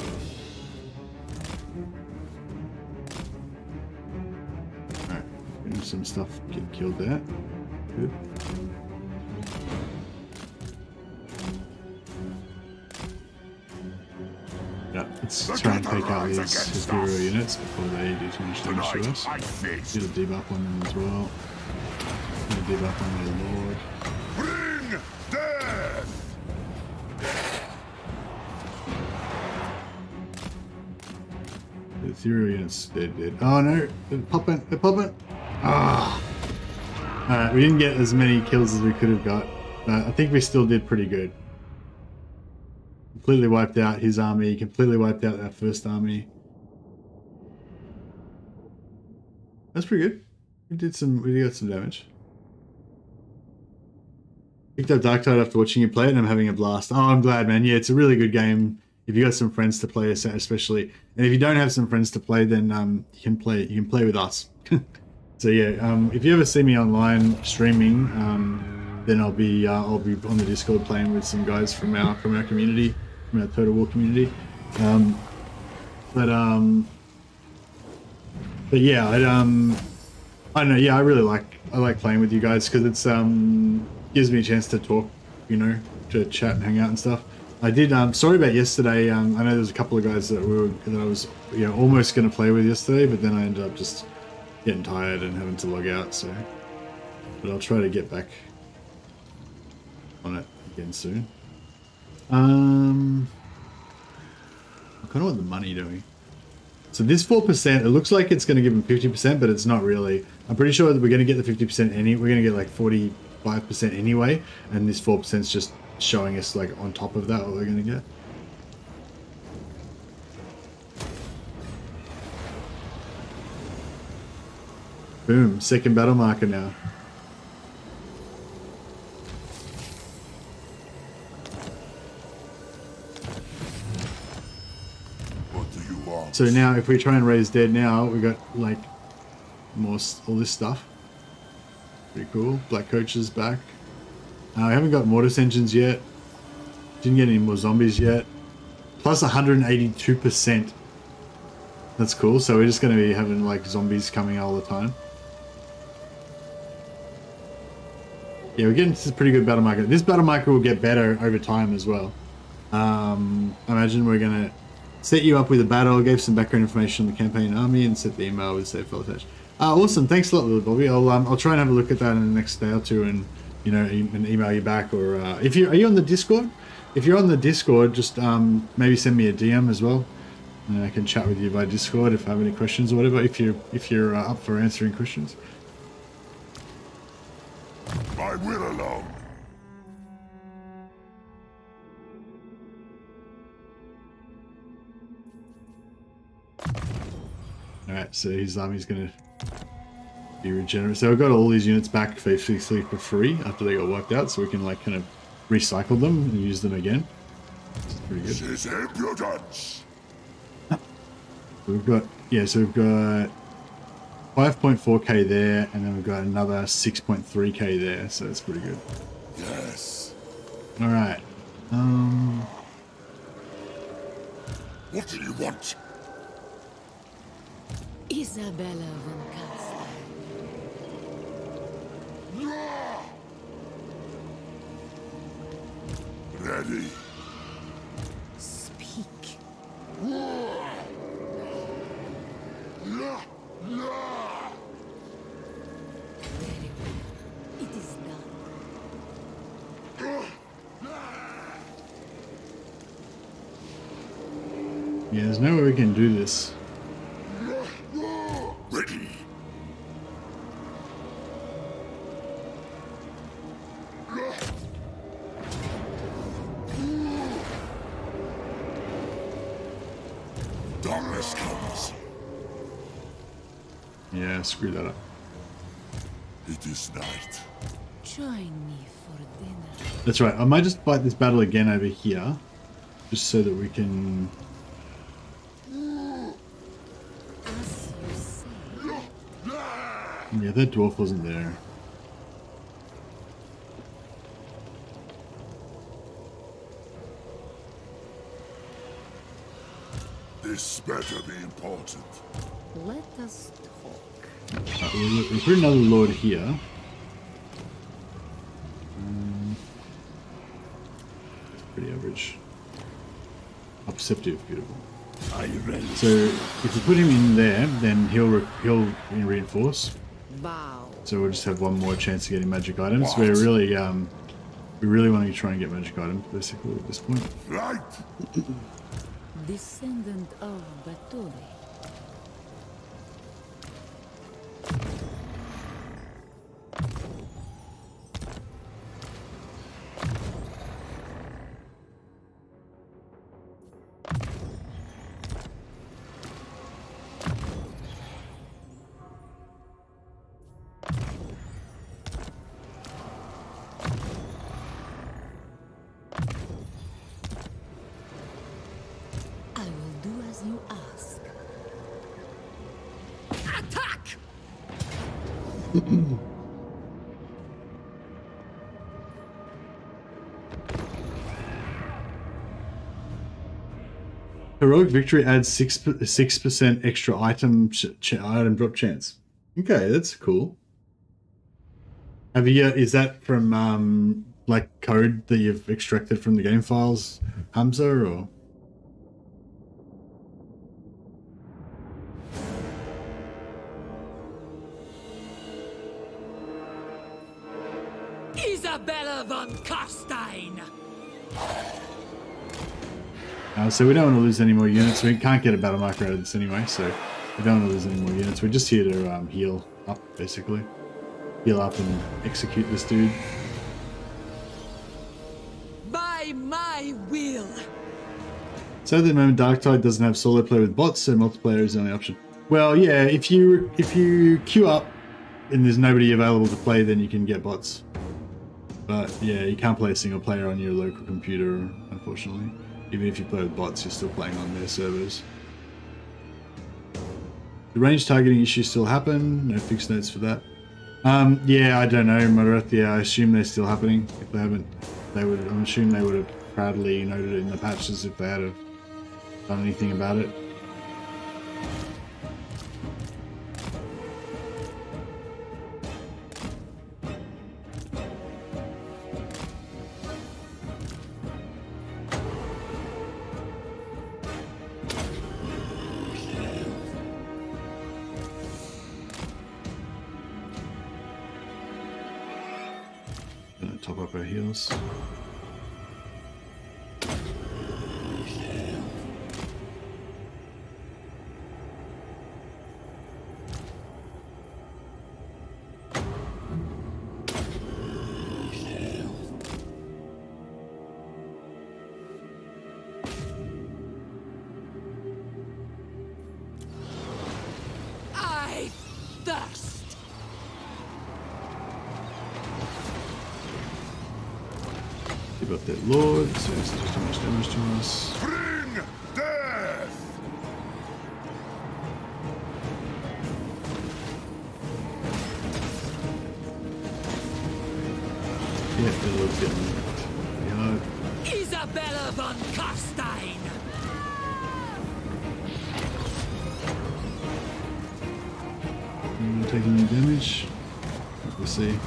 Speaker 1: Alright, getting some stuff get killed there. Good. Yeah, let's try and take out these ethereal units before they do too much damage to us. Get a debuff on them as well. Get a debuff on their lord.
Speaker 6: Bring death.
Speaker 1: The ethereal units, they're dead. Oh no, they're popping, they're popping. Ah. Alright, we didn't get as many kills as we could have got, but I think we still did pretty good. completely wiped out his army, completely wiped out that first army. That's pretty good. We got some damage. Picked up Dark Tide after watching you play it and I'm having a blast. Oh, I'm glad, man. Yeah, it's a really good game. If you got some friends to play, especially, and if you don't have some friends to play, then you can play with us. So yeah, if you ever see me online streaming, then I'll be on the Discord playing with some guys from our community, from our Total War community. But yeah, I don't know. Yeah, I like playing with you guys because it's gives me a chance to talk, you know, to chat and hang out and stuff. I did. Sorry about yesterday. I know there's a couple of guys that I was, you know, almost going to play with yesterday, but then I ended up just getting tired and having to log out. So, but I'll try to get back on it again soon. I kind of want the money doing. So this 4%, it looks like it's going to give them 50%, but it's not really. I'm pretty sure that we're going to get the 50% we're going to get like 45% anyway, and this 4% is just showing us like on top of that what we're going to get. Boom, second battle marker now.
Speaker 6: What do you want?
Speaker 1: So now if we try and raise dead now, we got like all this stuff. Pretty cool. Black Coach's back. We haven't got Mortis engines yet. Didn't get any more zombies yet. Plus 182%. That's cool. So we're just going to be having like zombies coming all the time. Yeah, we're getting to a pretty good battle marker. This battle marker will get better over time as well. I imagine we're going to set you up with a battle, gave some background information on the campaign army, and set the email with save file attached. Awesome. Thanks a lot, little Bobby. I'll try and have a look at that in the next day or two, and you know, and email you back. Or are you on the Discord? If you're on the Discord, just maybe send me a DM as well, and I can chat with you by Discord if I have any questions or whatever. If you're up for answering questions.
Speaker 6: I will alone.
Speaker 1: Alright, so his army's gonna be regenerate. So I've got all these units back basically for free after they got wiped out, so we can like kind of recycle them and use them again. It's pretty good.
Speaker 6: This is impudence.
Speaker 1: We've got 5.4k there, and then we've got another 6.3k there, so it's pretty good.
Speaker 6: Yes.
Speaker 1: All right.
Speaker 6: What do you want?
Speaker 3: Isabella von Carstein.
Speaker 6: Ready.
Speaker 3: Speak. Very well. It is done.
Speaker 1: Yeah, there's no way we can do this.
Speaker 6: Ready. Darkness comes.
Speaker 1: Yeah, screw that up.
Speaker 6: It is night.
Speaker 3: Join me for dinner.
Speaker 1: That's right. I might just fight this battle again over here, just so that we can.
Speaker 3: As you say.
Speaker 1: Yeah, that dwarf wasn't there.
Speaker 6: This better be important.
Speaker 3: Let us talk.
Speaker 1: We'll put another lord here. It's pretty average. Perceptive, beautiful.
Speaker 6: Are you ready?
Speaker 1: So if we put him in there, then he'll reinforce.
Speaker 3: Bow.
Speaker 1: So we'll just have one more chance of getting magic items. We're really we really want to try and get magic items basically at this point.
Speaker 6: Right.
Speaker 3: Descendant of Baturi.
Speaker 1: Heroic victory adds 6% extra item drop chance. Okay, that's cool. Have you? Is that from like code that you've extracted from the game files, Hamza, or?
Speaker 8: Isabella von Carstein.
Speaker 1: So we don't want to lose any more units. We can't get a battle marker out of this anyway, so we don't want to lose any more units. We're just here to heal up, basically. Heal up and execute this dude.
Speaker 8: By my will.
Speaker 1: So at the moment, Darktide doesn't have solo play with bots, so multiplayer is the only option. Well, yeah, if you queue up and there's nobody available to play, then you can get bots. But yeah, you can't play a single player on your local computer, unfortunately. Even if you play with bots, you're still playing on their servers. The range targeting issues still happen. No fixed notes for that. Yeah, I don't know, Marath. Yeah, I assume they're still happening. If they haven't, they would. I'm assuming they would have proudly noted it in the patches if they had have done anything about it. Top up our heals.
Speaker 8: I thirst.
Speaker 1: Keep up that Lord, so it's just too much damage to us.
Speaker 4: Bring death!
Speaker 1: Yeah, the Lord's getting pretty hard.
Speaker 8: Isabella von Carstein.
Speaker 1: Taking any damage. We'll see.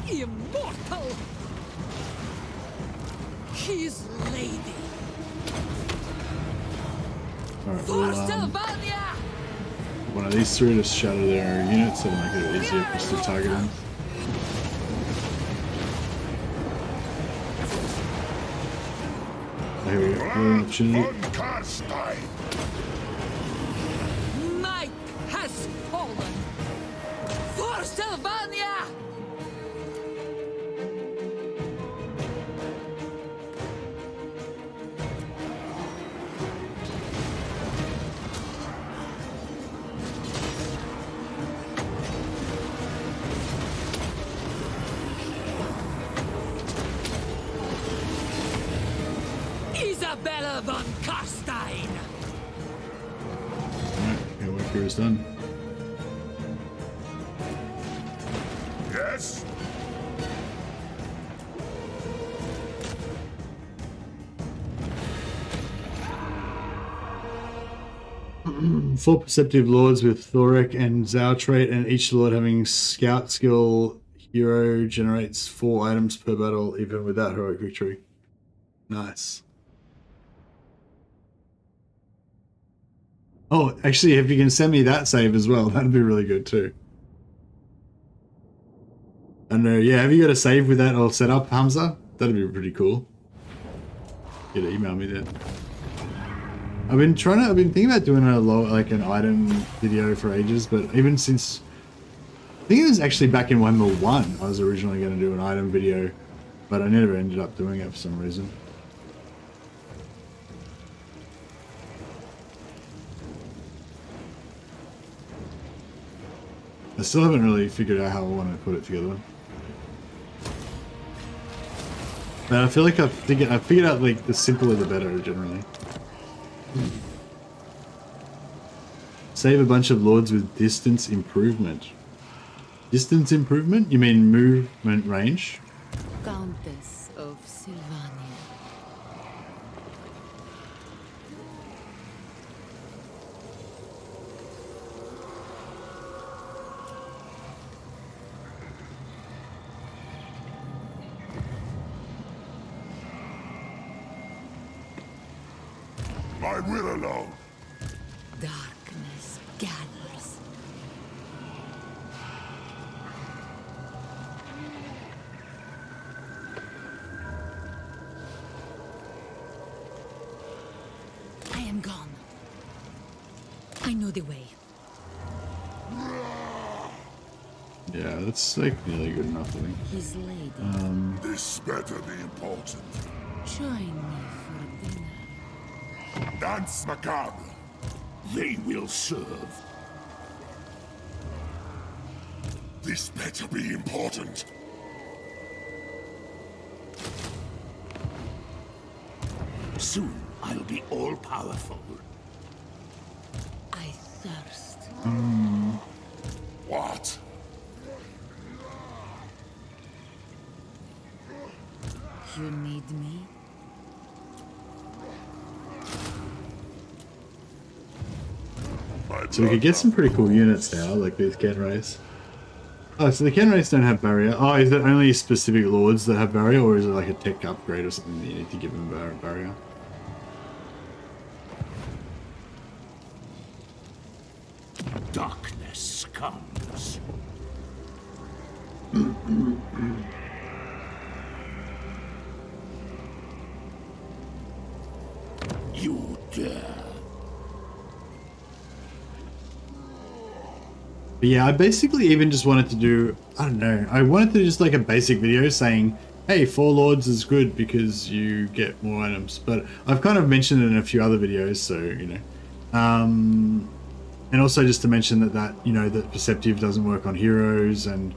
Speaker 8: Immortal! His lady!
Speaker 1: Alright,
Speaker 8: For
Speaker 1: we'll
Speaker 8: Sylvania!
Speaker 1: one of these three to shatter their units, that'll make it easier for us to target them. Here we go, another opportunity.
Speaker 8: Night has fallen! For Sylvania! Isabella von Carstein!
Speaker 1: Alright, our work here is done.
Speaker 4: Yes?
Speaker 1: Four perceptive lords with Thorek and Zhao trait, and each lord having scout skill. Hero generates 4 items per battle, even without heroic victory. Nice. Oh, actually, if you can send me that save as well, that'd be really good too. I know, yeah, have you got a save with that all set up, Hamza? That'd be pretty cool. You gotta email me that. I've been thinking about doing an item video for ages, but even since, I think it was actually back in Warhammer 1, I was originally going to do an item video, but I never ended up doing it for some reason. I still haven't really figured out how I want to put it together. But I feel like I figured out like the simpler the better generally. Save a bunch of lords with distance improvement. Distance improvement? You mean movement range?
Speaker 3: Countess of Sylvania.
Speaker 6: My will alone.
Speaker 3: Darkness gathers. I am gone. I know the way.
Speaker 1: Yeah, that's like nearly good enough, I think.
Speaker 3: His lady.
Speaker 6: This better be important.
Speaker 3: Join me for dinner.
Speaker 6: Dance macabre.
Speaker 4: They will serve.
Speaker 6: This better be important.
Speaker 4: Soon I'll be all-powerful.
Speaker 3: I thirst.
Speaker 6: What?
Speaker 3: You need me?
Speaker 1: So we could get some pretty cool units now, like these Kenrays. Oh, so the Kenrays don't have barrier. Oh, is it only specific lords that have barrier, or is it like a tech upgrade or something that you need to give them barrier?
Speaker 4: Darkness comes. You dare.
Speaker 1: But yeah, I basically even just wanted to do, I don't know, I wanted to just like a basic video saying, hey, 4 lords is good because you get more items. But I've kind of mentioned it in a few other videos, so, you know. And also just to mention that you know, that Perceptive doesn't work on heroes, and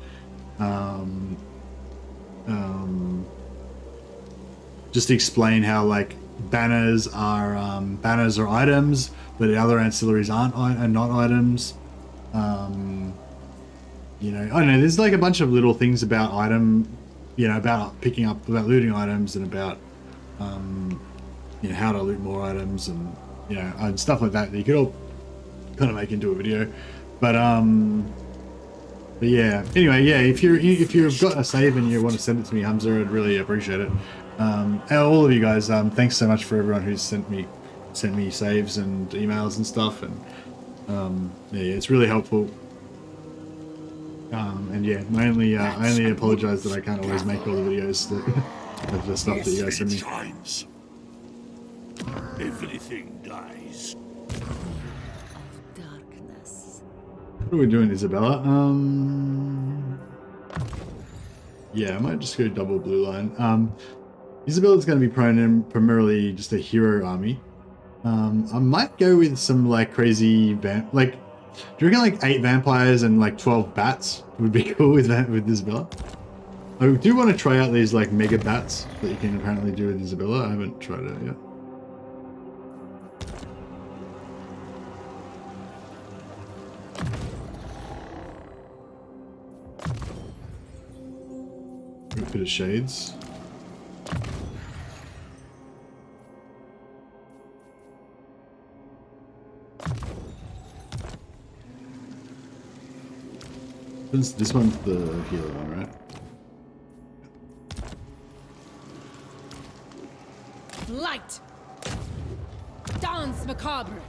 Speaker 1: just explain how like banners are items, but the other ancillaries are not items. You know, I don't know, there's like a bunch of little things about about looting items, and about you know, how to loot more items, and you know, and stuff like that you could all kind of make into a video. But yeah, anyway, yeah, if you've got a save and you want to send it to me, Hamza, I'd really appreciate it. And all of you guys, thanks so much for everyone who's sent me saves and emails and stuff, and yeah, it's really helpful. And yeah, I only apologize that I can't always make all the videos of the stuff that you guys send me.
Speaker 4: Everything dies.
Speaker 3: Darkness.
Speaker 1: What are we doing, Isabella? Yeah, I might just go double blue line. Isabella's going to be primarily just a hero army. I might go with some like crazy do you reckon like 8 vampires and like 12 bats would be cool with Isabella? I do want to try out these like mega bats that you can apparently do with Isabella. I haven't tried it yet. A bit of shades. This one's the healer one, right?
Speaker 3: Light! Dance macabre!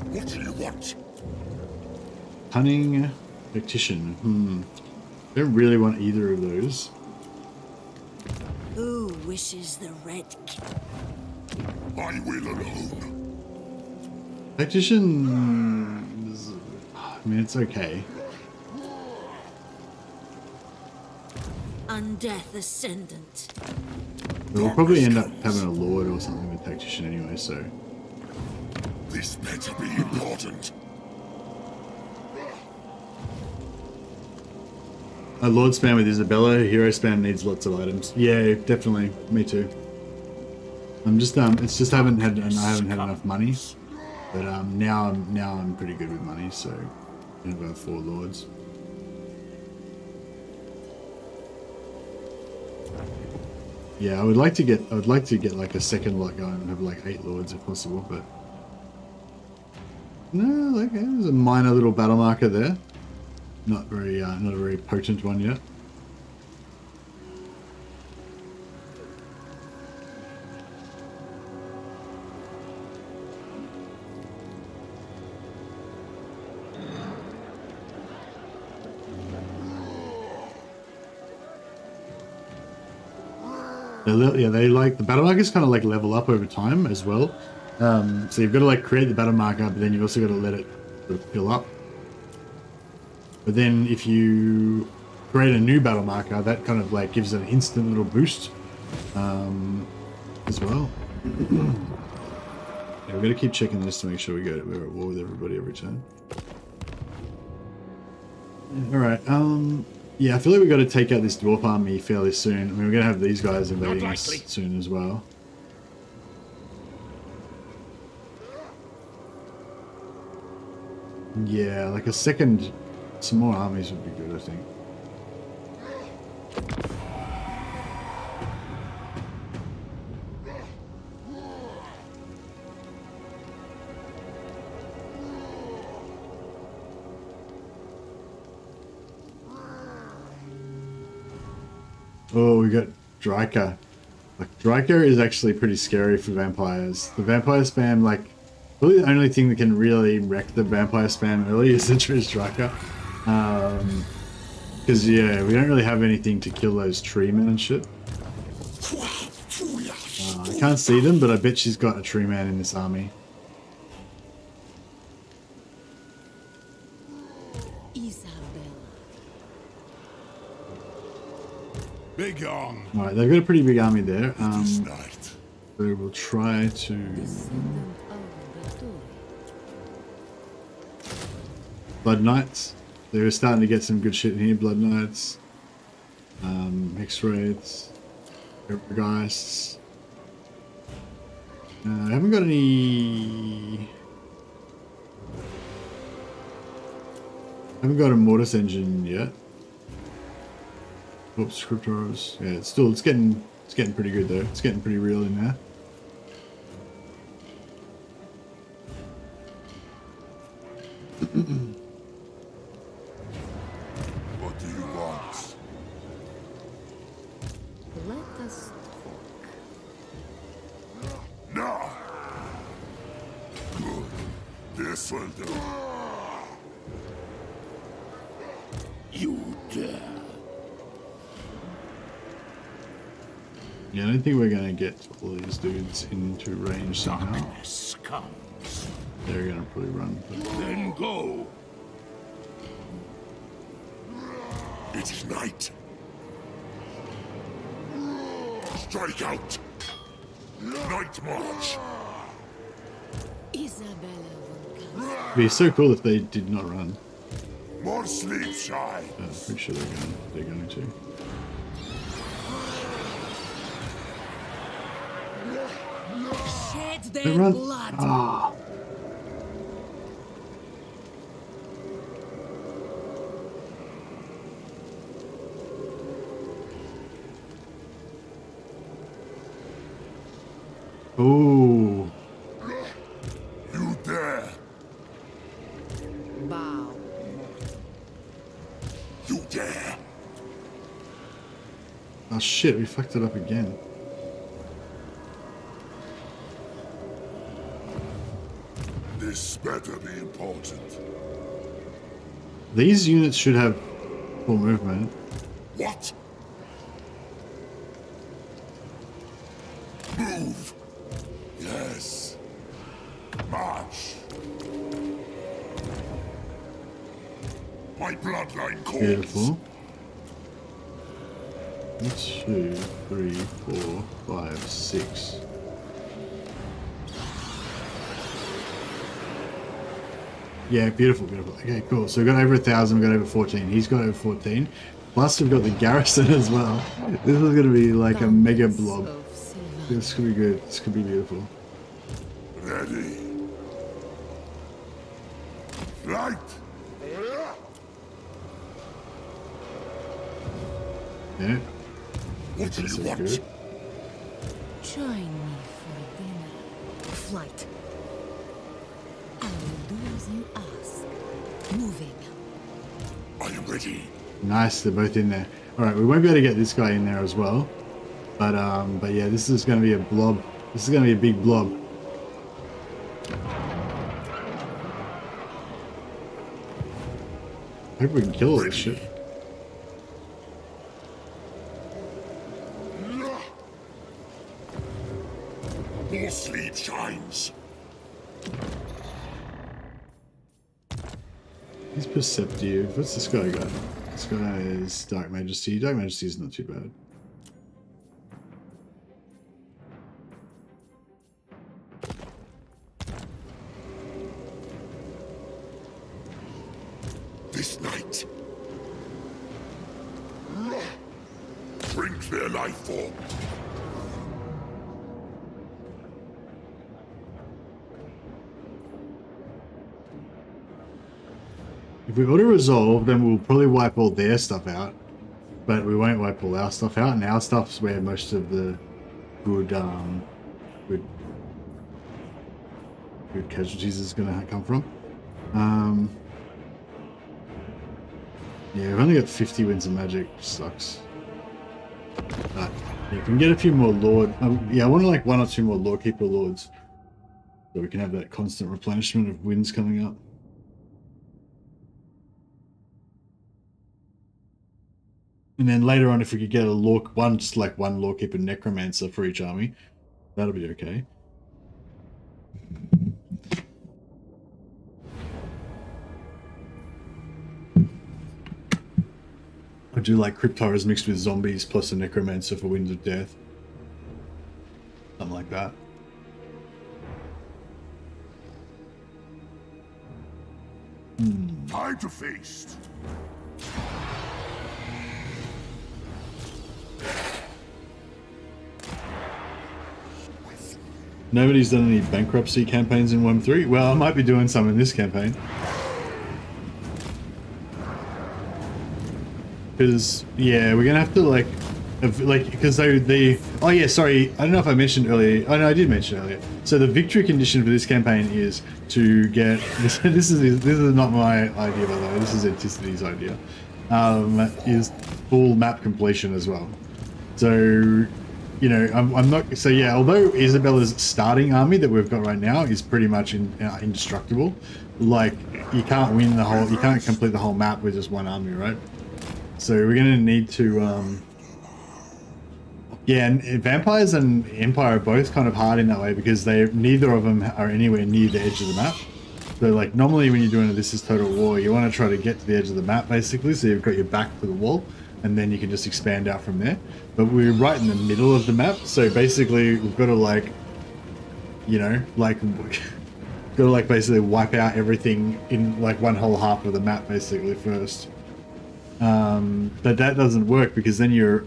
Speaker 6: What do you want?
Speaker 1: Cunning Tactician. Don't really want either of those.
Speaker 8: Who wishes the red?
Speaker 6: I will alone.
Speaker 1: Tactician is, I mean, it's okay.
Speaker 8: Undeath Ascendant.
Speaker 1: We'll probably end up having a lord or something with Tactician anyway, so.
Speaker 6: This better be important.
Speaker 1: A Lord spam with Isabella, hero spam needs lots of items. Yeah, definitely. Me too. I'm just it's just I haven't had enough money. But now I'm pretty good with money, so I have about 4 lords. Yeah, I would like to get like a second lot going and have like 8 lords if possible, but no, like there's a minor little battle marker there. Not a very potent one yet. Yeah, they like the battle markers kind of like level up over time as well. So you've got to like create the battle marker, but then you've also got to let it sort of fill up. But then if you create a new battle marker, that kind of like gives it an instant little boost as well. Yeah, we're going to keep checking this to make sure we're at war with everybody every turn. Alright, yeah, I feel like we've got to take out this dwarf army fairly soon. I mean, we're going to have these guys invading us soon as well. Yeah, like some more armies would be good, I think. Oh, we got Draker. Like, Draker is actually pretty scary for vampires. The vampire spam, like, really the only thing that can really wreck the vampire spam early is the Draker. Because, yeah, we don't really have anything to kill those tree men and shit. I can't see them, but I bet she's got a tree man in this army.
Speaker 4: Big on.
Speaker 1: Alright, they've got a pretty big army there. So we'll try to... Blood Knights. They're starting to get some good shit in here. Blood Knights. Mixed Wraiths. Geists. I haven't got any... I haven't got a Mortis engine yet. Oops, Scriptors. Yeah, it's getting pretty good though. It's getting pretty real in there.
Speaker 4: What do you want?
Speaker 3: Let us talk.
Speaker 4: No. Good. This will do. You dare.
Speaker 1: Yeah, I don't think we're gonna get all these dudes into range somehow.
Speaker 4: Darkness comes.
Speaker 1: They're gonna probably run. But...
Speaker 4: Then go. It is night. Strike out. Night march.
Speaker 3: Isabella will come.
Speaker 1: It'd be so cool if they did not run.
Speaker 4: More sleep shine.
Speaker 1: I'm pretty sure they're going to.
Speaker 3: Shed
Speaker 1: They
Speaker 3: their
Speaker 1: run.
Speaker 3: blood.
Speaker 1: Ah. Oh.
Speaker 4: You dare.
Speaker 3: Bow.
Speaker 4: You dare.
Speaker 1: Oh shit, we fucked it up again.
Speaker 4: This better be important.
Speaker 1: These units should have full movement.
Speaker 4: What? Move. Yes. March. My bloodline calls.
Speaker 1: Beautiful. 1, 2, 3, 4, 5, 6. Yeah, beautiful, beautiful. Okay, cool. So we got over 1,000, we got over 14. He's got over 14. Plus we've got the garrison as well. This is gonna be like a mega blob. This could be good. This could be beautiful.
Speaker 6: Ready. Flight.
Speaker 1: Yeah.
Speaker 6: What do you want?
Speaker 1: Good.
Speaker 3: Join me for dinner.
Speaker 8: Flight. I will do as you ask. Moving.
Speaker 6: Are you ready?
Speaker 1: Nice, they're both in there. Alright, we won't be able to get this guy in there as well. But yeah, this is gonna be a blob. This is gonna be a big blob. I hope we can kill all this shit.
Speaker 6: More sleep shines.
Speaker 1: He's perceptive. What's this guy got? This guy is Dark Majesty. Dark Majesty is not too bad.
Speaker 6: This night. Drink their life form.
Speaker 1: If we auto-resolve, then we'll probably wipe all their stuff out. But we won't wipe all our stuff out, and our stuff's where most of the good casualties is gonna come from. Yeah, we've only got 50 wins of magic, sucks. But yeah, if we can get a few more lord, yeah, I want to like 1 or 2 more lord keeper lords, so we can have that constant replenishment of wins coming up. And then later on, if we could get a one lawkeeper necromancer for each army, that'll be okay. I do like crypt horrors mixed with zombies plus a necromancer for winds of death. Something like that.
Speaker 6: Time to feast.
Speaker 1: Nobody's done any bankruptcy campaigns in 1.3? Well, I might be doing some in this campaign. Because, yeah, we're going to have to, like, because they... Oh, yeah, sorry, I don't know if I mentioned earlier. Oh, no, I did mention earlier. So the victory condition for this campaign is to get... This is not my idea, by the way. This is Anticity's idea. Is full map completion as well. So... You know, I'm not... So yeah, although Isabella's starting army that we've got right now is pretty much indestructible, like, you can't win the whole... You can't complete the whole map with just one army, right? So we're going to need to... Yeah, and Vampires and Empire are both kind of hard in that way because neither of them are anywhere near the edge of the map. So, like, normally when you're doing This Is Total War, you want to try to get to the edge of the map, basically, so you've got your back to the wall, and then you can just expand out from there. But we're right in the middle of the map, so basically we've got to, like, you know, like, got to, like, basically wipe out everything in, like, one whole half of the map, basically, first. But that doesn't work because then your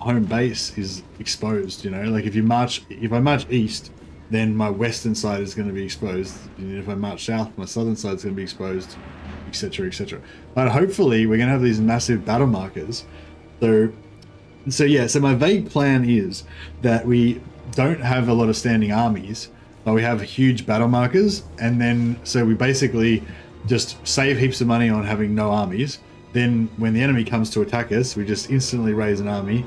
Speaker 1: home base is exposed, you know? Like, if I march east, then my western side is going to be exposed. And if I march south, my southern side is going to be exposed, etc., etc. But hopefully we're going to have these massive battle markers. So yeah, so my vague plan is that we don't have a lot of standing armies, but we have huge battle markers, and then so we basically just save heaps of money on having no armies. Then when the enemy comes to attack us, we just instantly raise an army,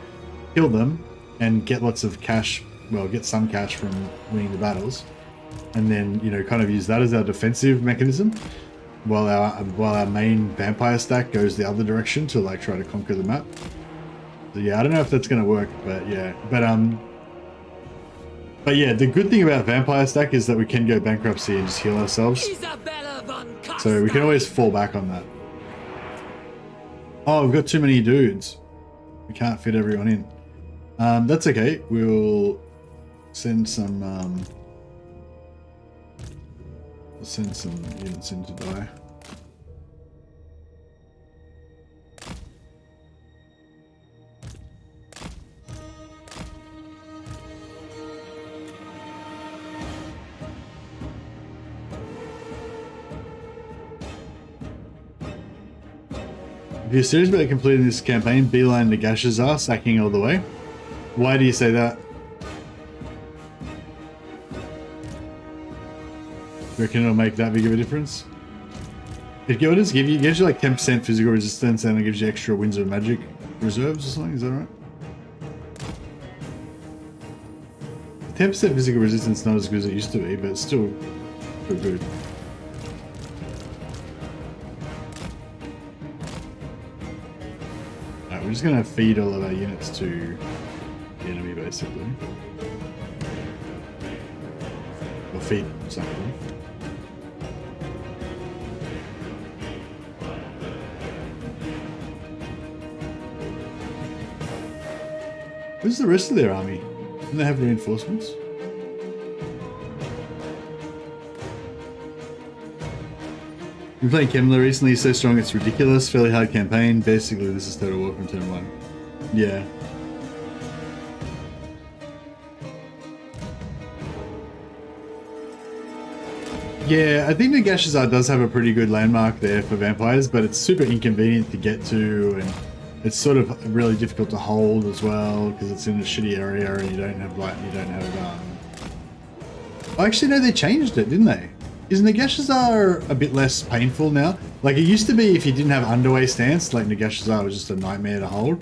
Speaker 1: kill them, and get lots of cash, well, get some cash from winning the battles, and then, you know, kind of use that as our defensive mechanism, while our main vampire stack goes the other direction to, like, try to conquer the map. So yeah, I don't know if that's going to work, but yeah. But yeah, the good thing about vampire stack is that we can go bankruptcy and just heal ourselves.
Speaker 8: Isabella von Carstein.
Speaker 1: So we can always fall back on that. Oh, we've got too many dudes. We can't fit everyone in. That's okay. We'll send some units in to die. If you're serious about completing this campaign, beeline to Gashazar, sacking all the way. Why do you say that? You reckon it'll make that big of a difference? What does it give you? It gives you like 10% physical resistance and it gives you extra Winds of Magic reserves or something, is that right? 10% physical resistance not as good as it used to be, but it's still pretty good. Alright, we're just gonna feed all of our units to the enemy basically. Or feed something. Where's the rest of their army? Don't they have reinforcements? Been playing Kemmler recently, so strong it's ridiculous. Fairly hard campaign. Basically, this is Total War from turn 1. Yeah. Yeah, I think the Gashazar does have a pretty good landmark there for vampires, but it's super inconvenient to get to, and it's sort of really difficult to hold as well because it's in a shitty area and you don't have Oh, actually, no, they changed it, didn't they? Isn't the Gashazar a bit less painful now? Like it used to be, if you didn't have underway stance, like the Gashazar was just a nightmare to hold.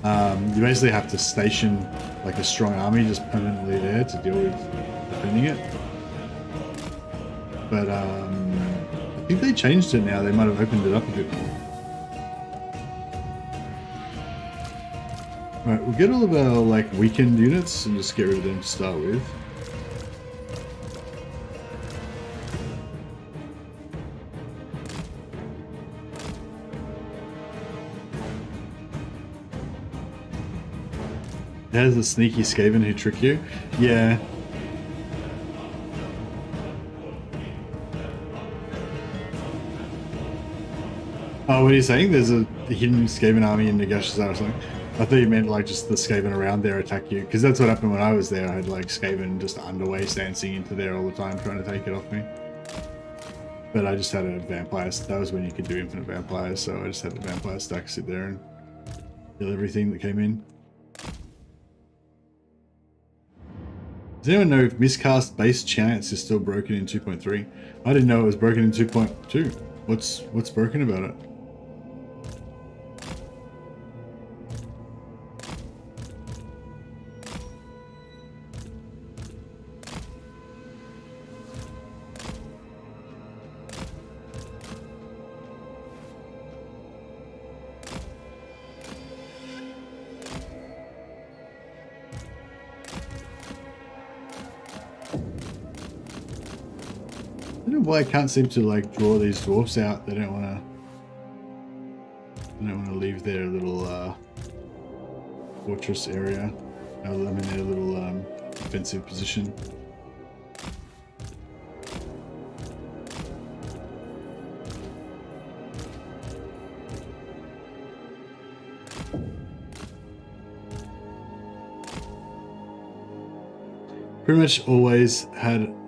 Speaker 1: You basically have to station like a strong army just permanently there to deal with defending it. But I think they changed it now. They might have opened it up a bit more. Alright, we'll get all of our like weakened units and just get rid of them to start with. There's a sneaky Skaven who trick you. Yeah. Oh, what are you saying? There's a hidden Skaven army in Nagashazar or something? I thought you meant like just the Skaven around there attack you, because that's what happened when I was there. I had like Skaven just underway stancing into there all the time trying to take it off me. But I just had a vampire, that was when you could do infinite vampires, so I just had the vampire stack sit there and kill everything that came in. Does anyone know if miscast base chance is still broken in 2.3? I didn't know it was broken in 2.2. What's broken about it? I don't know why I can't seem to like draw these dwarfs out. They don't want to leave their little fortress area. I mean their little defensive position.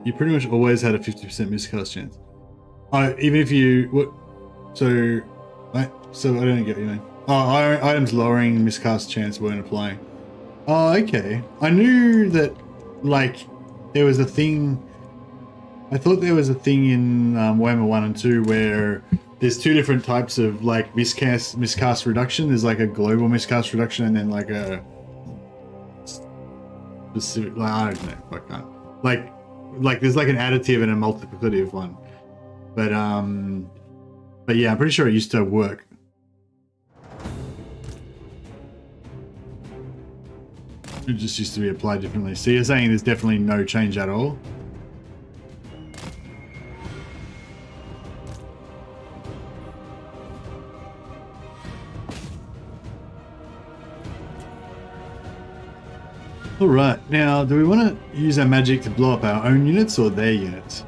Speaker 1: You pretty much always had a 50% miscast chance. Even if you so I don't get what you mean. Oh, items lowering miscast chance weren't applying. Oh, okay. I knew that like there was a thing. I thought there was a thing in Warhammer 1 and 2 where there's two different types of like miscast reduction. There's like a global miscast reduction and then like a specific, like, I don't know, I can't. Like there's like an additive and a multiplicative one. But yeah, I'm pretty sure it used to work. It just used to be applied differently. So you're saying there's definitely no change at all? Alright, now do we want to use our magic to blow up our own units or their units?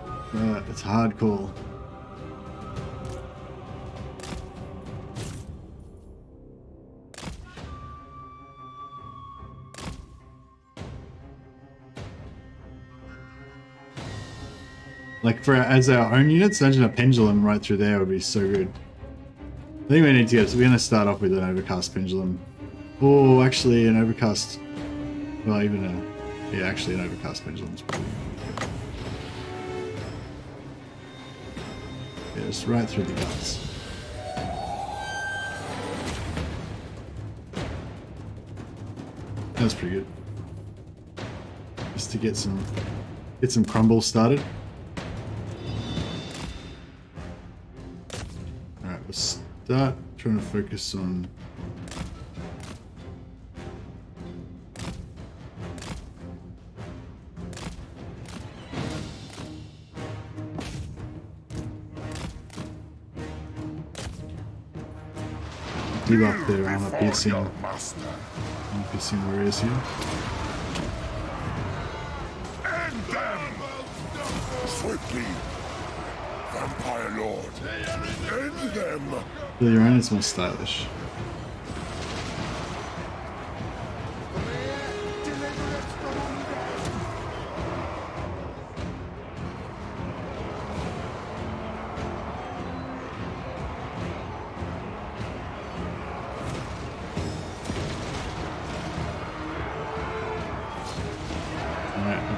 Speaker 1: It's a hard call. Like as our own units, imagine a pendulum right through there would be so good. I think we need to we're going to start off with an overcast pendulum. Oh, actually an overcast, well even actually an overcast pendulum is probably good. Yeah, just right through the guts. That's pretty good. Just to get some crumble started. Alright, we'll start trying to focus on give up their armor piercing warriors here.
Speaker 6: End them! Swiftly! Vampire Lord! End them!
Speaker 1: Well, your own is more stylish.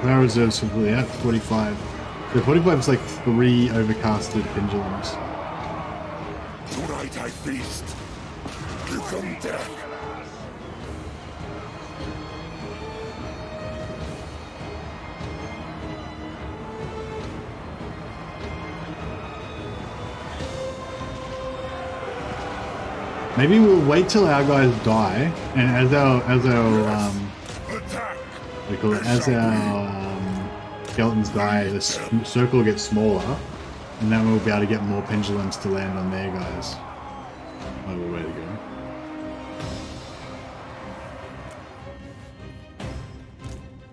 Speaker 1: Our reserves completely out. 45. So 45 is like 3 overcasted pendulums.
Speaker 6: Tonight I feast. Give them death.
Speaker 1: Maybe we'll wait till our guys die, and as our we call it, as our skeletons die, the circle gets smaller, and then we'll be able to get more pendulums to land on their guys. Oh, way to go.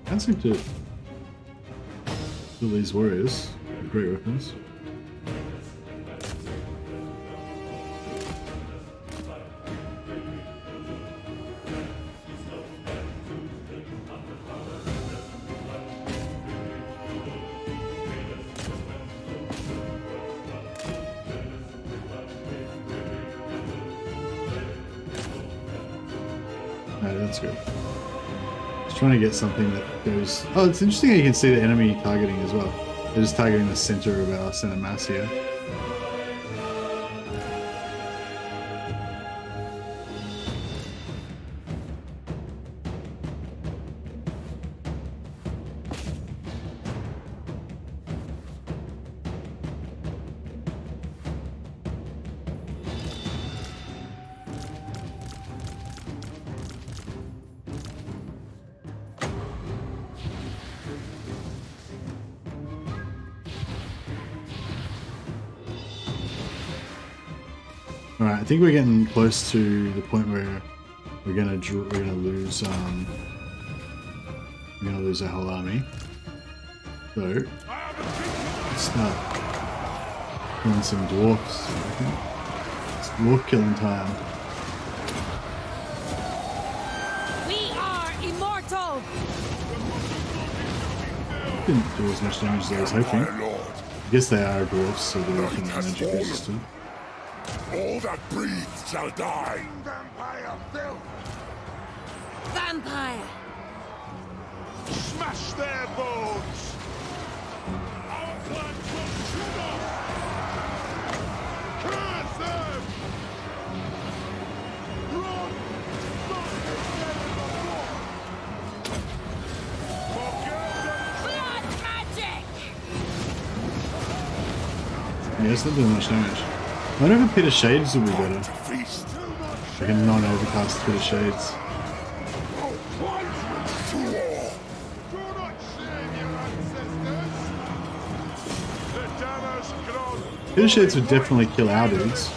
Speaker 1: Can't seem to kill these warriors. Great weapons. That's good. Just trying to get something that goes... Oh, it's interesting how you can see the enemy targeting as well. They're just targeting the center of our center mass here. Alright, I think we're getting close to the point where we're gonna lose our whole army. So let's start killing some dwarfs. It's dwarf killing time.
Speaker 3: We are immortal.
Speaker 1: Didn't do as much damage as I was hoping. I guess they are dwarfs, so they're often magic resistant.
Speaker 6: All that breathe shall die. Vampire filth.
Speaker 8: Vampire.
Speaker 6: Smash their bones. Our plan will shoot off. Curse them. Run.
Speaker 3: Blood magic.
Speaker 1: Yeah, it's not doing much damage. I wonder if a pit of shades would be better. Like a non-overcast pit of shades. Pit of shades would definitely kill our dudes.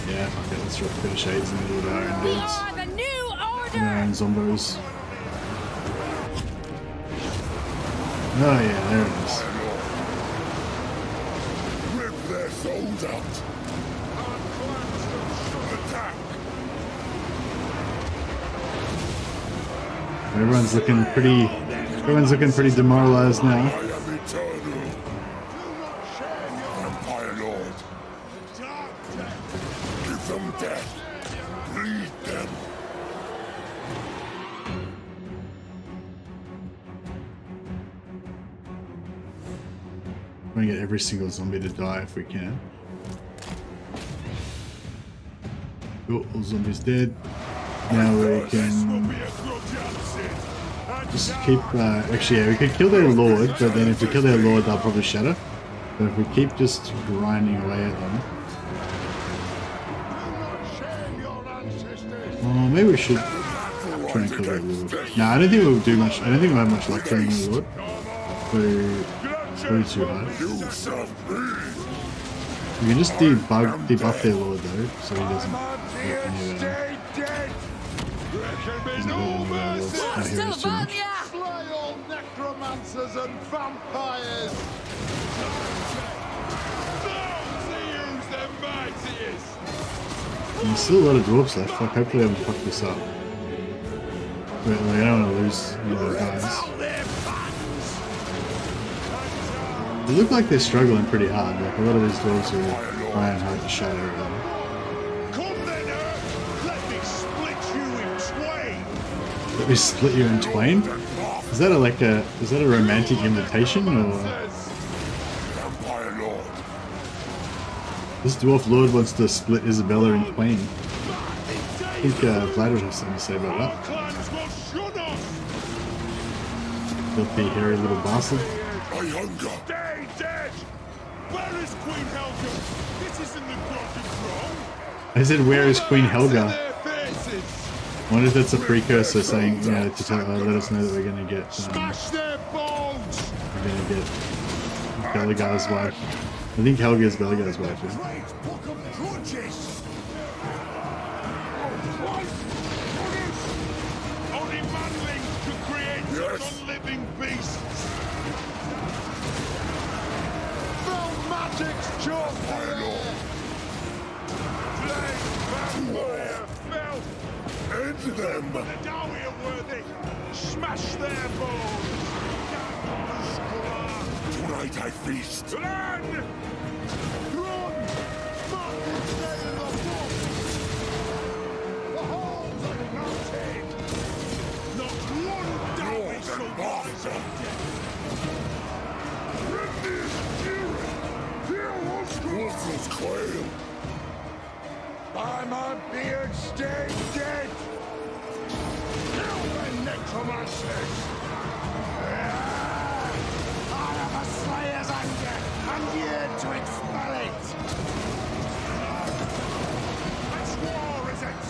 Speaker 1: Yeah, okay, let's drop a pit of shades in the middle of our own dudes.
Speaker 3: We are the new order.
Speaker 1: And our own zombos. Oh yeah, there it is.
Speaker 6: Rip their souls out. Attack.
Speaker 1: Everyone's looking pretty Everyone's looking pretty demoralized now.
Speaker 6: I am eternal. Empire Lord. Give them death. Breed them.
Speaker 1: We're gonna get every single zombie to die if we can. Oh, all zombies dead. Now we can just keep. Actually, yeah, we could kill their lord, but then if we kill their lord, they'll probably shatter. But if we keep just grinding away at them, oh, maybe we should try and kill their lord. No, I don't think we'll do much. I don't think we'll have much luck killing the lord. It's probably too hard. We can just debuff their lord though, so he doesn't hurt any of our heroes too much.
Speaker 6: Slay all necromancers and vampires.
Speaker 1: And there's still a lot of dwarves left. Like, hopefully I haven't fucked this up. But like, I don't want to lose those guys. They look like they're struggling pretty hard. Like, a lot of these dwarves are trying hard to shatter everything. Let me split you in twain? Is that a romantic invitation or? This dwarf lord wants to split Isabella in twain. I think Vlad would have something to say about that. Filthy, hairy little bastard.
Speaker 6: My hunger.
Speaker 4: Stay dead! Where is Queen Helga? This isn't the Drakenhof throne.
Speaker 1: I said, where is Queen Helga? I wonder if that's a precursor saying, you know, to let us know that we're gonna get, Belagar's wife. I think Helga is Belagar's wife, yeah.
Speaker 4: Only manlings could create such unliving beasts.
Speaker 6: Magic's job.
Speaker 4: Vampire, filth.
Speaker 6: End them.
Speaker 4: The Dowie are worthy. Smash their bones.
Speaker 6: Tonight I feast.
Speaker 4: Run!
Speaker 6: Run! Mark this day in the book. The halls are counted.
Speaker 4: Not one Dowie shall pass on death.
Speaker 6: Wolf's quail.
Speaker 4: By my beard, stay dead! Kill the necromancers! I have a slayer's anger, and here to expel it! Which war is it?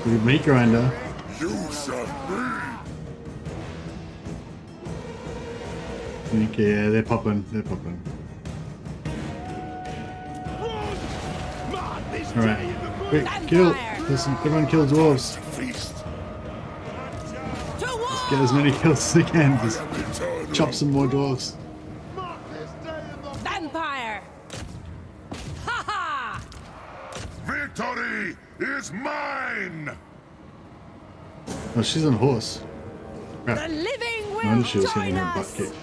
Speaker 1: Good meat grinder.
Speaker 6: You serve me.
Speaker 1: I think, yeah, they're popping. They're popping. Alright, quick, kill! Everyone kill dwarves! Let's get as many kills as they can, just chop some more dwarves.
Speaker 3: Vampire! Ha ha!
Speaker 6: Victory is mine!
Speaker 1: Oh, she's on a horse. Crap.
Speaker 3: The living
Speaker 1: No
Speaker 3: will
Speaker 1: wonder she was
Speaker 3: join
Speaker 1: getting her butt
Speaker 3: us!
Speaker 1: kicked.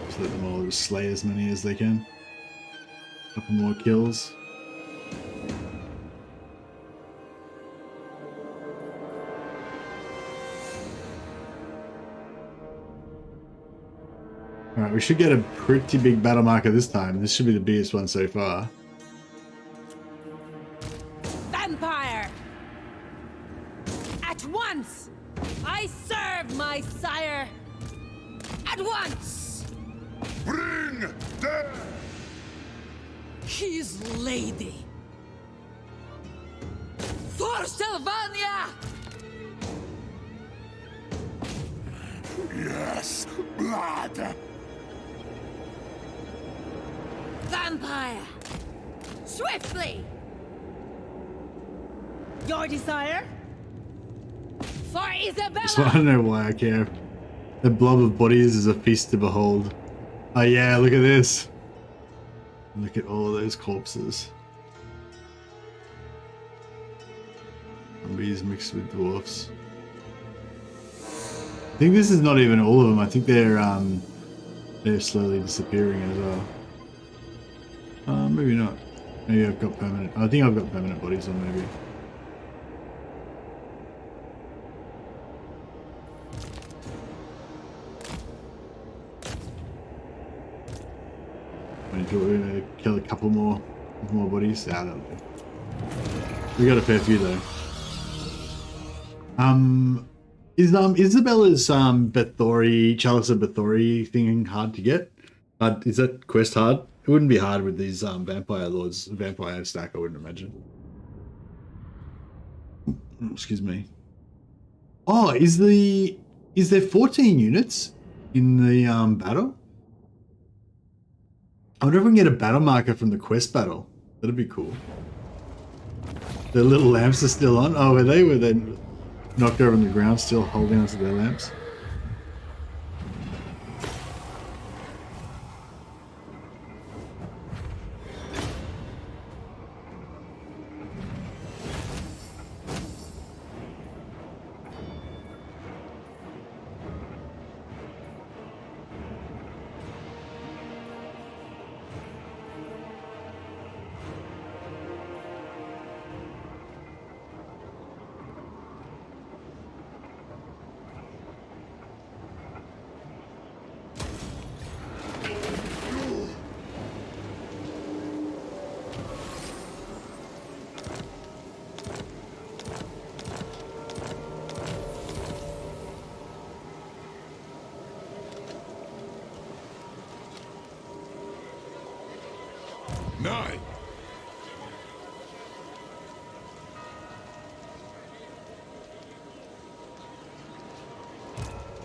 Speaker 1: Just let them all just slay as many as they can. Couple more kills. Alright, we should get a pretty big battle marker this time. This should be the biggest one so far.
Speaker 3: Vampire! At once! I serve my sire! At once!
Speaker 6: Bring death!
Speaker 3: His lady! For Sylvania!
Speaker 6: Yes, blood!
Speaker 3: Vampire! Swiftly! Your desire? For Isabella!
Speaker 1: So I don't know why I care. The blob of bodies is a feast to behold. Oh yeah, look at this. Look at all of those corpses. zombies mixed with dwarfs. I think this is not even all of them. I think they're slowly disappearing as well. Maybe not. Maybe I've got permanent. I think I've got permanent bodies on maybe. We're gonna kill a couple more bodies. Yeah, that'll do. We got a fair few though. Is Isabella's Bathory, Chalice of Bathory thing hard to get? Is that quest hard? It wouldn't be hard with these vampire lords, vampire stack, I wouldn't imagine. Excuse me. Oh, is there 14 units in the battle? I wonder if we can get a battle marker from the quest battle. That'd be cool. The little lamps are still on. Oh, were they? Were they knocked over on the ground, still holding onto their lamps?
Speaker 4: Nine.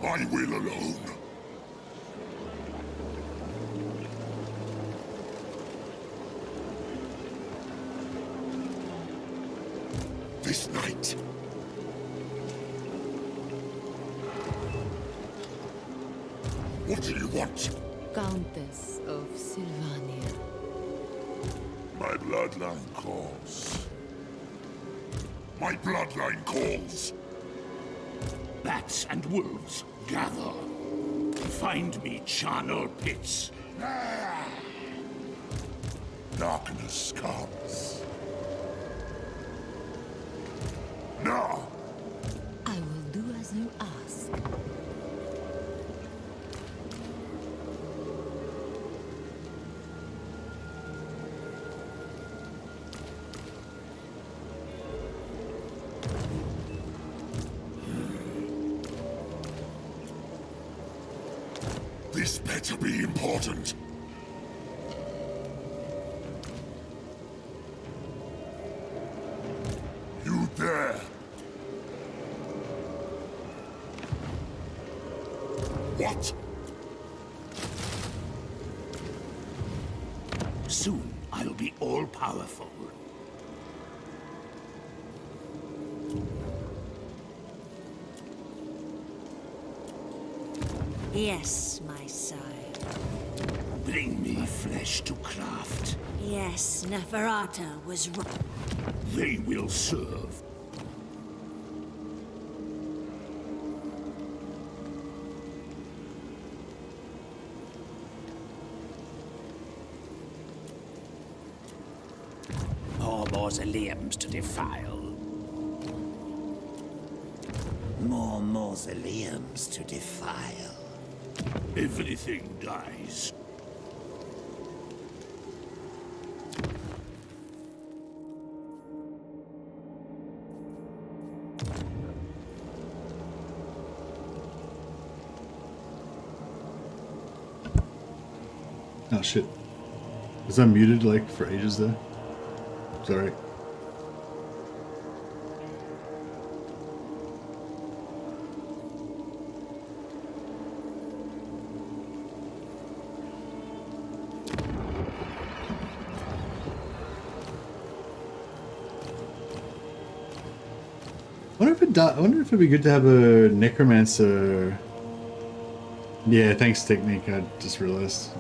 Speaker 4: My will alone. This night. What do you want?
Speaker 3: Countess of Sylvania.
Speaker 4: My bloodline calls. My bloodline calls. Bats and wolves, gather. Find me charnel pits. Darkness comes. Now!
Speaker 3: I will do as you ask.
Speaker 4: This better be important. You there? What? Soon I'll be all-powerful.
Speaker 8: Yes, my sire.
Speaker 4: Bring me flesh to craft.
Speaker 8: Yes, Neferata was wrong.
Speaker 4: They will serve.
Speaker 2: More mausoleums to defile. More mausoleums to defile.
Speaker 4: Everything dies.
Speaker 1: Oh shit. Was that muted like for ages there? Sorry. I wonder if it'd be good to have a necromancer. Yeah, thanks, Technique. I just realized.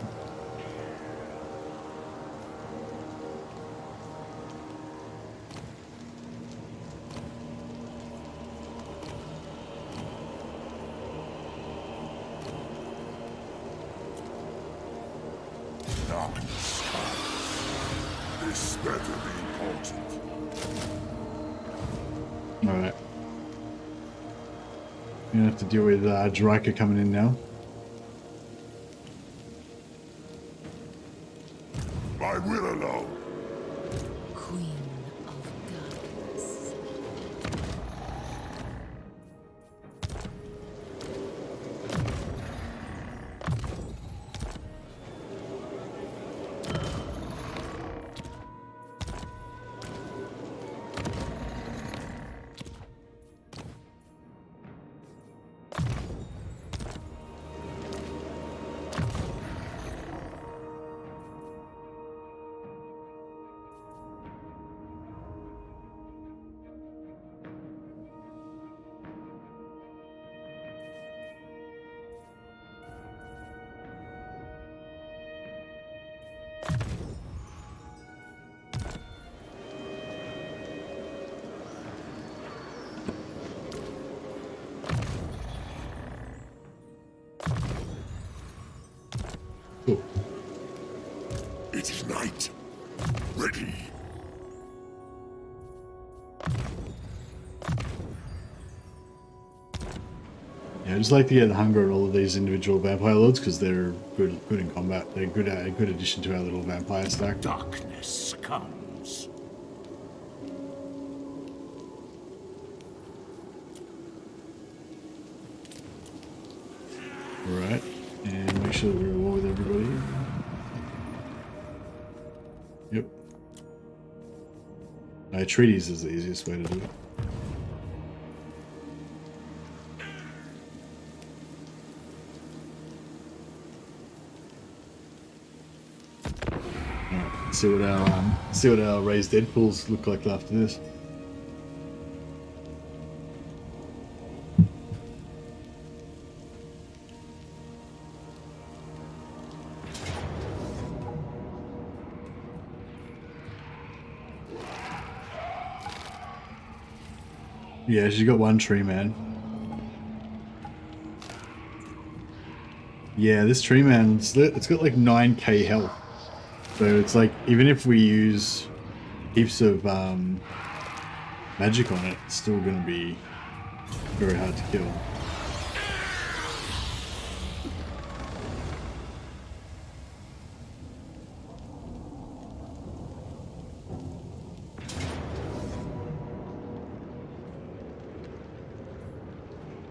Speaker 6: better be important.
Speaker 1: Alright. We're gonna have to deal with Draken coming in now.
Speaker 6: I will alone.
Speaker 3: Queen of Darkness.
Speaker 1: Cool.
Speaker 6: It is night. Ready.
Speaker 1: Yeah, I just like to get the hunger at all of these individual vampire lords because they're good in combat. They're a good addition to our little vampire stack.
Speaker 4: Darkness comes.
Speaker 1: Alright. And make sure that we're at war with everybody. Yep. Treaties is the easiest way to do it. Alright, see what our raised Deadpools look like after this. Yeah, she's got one tree man. Yeah, this tree man, it's got like 9k health. So it's like, even if we use heaps of magic on it, it's still going to be very hard to kill.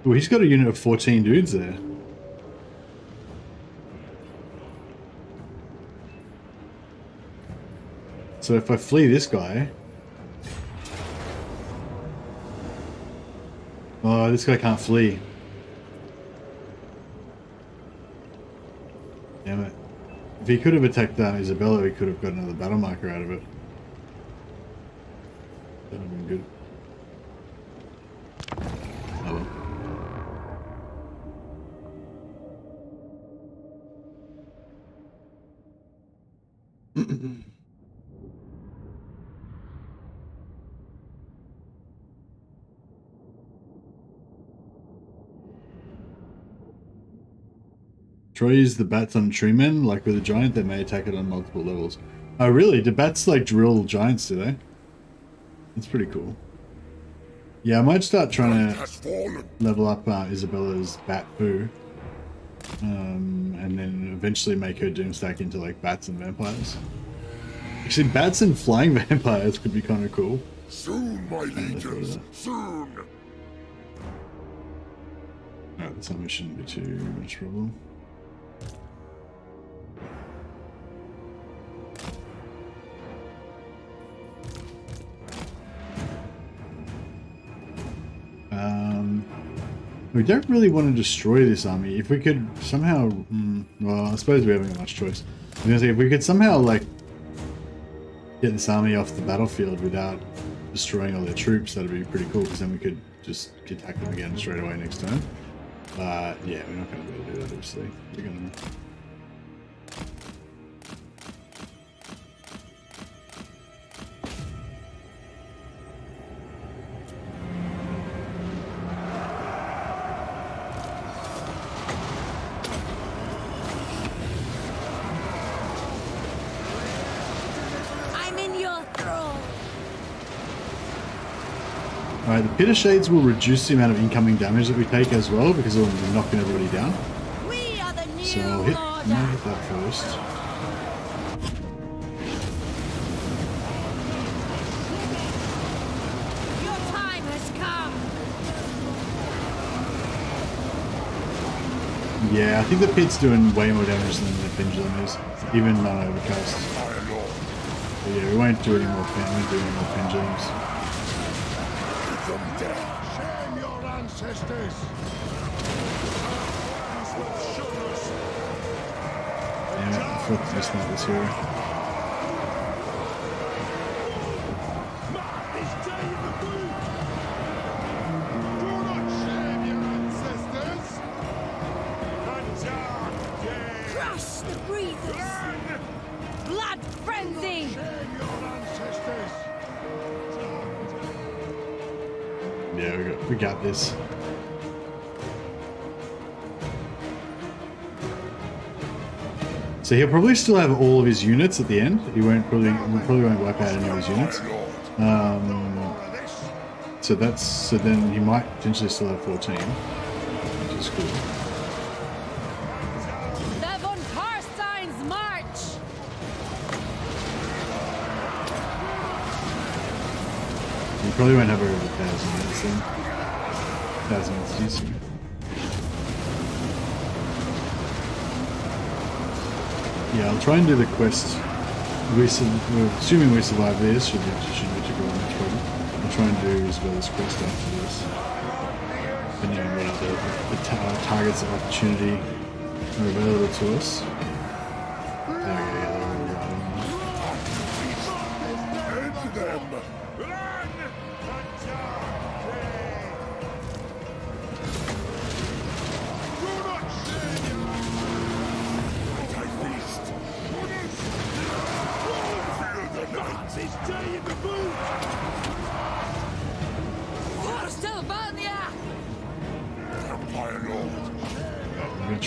Speaker 1: Well, he's got a unit of 14 dudes there. So if I flee this guy... Oh, this guy can't flee. Damn it. If he could have attacked Isabella, we could have got another battle marker out of it. That would have been good. Oh well. Try use the bats on treemen, like with a giant, they may attack it on multiple levels. Oh really? Do bats like drill giants, do they? That's pretty cool. Yeah, I might start trying to level up Isabella's bat poo. And then eventually make her doomstack into like bats and vampires. Actually, bats and flying vampires could be kind of cool.
Speaker 6: Soon, my legions, soon.
Speaker 1: Alright, this army shouldn't be too much trouble. We don't really want to destroy this army. If we could somehow... well, I suppose we haven't got much choice. I was gonna say, if we could somehow, like, get this army off the battlefield without destroying all their troops, that'd be pretty cool, because then we could just attack them again straight away next turn. But, yeah, we're not going to be able to do that, obviously. We're going to...
Speaker 8: I'm in your
Speaker 1: Alright, the Pit of Shades will reduce the amount of incoming damage that we take as well, because it'll be knocking everybody down.
Speaker 3: We are the new
Speaker 1: So I'll hit that first.
Speaker 3: Your time has come.
Speaker 1: Yeah, I think the Pit's doing way more damage than the Pendulum is, even non-overcast. But yeah, we won't do any more Pendulums.
Speaker 6: Shame your ancestors.
Speaker 1: Damn it, I forgot to dismount this hero.
Speaker 6: Do not shame your ancestors.
Speaker 3: Crush the breathers. Blood frenzy.
Speaker 6: Shame your ancestors.
Speaker 1: Yeah, we got this. So he'll probably still have all of his units at the end. He probably won't wipe out any of his units. So then he might potentially still have 14, which is cool.
Speaker 3: The von Carstein's march.
Speaker 1: He probably won't have over 1,000 units then. 1,000 units easy. Yeah, I'll try and do the quest. We're assuming we survive this, should be to go on much problem. I'll try and do Isabella's quest after this. Depending on what other targets of opportunity are available to us. There we go, yeah, they're all right.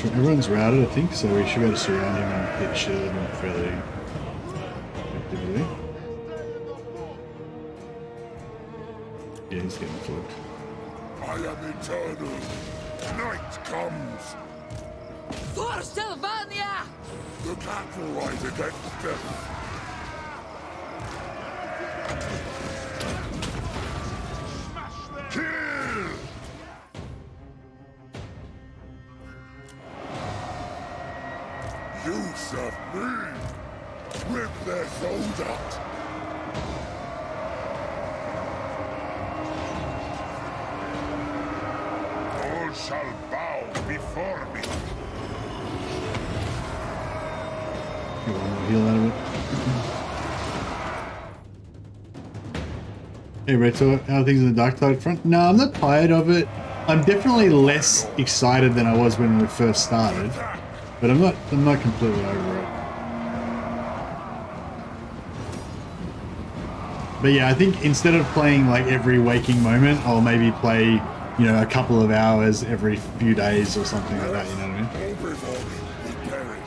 Speaker 1: Everyone's routed, I think, so we should be able to surround him and hit shield him fairly effectively. Yeah, he's getting flipped.
Speaker 6: I am eternal. Night comes. The cat will rise against death. Kill! You serve me! Rip their souls out! All shall bow before me!
Speaker 1: Get one more heal out of it. Hey Reto, how are things in the Dark Tide front? No, I'm not tired of it. I'm definitely less excited than I was when we first started. But I'm not completely over it. But yeah, I think instead of playing like every waking moment, I'll maybe play, you know, a couple of hours every few days or something like that, you know what I mean?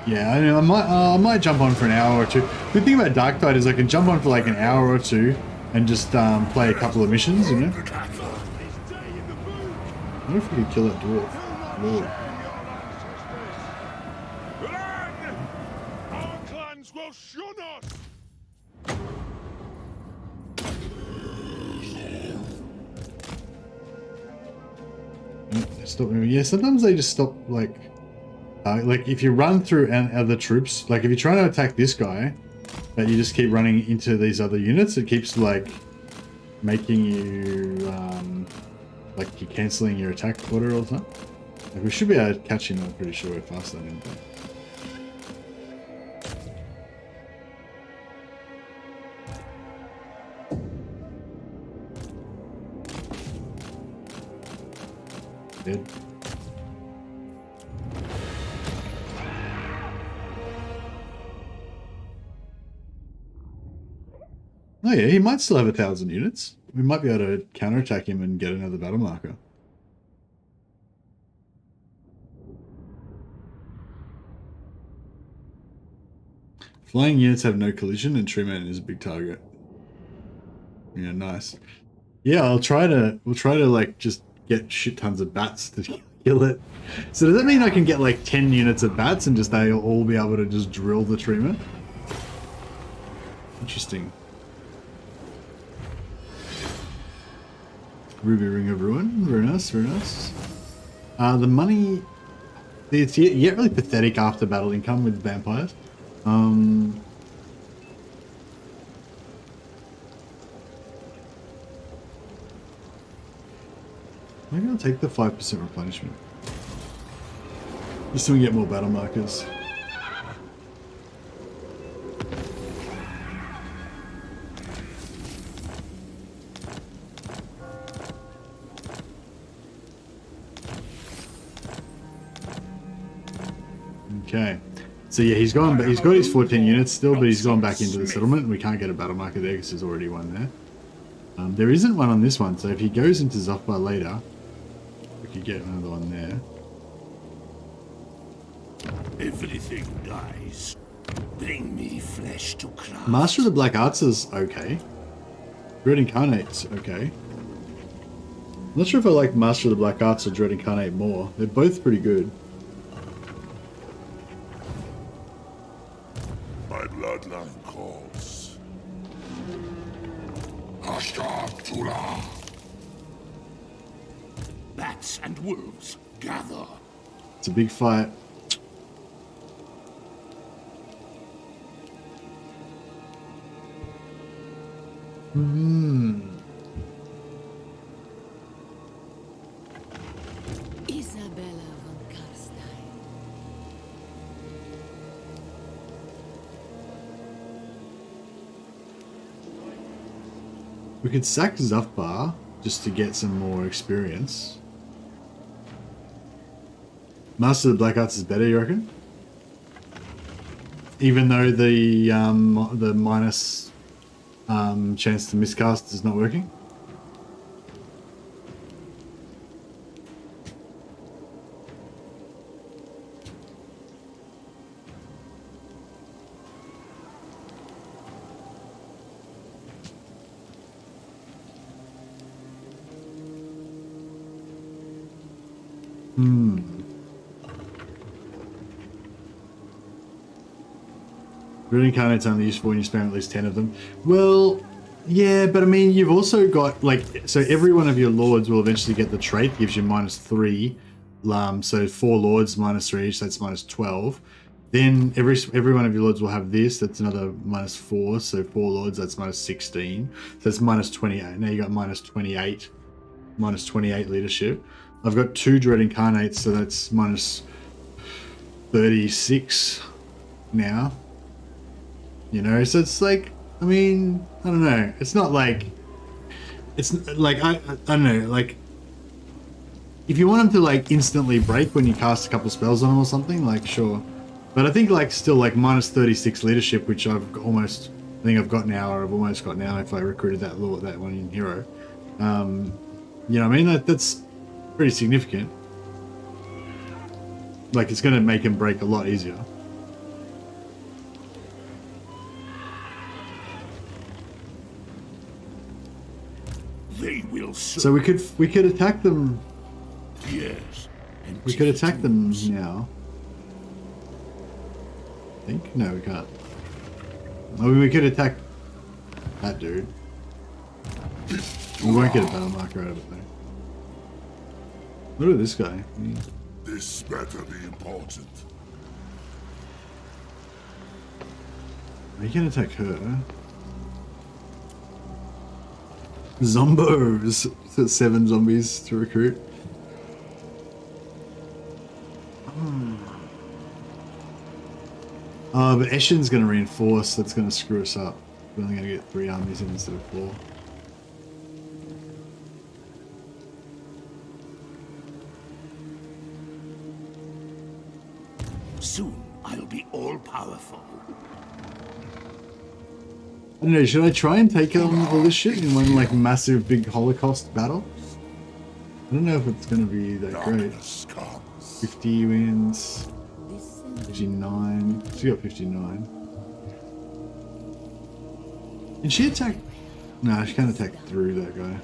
Speaker 1: Yeah, I know, I might jump on for an hour or two. The good thing about Dark Tide is I can jump on for like an hour or two and just play a couple of missions, you know? I wonder if we could kill that dwarf. Lord.
Speaker 6: Will shun us!
Speaker 1: Stop moving. Yeah, sometimes they just stop, like if you run through other troops, like if you're trying to attack this guy, but you just keep running into these other units, it keeps like making you like you're cancelling your attack order all the time. Like we should be able to catch him. I'm pretty sure we're faster than him. But... Dead. Oh yeah, he might still have 1,000 units. We might be able to counterattack him and get another battle marker. Flying units have no collision and True Man is a big target. Yeah, nice. Yeah, we'll try to like just get shit tons of bats to kill it. So does that mean I can get like 10 units of bats and just they'll all be able to just drill the Trima? Interesting. Ruby Ring of Ruin. Very nice, very nice. The money... It's yet really pathetic after battle income with vampires. Maybe I'll take the 5% replenishment. Just so we get more battle markers. Okay. So yeah, he's gone, but he's got his 14 units still, but he's gone back into the settlement, and we can't get a battle marker there because there's already one there. There isn't one on this one, so if he goes into Zofbar later, we could get another one there.
Speaker 2: Everything dies. Bring me flesh to craft.
Speaker 1: Master of the Black Arts is okay. Dread Incarnate's okay. I'm not sure if I like Master of the Black Arts or Dread Incarnate more. They're both pretty good.
Speaker 6: My bloodline calls.
Speaker 2: Bats and wolves, gather.
Speaker 1: It's a big fight.
Speaker 3: Isabella von Carstein.
Speaker 1: We could sack Zofbar just to get some more experience. Master of the Black Arts is better, you reckon? Even though the minus chance to miscast is not working? Dread Incarnate's only useful when you spam at least 10 of them. Well, yeah, but I mean, you've also got, like, so every one of your lords will eventually get the trait, gives you -3. So 4 lords, -3 each, that's -12. Then every one of your lords will have this, that's another -4, so 4 lords, that's -16. So that's -28. Now you got -28, -28 leadership. I've got 2 Dread Incarnates, so that's -36 now. You know, so it's like, I mean, I don't know. It's not like, it's like, I don't know, like, if you want them to like instantly break when you cast a couple spells on them or something, like, sure. But I think like still like -36 leadership, which I think I've got now, or I've almost got now if I recruited that lord, that one in hero. You know what I mean? That's pretty significant. Like, it's going to make him break a lot easier.
Speaker 2: They will
Speaker 1: so we could attack them.
Speaker 2: Yes.
Speaker 1: We could attack them now. I think? No, we can't. I mean, we could attack that dude. We won't get a battle marker out of it though. Look at this guy.
Speaker 6: This better be important.
Speaker 1: You can attack her. Zombos! 7 zombies to recruit. But Eshin's going to reinforce, that's going to screw us up. We're only going to get 3 armies in instead of 4.
Speaker 2: Soon I'll be all-powerful.
Speaker 1: I don't know, should I try and take on all this shit in one like massive big Holocaust battle? I don't know if it's going to be that great. 50 wins. 59. She got 59. Can she attack? No, she can't attack through that guy.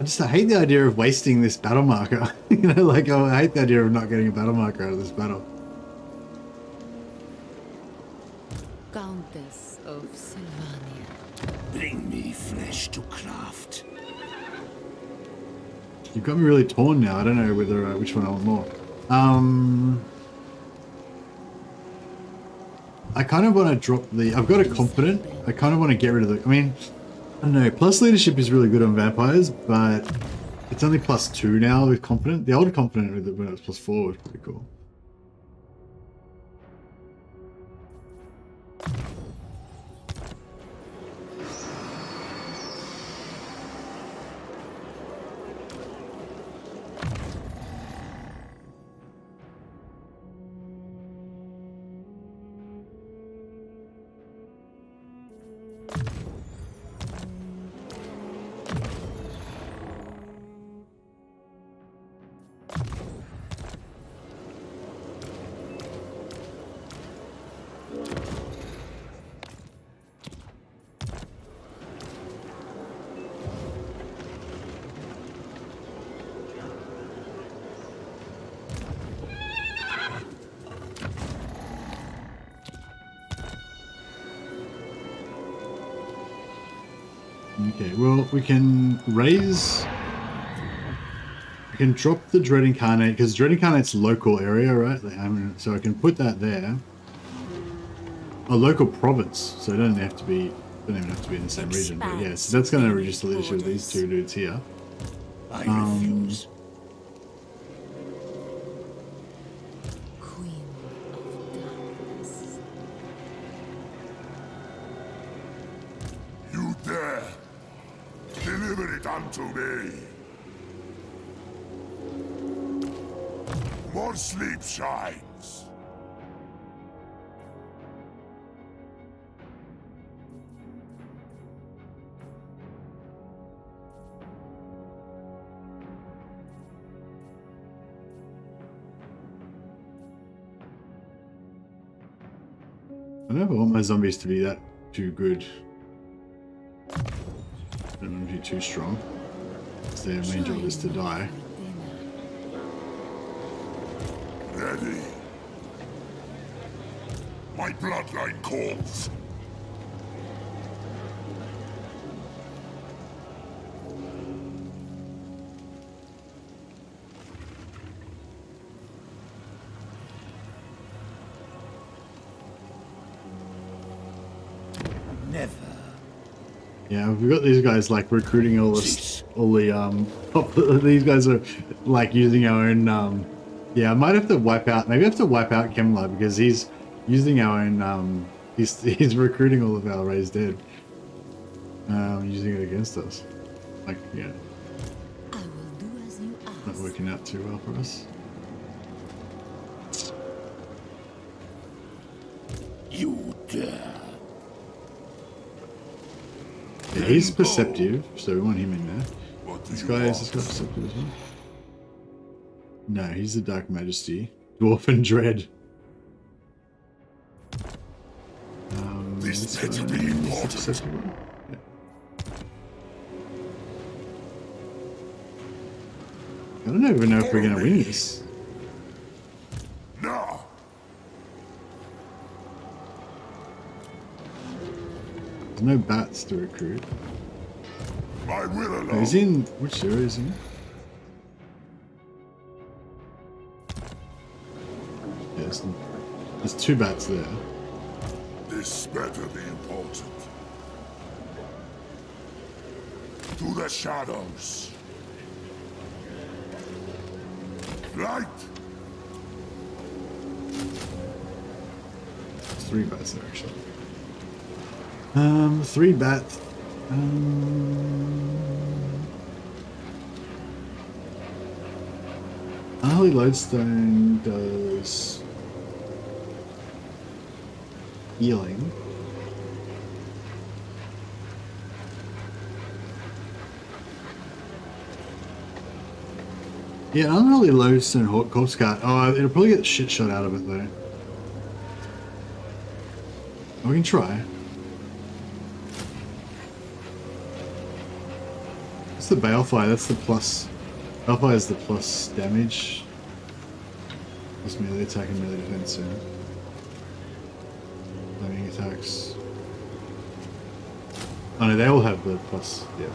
Speaker 1: I hate the idea of wasting this battle marker. You know, like I hate the idea of not getting a battle marker out of this battle.
Speaker 3: Countess of Sylvania.
Speaker 2: Bring me flesh to craft.
Speaker 1: You've got me really torn now. I don't know whether which one I want more. I kind of want to drop the... I've got a confident. I kind of want to get rid of the... I mean, I don't know. Plus leadership is really good on vampires, but it's only +2 now with confident. The older confident when it was +4 was pretty cool. Okay, well, we can raise... We can drop the Dread Incarnate, because Dread Incarnate's local area, right? I mean, so I can put that there. A local province, so it doesn't have to be... Don't even have to be in the same region, but yeah, so that's going to reduce the leadership of these two dudes here.
Speaker 2: I refuse.
Speaker 3: Queen of Darkness.
Speaker 6: You dare! Deliver it unto me! More sleep shines!
Speaker 1: I don't want my zombies to be that too good. I don't want them to be too strong. Because their main job is to die.
Speaker 6: Ready. My bloodline calls.
Speaker 2: Never.
Speaker 1: Yeah, we've got these guys like recruiting all this, these guys are like using our own, yeah, I might have to wipe out, maybe I have to wipe out Kemler because he's using our own, he's recruiting all of our raised dead, using it against us. Like, yeah.
Speaker 3: I will do as you ask.
Speaker 1: Not working out too well for us.
Speaker 2: You dare.
Speaker 1: Yeah, he's perceptive, so we want him in there. This guy is perceptive as well. No, he's the Dark Majesty. Dwarf and Dread.
Speaker 6: This
Speaker 1: guy
Speaker 6: better be
Speaker 1: is the
Speaker 6: important.
Speaker 1: perceptive one. Yeah. I don't even know if we're going to win this.
Speaker 6: No!
Speaker 1: There's no bats to recruit.
Speaker 6: My will alone.
Speaker 1: Oh, he's in... Which area is he in? Yeah, there's 2 bats there.
Speaker 6: This better be important. To the shadows. Light!
Speaker 1: There's 3 bats there, actually. 3 bats. Unholy Lodestone does healing. Yeah, Unholy Lodestone Corpse Cart. Oh, it'll probably get shit shot out of it though. We can try. the Balefire? That's the plus. Balefire is the plus damage. Plus melee attack and melee defense, yeah. Flaming attacks. Oh no, they all have the plus, yeah.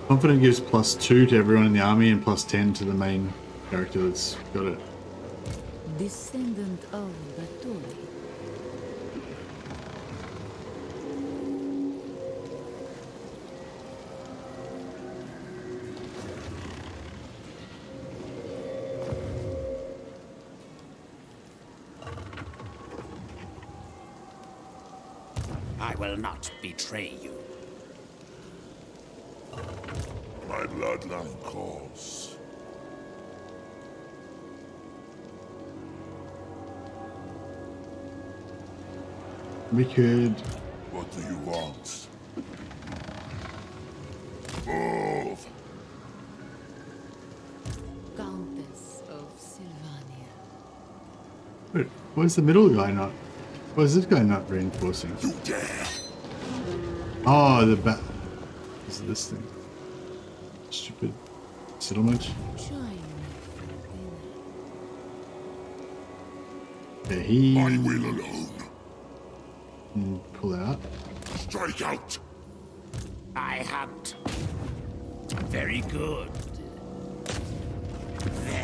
Speaker 1: Confident gives +2 to everyone in the army and +10 to the main character that's got it.
Speaker 3: Descendant of Baturi.
Speaker 2: I will not betray you.
Speaker 6: My bloodline calls.
Speaker 1: We could...
Speaker 6: What do you want? Move!
Speaker 3: Countess of Sylvania.
Speaker 1: Wait, where's the middle guy not? Why is this guy not reinforcing?
Speaker 6: You dare!
Speaker 1: Oh, the bat... Is it this thing? Stupid settlement.
Speaker 3: Join me for dinner.
Speaker 1: Yeah, he...
Speaker 6: I will alone.
Speaker 1: Pull out.
Speaker 6: Strike out!
Speaker 2: I hunt. Very good.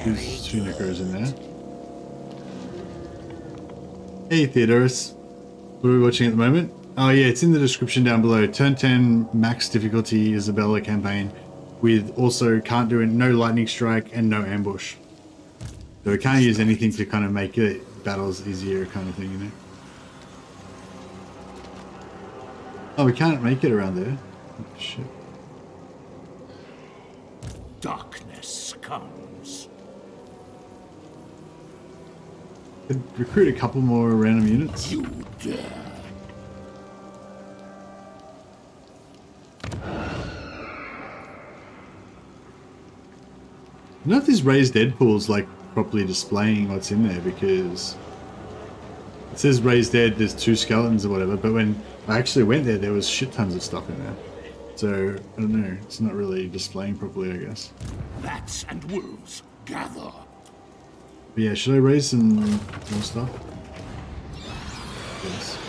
Speaker 1: There's 2 necros in there. Hey Theodorus, what are we watching at the moment? Oh yeah, it's in the description down below. Turn 10 max difficulty Isabella campaign with also can't do it, no lightning strike and no ambush. So we can't use anything to kind of make it battles easier kind of thing, you know? Oh, we can't make it around there. Oh, shit.
Speaker 2: Darkness comes.
Speaker 1: Could recruit a couple more random units.
Speaker 2: You dare.
Speaker 1: I don't know if this raised dead pool's like properly displaying what's in there, because it says raised dead, there's 2 skeletons or whatever, but when I actually went there, there was shit tons of stuff in there. So, I don't know, it's not really displaying properly, I guess.
Speaker 2: Bats and wolves, gather.
Speaker 1: But yeah, should I raise some more stuff? Yes.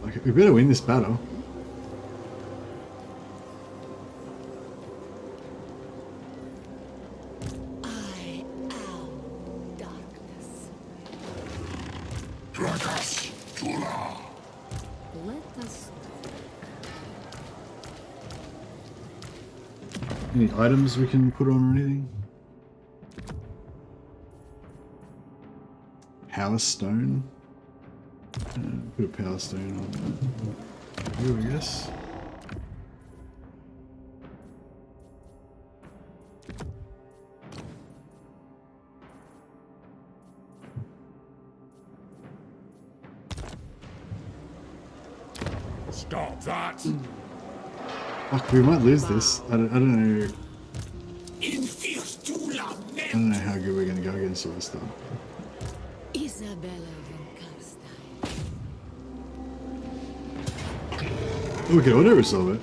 Speaker 1: Okay, we better win this battle.
Speaker 8: I am darkness.
Speaker 6: Drakas, Tula.
Speaker 3: Let us
Speaker 1: Any items we can put on or anything? Power stone? Put a power stone on here, I guess.
Speaker 4: Stop that!
Speaker 1: Fuck, we might lose this. I don't know. I don't know how good we're gonna go against all this stuff.
Speaker 3: Isabella von Carstein.
Speaker 1: Oh, we can auto resolve it.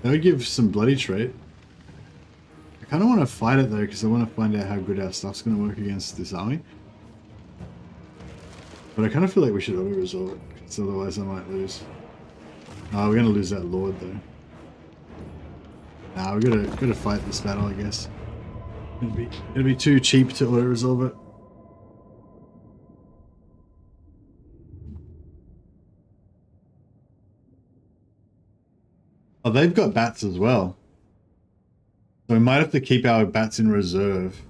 Speaker 1: That would give some bloody trait. I kind of want to fight it though, because I want to find out how good our stuff's gonna work against this army. But I kind of feel like we should auto resolve it, because otherwise I might lose. Oh, we're gonna lose that lord though. Nah, we gotta fight this battle, I guess. It'll be too cheap to auto resolve it. Oh, they've got bats as well. So we might have to keep our bats in reserve.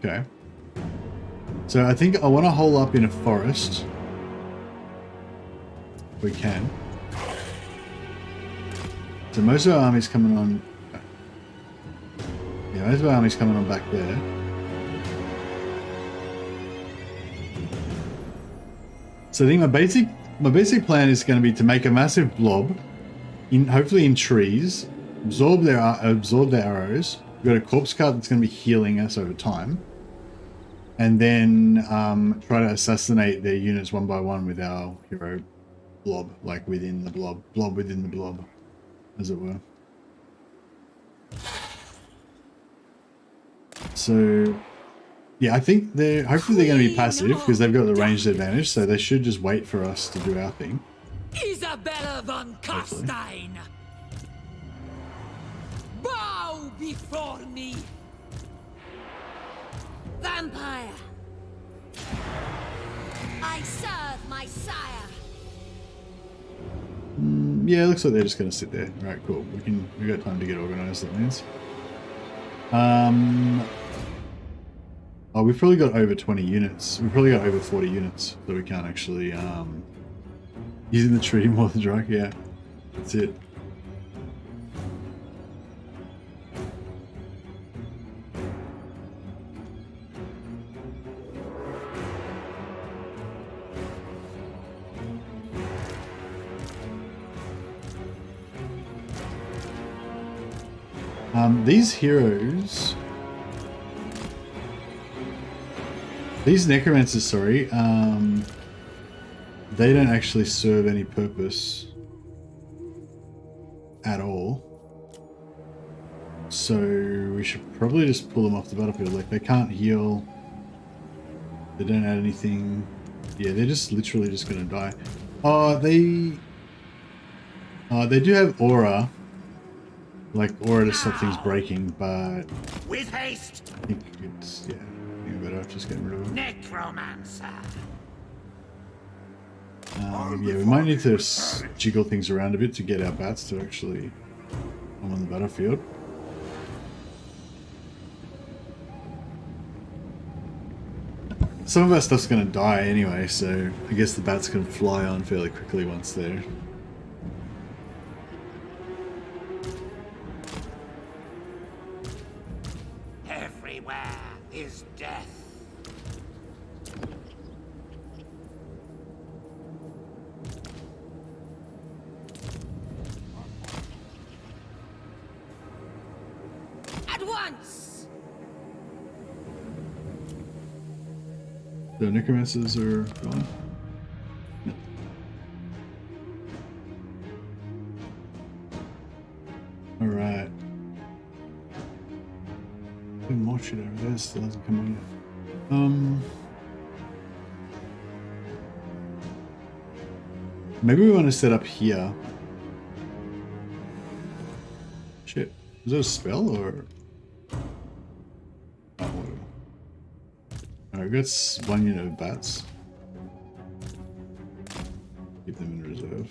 Speaker 1: Okay. So I think I want to hole up in a forest. If we can. So most of our army's coming on. Yeah, most of our army's coming on back there. So I think my basic plan is going to be to make a massive blob, hopefully in trees, absorb their arrows. We've got a corpse cart that's going to be healing us over time, and then try to assassinate their units one by one with our hero blob, like within the blob within the blob, as it were. So. Yeah, I think hopefully they're going to be passive because they've got the ranged advantage, so they should just wait for us to do our thing.
Speaker 8: Isabella von Carstein! Bow before me! Vampire! I serve my sire!
Speaker 1: Yeah, it looks like they're just going to sit there. Alright, cool. We've got time to get organised, that means. Oh, we've probably got over 20 units. We've probably got over 40 units, so we can't actually, using the tree more than Drake, yeah. That's it. These heroes... These necromancers, sorry, they don't actually serve any purpose at all. So we should probably just pull them off the battlefield. Like, they can't heal. They don't add anything. Yeah, they're just literally just gonna die. They do have aura. Like aura to stop things breaking, but
Speaker 4: With haste!
Speaker 1: I think it's, yeah. Better off just getting rid of it.
Speaker 4: Necromancer!
Speaker 1: Yeah, we might need to jiggle things around a bit to get our bats to actually come on the battlefield. Some of our stuff's going to die anyway, so I guess the bats can fly on fairly quickly once they're...
Speaker 4: Everywhere is death.
Speaker 8: At once!
Speaker 1: The necromancers are gone. No. Alright. More shit over there still hasn't come on yet. Maybe we want to set up here. Shit. Is that a spell or? Oh, whatever. Alright, we've got 1 unit of bats. Keep them in reserve.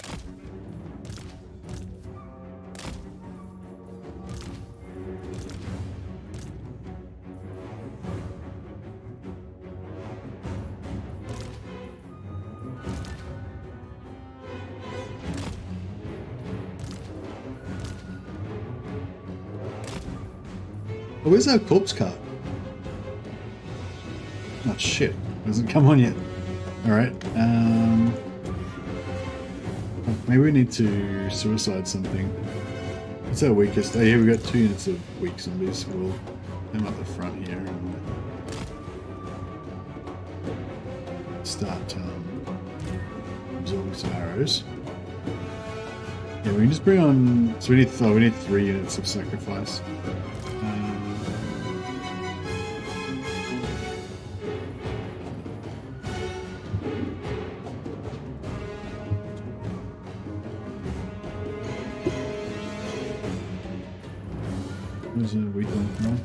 Speaker 1: Oh, where's our corpse cart? Oh shit, hasn't come on yet. Alright, maybe we need to suicide something. What's our weakest? Oh yeah, we've got 2 units of weak zombies. We'll put them up the front here and start absorbing some arrows. Yeah, we can just bring on... So we need 3 units of sacrifice. There's a weak one now.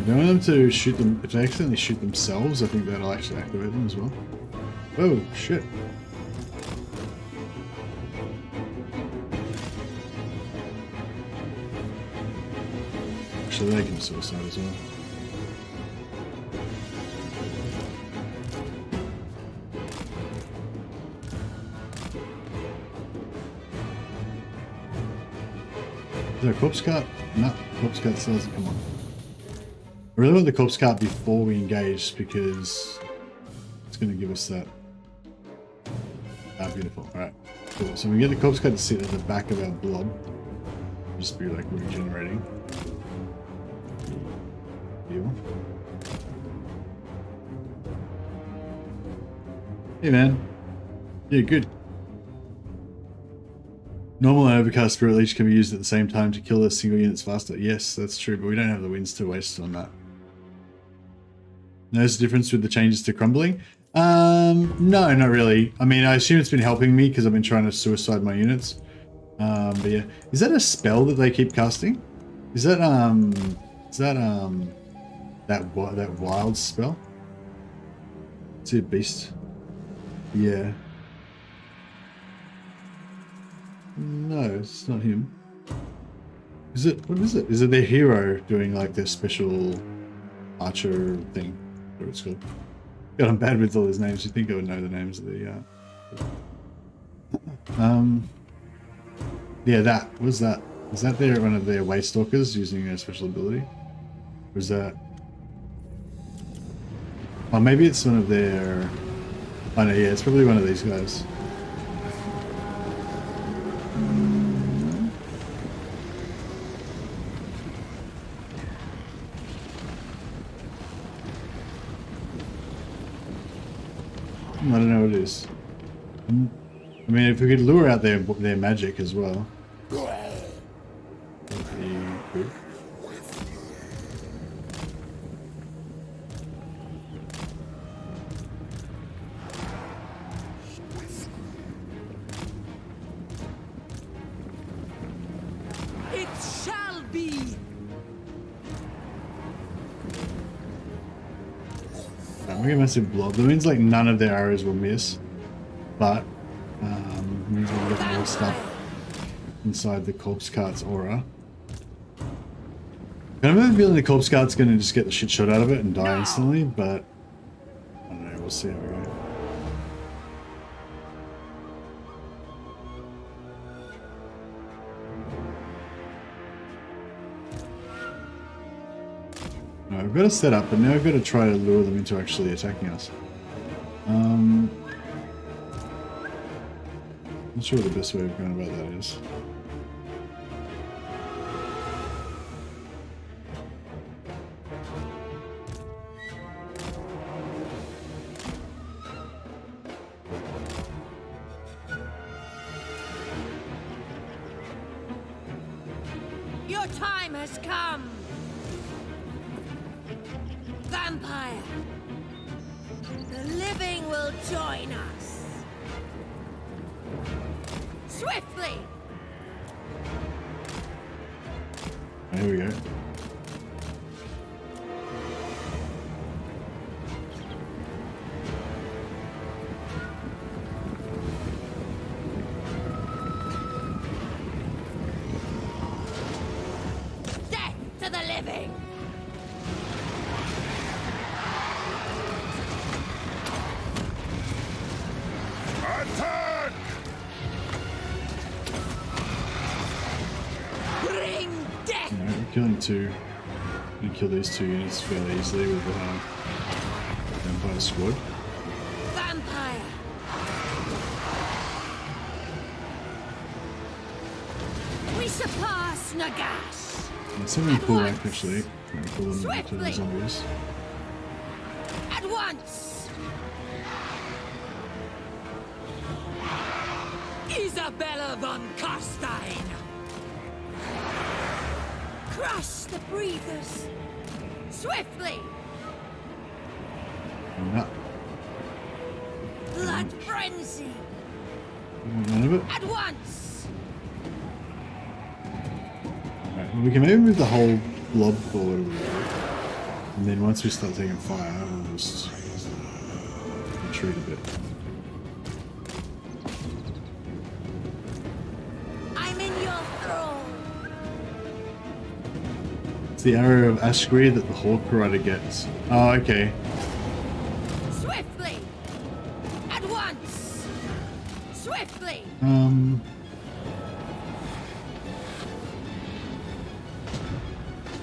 Speaker 1: don't want them to shoot them. If they accidentally shoot themselves, I think that'll actually activate them as well. Oh, shit. Actually, they can suicide as well. Is there a corpse cart? No, corpse cart still doesn't come on. I really want the corpse cart before we engage because it's going to give us that. Ah, beautiful. Alright, cool. So we get the corpse cart to sit at the back of our blob. Just be like regenerating. Deal. Hey man. Yeah, good. Normal and overcast spirit leech can be used at the same time to kill the single units faster. Yes, that's true, but we don't have the winds to waste on that. Notice the difference with the changes to crumbling? No, not really. I mean, I assume it's been helping me because I've been trying to suicide my units. But yeah, is that a spell that they keep casting? Is that that wild spell? Is it a beast? Yeah. No, it's not him. Is it? What is it? Is it their hero doing like their special archer thing? Whatever it's called. God, I'm bad with all his names. You'd think I would know the names of the. Yeah, that. What was that? Is that their one of their waste stalkers using a special ability? Or is that? Oh, maybe it's one of their. Oh no, yeah, it's probably one of these guys. I don't know what it is. I mean, if we could lure out their magic as well. That'd be good.
Speaker 8: It shall be.
Speaker 1: We get a massive blob. That means like none of their arrows will miss, but means we'll get more stuff inside the corpse cart's aura. I have a feeling the corpse cart's going to just get the shit shot out of it and die instantly, but I don't know. We'll see how we go. No, I've got to set up, but now I've got to try to lure them into actually attacking us. Not sure what the best way of going about that is.
Speaker 8: Your time has come. Vampire. The living will join us. Swiftly.
Speaker 1: Here we go.
Speaker 8: Death to the living.
Speaker 6: Attack!
Speaker 8: Bring death.
Speaker 1: Alright, we're killing two. We can kill these two units fairly easily with the Vampire Squad.
Speaker 8: Vampire. We surpass Nagash.
Speaker 1: And it's something cool, actually. Pretty cool them to the zombies.
Speaker 8: At once. Isabella von Carstein. Crush the breathers. Swiftly.
Speaker 1: No.
Speaker 8: Blood frenzy.
Speaker 1: None of it.
Speaker 8: At once.
Speaker 1: Alright, well, we can maybe move the whole blob forward a little bit. And then once we start taking fire, we'll just retreat a bit.
Speaker 8: I'm in your thrall.
Speaker 1: It's the arrow of Ashgree that the Hawk Rider gets. Oh, okay.
Speaker 8: Swiftly. At once. Swiftly.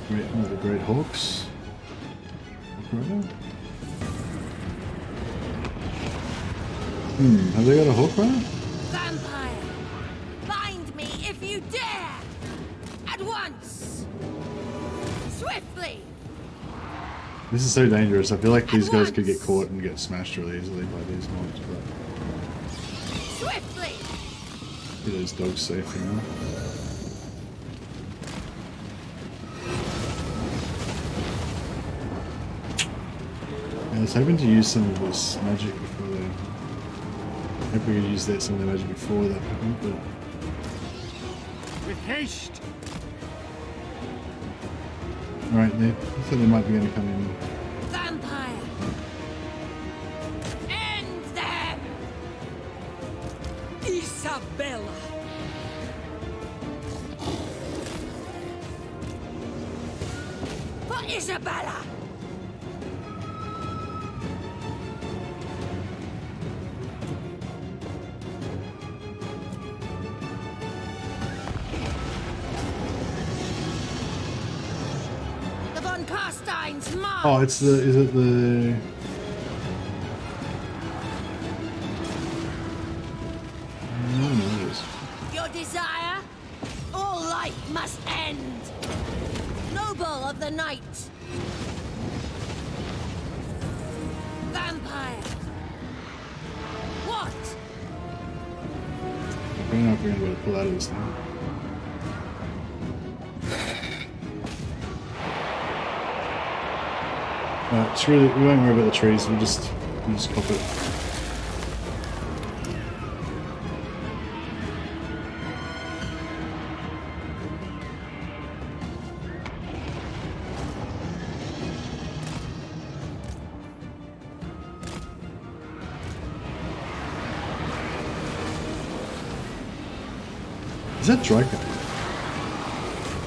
Speaker 1: Wait, oh, the Great Hawks. Hawk Rider? Have they got a Hawk Rider?
Speaker 8: Vampire. Bind me if you dare. At once. Swiftly.
Speaker 1: This is so dangerous. I feel like these guys could get caught and get smashed really easily by these mobs, but
Speaker 8: Swiftly.
Speaker 1: get those dogs safe for now. I was hoping to use some of this magic before they... I hope we could use some of the magic before that happened, but...
Speaker 2: With haste.
Speaker 1: Alright, I thought they might be going to come in.
Speaker 8: Vampire. End them. Isabella. For Isabella. The von Carstein's mark.
Speaker 1: Oh, it's the... is it the... No, it is.
Speaker 8: Your desire? All life must end. Noble of the night. Vampire. What?
Speaker 1: I don't know if we're going to be able to pull out of this now. It's really, we won't worry about the trees, we'll just cop it. Is that Draco?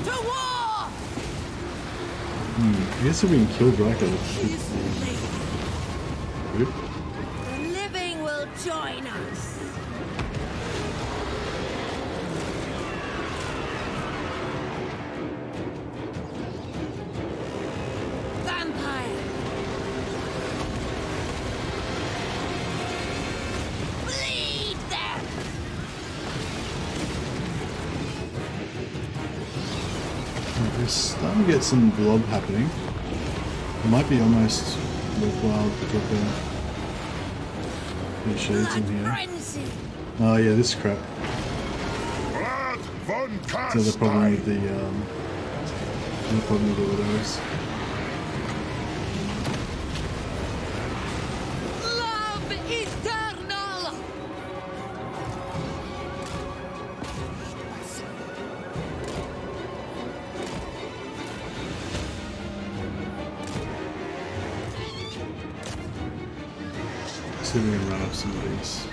Speaker 8: To war!
Speaker 1: I guess if we can kill Draco, Oop.
Speaker 8: The living will join us. Vampire. Bleed them.
Speaker 1: We're starting to get some blob happening. It might be almost worthwhile to put the shades in here.
Speaker 8: Frenzy.
Speaker 1: Oh yeah, this crap.
Speaker 6: Blood von
Speaker 1: So the problem with
Speaker 6: Carstein.
Speaker 1: the problem with all those.
Speaker 8: Love eternal.
Speaker 1: See if we can run up some of these.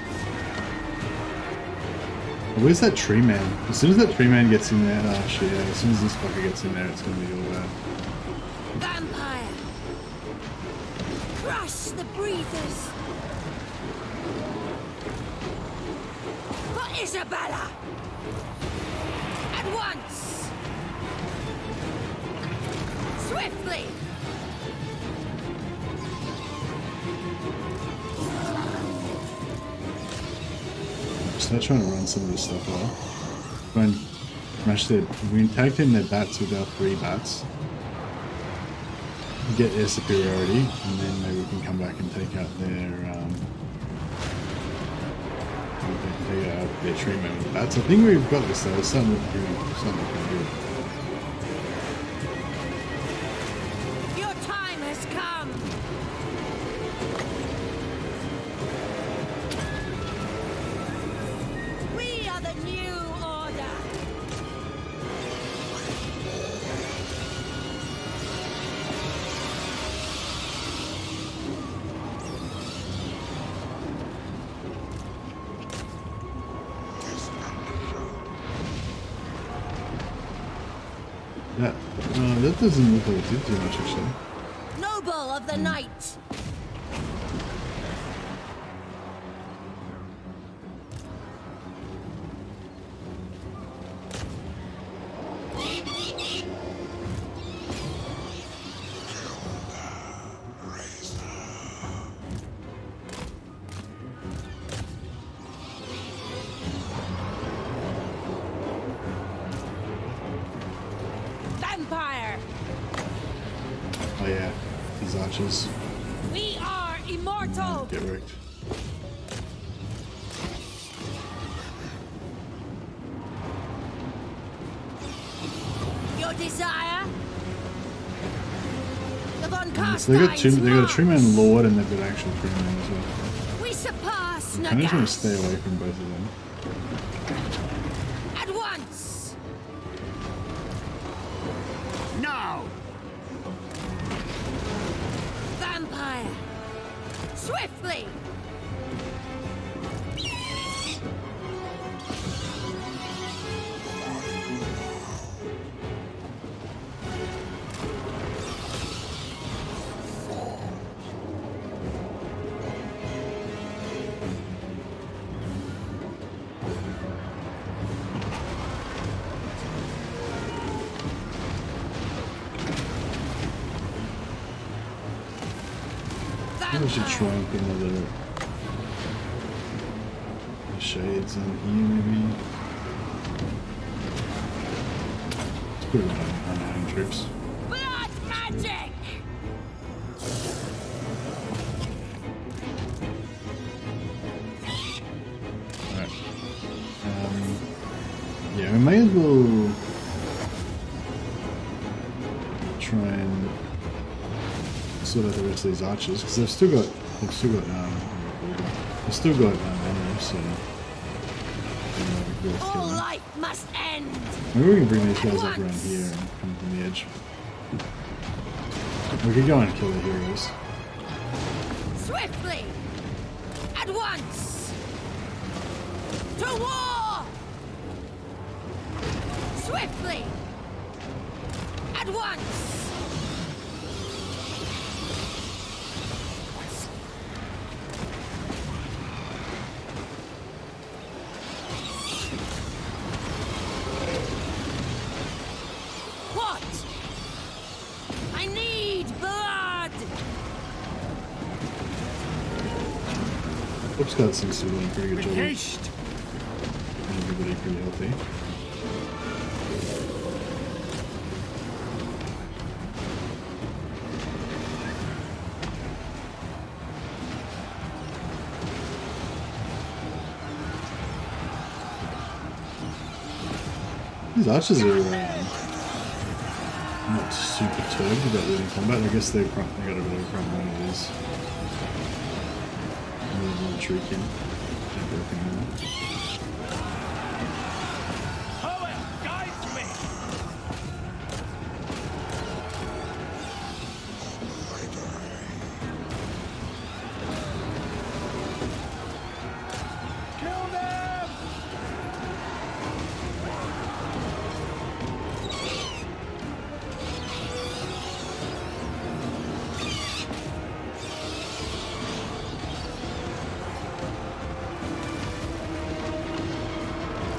Speaker 1: Oh, where's that tree man? As soon as that tree man gets in there, oh shit, yeah, as soon as this fucker gets in there, it's gonna be all bad.
Speaker 8: Vampire. Crush the breathers. For Isabella. At once. Swiftly.
Speaker 1: Start trying to run some of this stuff off. Try and smash their... We can tag in their bats with our 3 bats. Get their superiority, and then maybe we can come back and take out their treatment with the bats. I think we've got this though. It's starting to look pretty good.
Speaker 8: Your time has come. We are the new order.
Speaker 1: That doesn't look like it did too much actually.
Speaker 8: Noble of the night.
Speaker 3: Vampire!
Speaker 1: Oh yeah, these archers
Speaker 3: We are immortal!
Speaker 1: get wrecked.
Speaker 8: Your desire? The Von
Speaker 1: So they got
Speaker 8: Carstein's
Speaker 1: they got a
Speaker 8: march.
Speaker 1: Tree-Man Lord and they've got actual Tree-Man as well.
Speaker 8: We surpass
Speaker 1: I just want to stay
Speaker 8: Nagas.
Speaker 1: away from both of them.
Speaker 8: At once!
Speaker 2: Now!
Speaker 8: Vampire! Swiftly!
Speaker 1: Maybe we should try and put another shades in here maybe. Let's put it on unarmed troops.
Speaker 8: Blood magic!
Speaker 1: Alright. Yeah, we may as well try and sort out the rest of these archers because they've still got ammo, so
Speaker 8: All life must end!
Speaker 1: maybe we can bring these guys up around here and come from the edge. We could go and kill the heroes.
Speaker 8: Swiftly! At once! To war! Swiftly! At once! What? I need blood!
Speaker 1: Book Scout seems to be doing a pretty good
Speaker 2: With
Speaker 1: job.
Speaker 2: haste!
Speaker 1: Everybody pretty healthy. These archers are not super turbed about leading combat. I guess they got a bit of a front one of these. Little trick in.
Speaker 2: Poet guides me! Kill them!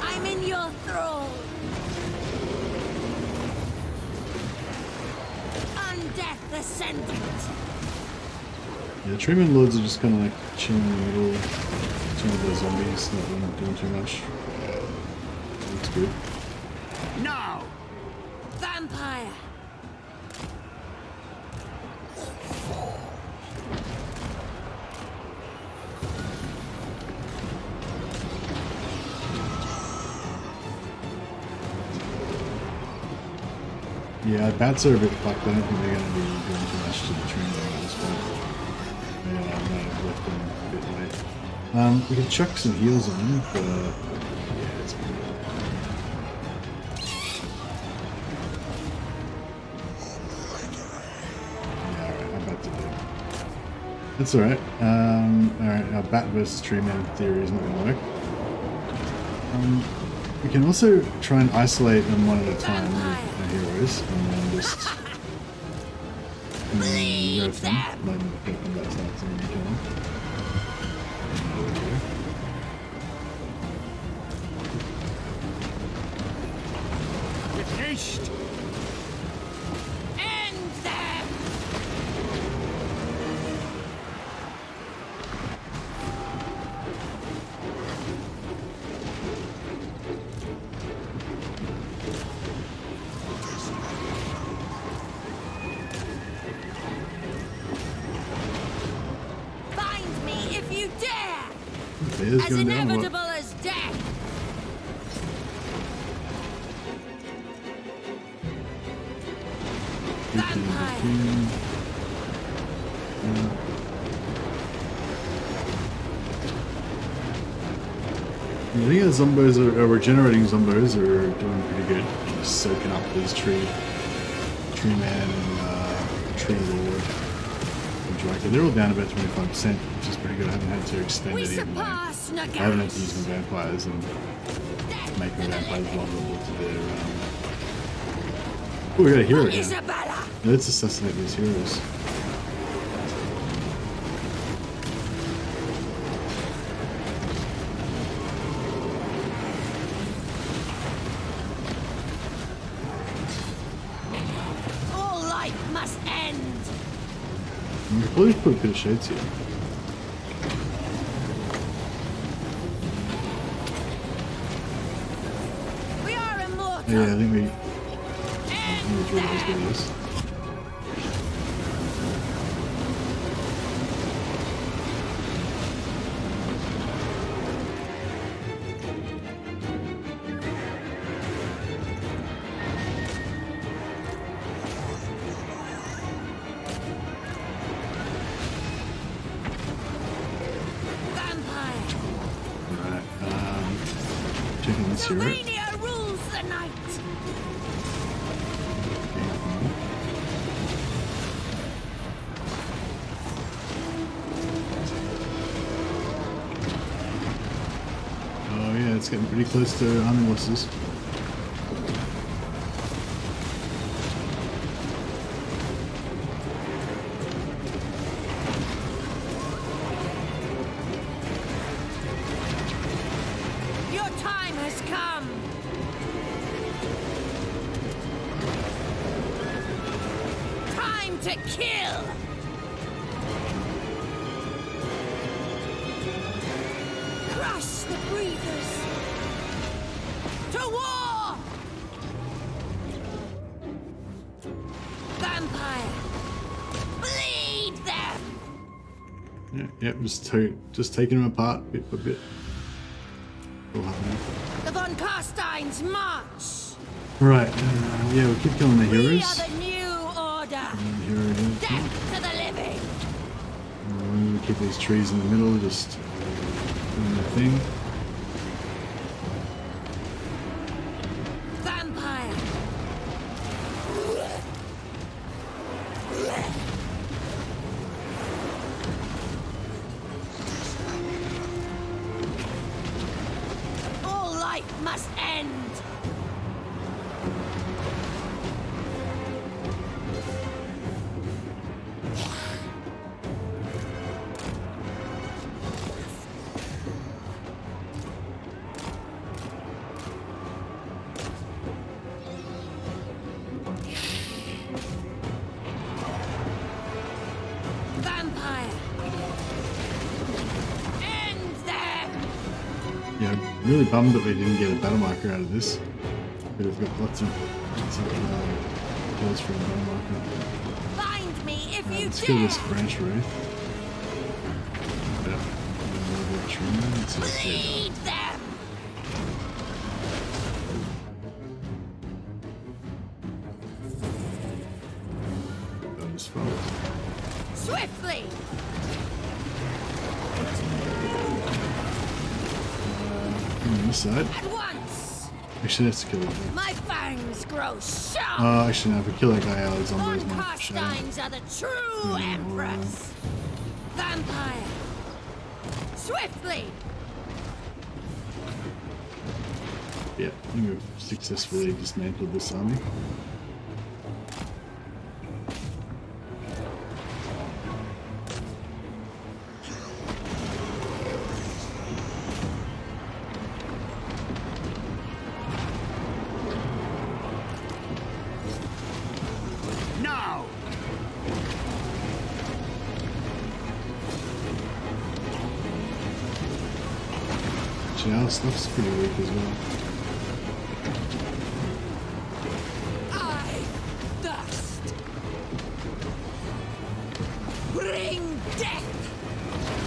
Speaker 8: I'm in your thrall! Undeath ascendant!
Speaker 1: Yeah, the Treatment Lords are just kind of like chilling in the middle. Chilling with the zombies, not doing too much. Looks good.
Speaker 2: Now!
Speaker 8: Vampire!
Speaker 1: Yeah, bats are a bit fucked. I don't think they're going to be doing too much to the Treatment Lord at this point. They might have left them a bit late. We can chuck some heals on them, but yeah, it's pretty good. Yeah, alright, I'm about to do. That's alright. Alright, our bat versus tree man theory is not going to work. We can also try and isolate them one at a time with our heroes, and then just go for them. Let them get them back to that and kill them.
Speaker 2: Finished.
Speaker 8: End them! Find me if you dare!
Speaker 1: Bear's
Speaker 8: As
Speaker 1: going down. What?
Speaker 8: inevitable as death! Vampire!
Speaker 1: I think the zombos are regenerating zombos are doing pretty good. Just soaking up this tree man and tree lord and Draken. They're all down about 25%, which is pretty good. I haven't had to extend
Speaker 8: We
Speaker 1: it even more.
Speaker 8: surpass
Speaker 1: I haven't had to use
Speaker 8: Nagas!
Speaker 1: my vampires and make my vampires vulnerable to their Oh, we got a hero here.
Speaker 8: Isabella!
Speaker 1: Let's assassinate these heroes.
Speaker 8: All life must end!
Speaker 1: We could probably put a bit of shades here.
Speaker 8: We are immortal!
Speaker 1: Yeah, I think we
Speaker 8: End
Speaker 1: drew those
Speaker 8: them!
Speaker 1: guys.
Speaker 8: Vampire!
Speaker 1: Alright, checking this hero.
Speaker 8: Sylvania rules the night!
Speaker 1: Oh yeah, it's getting pretty close to army losses.
Speaker 8: Your time has come! Time to kill! Crush the breathers! To war! Vampire! Bleed them!
Speaker 1: Yep, just taking them apart bit by bit. All happening.
Speaker 8: The von Carsteins march!
Speaker 1: Right, yeah, we'll keep killing the
Speaker 8: We are
Speaker 1: heroes.
Speaker 8: the new order!
Speaker 1: Hero here.
Speaker 8: Death to the living!
Speaker 1: We'll keep these trees in the middle, just doing their thing.
Speaker 8: Vampire! All life must end! Vampire! End them!
Speaker 1: Yeah, I'm really bummed that we didn't get a battle marker out of this. But we've got lots of kills for a battle marker.
Speaker 8: Find me if you
Speaker 1: Let's kill
Speaker 8: dare!
Speaker 1: this branch wraith. Yeah. Let's
Speaker 8: Bleed them!
Speaker 1: those folks.
Speaker 8: Swiftly!
Speaker 1: On this side.
Speaker 8: At once!
Speaker 1: Actually, that's to kill it.
Speaker 8: My fangs grow sharp!
Speaker 1: Actually, no, if we kill that guy, our zombies
Speaker 8: Von
Speaker 1: might shut him.
Speaker 8: Carsteins are the true empress! Vampire! Swiftly!
Speaker 1: Yeah, I think we've successfully dismantled this army.
Speaker 2: Now!
Speaker 1: Actually, our stuff's pretty weak as well.
Speaker 8: I thirst. Bring death.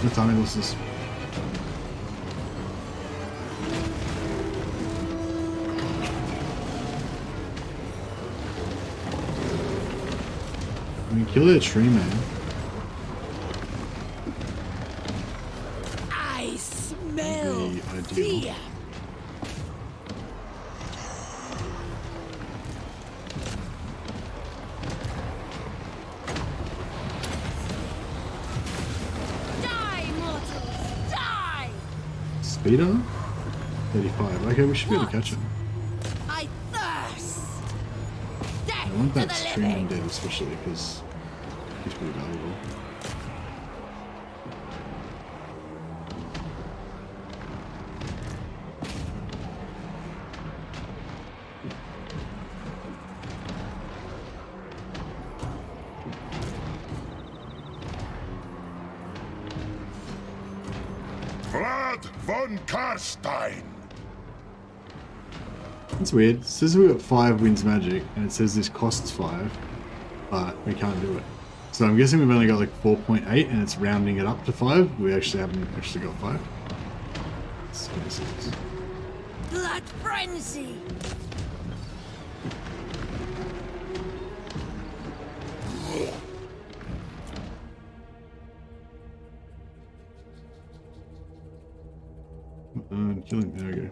Speaker 1: What time was this? I mean, kill that tree, man.
Speaker 8: I smell
Speaker 1: Be ideal.
Speaker 8: fear. Die, mortals, die!
Speaker 1: Speeder? 35. Okay, we should be able to catch him.
Speaker 8: I thirst. Death
Speaker 1: I want
Speaker 8: to
Speaker 1: that
Speaker 8: the
Speaker 1: streaming
Speaker 8: living.
Speaker 1: dead especially because he's pretty valuable.
Speaker 6: Vlad von Carstein.
Speaker 1: It's weird. It says we got 5 winds magic, and it says this costs 5, but we can't do it. So I'm guessing we've only got like 4.8, and it's rounding it up to 5. We actually haven't actually got 5. It's 26.
Speaker 8: Blood frenzy.
Speaker 1: Kill him. There we go.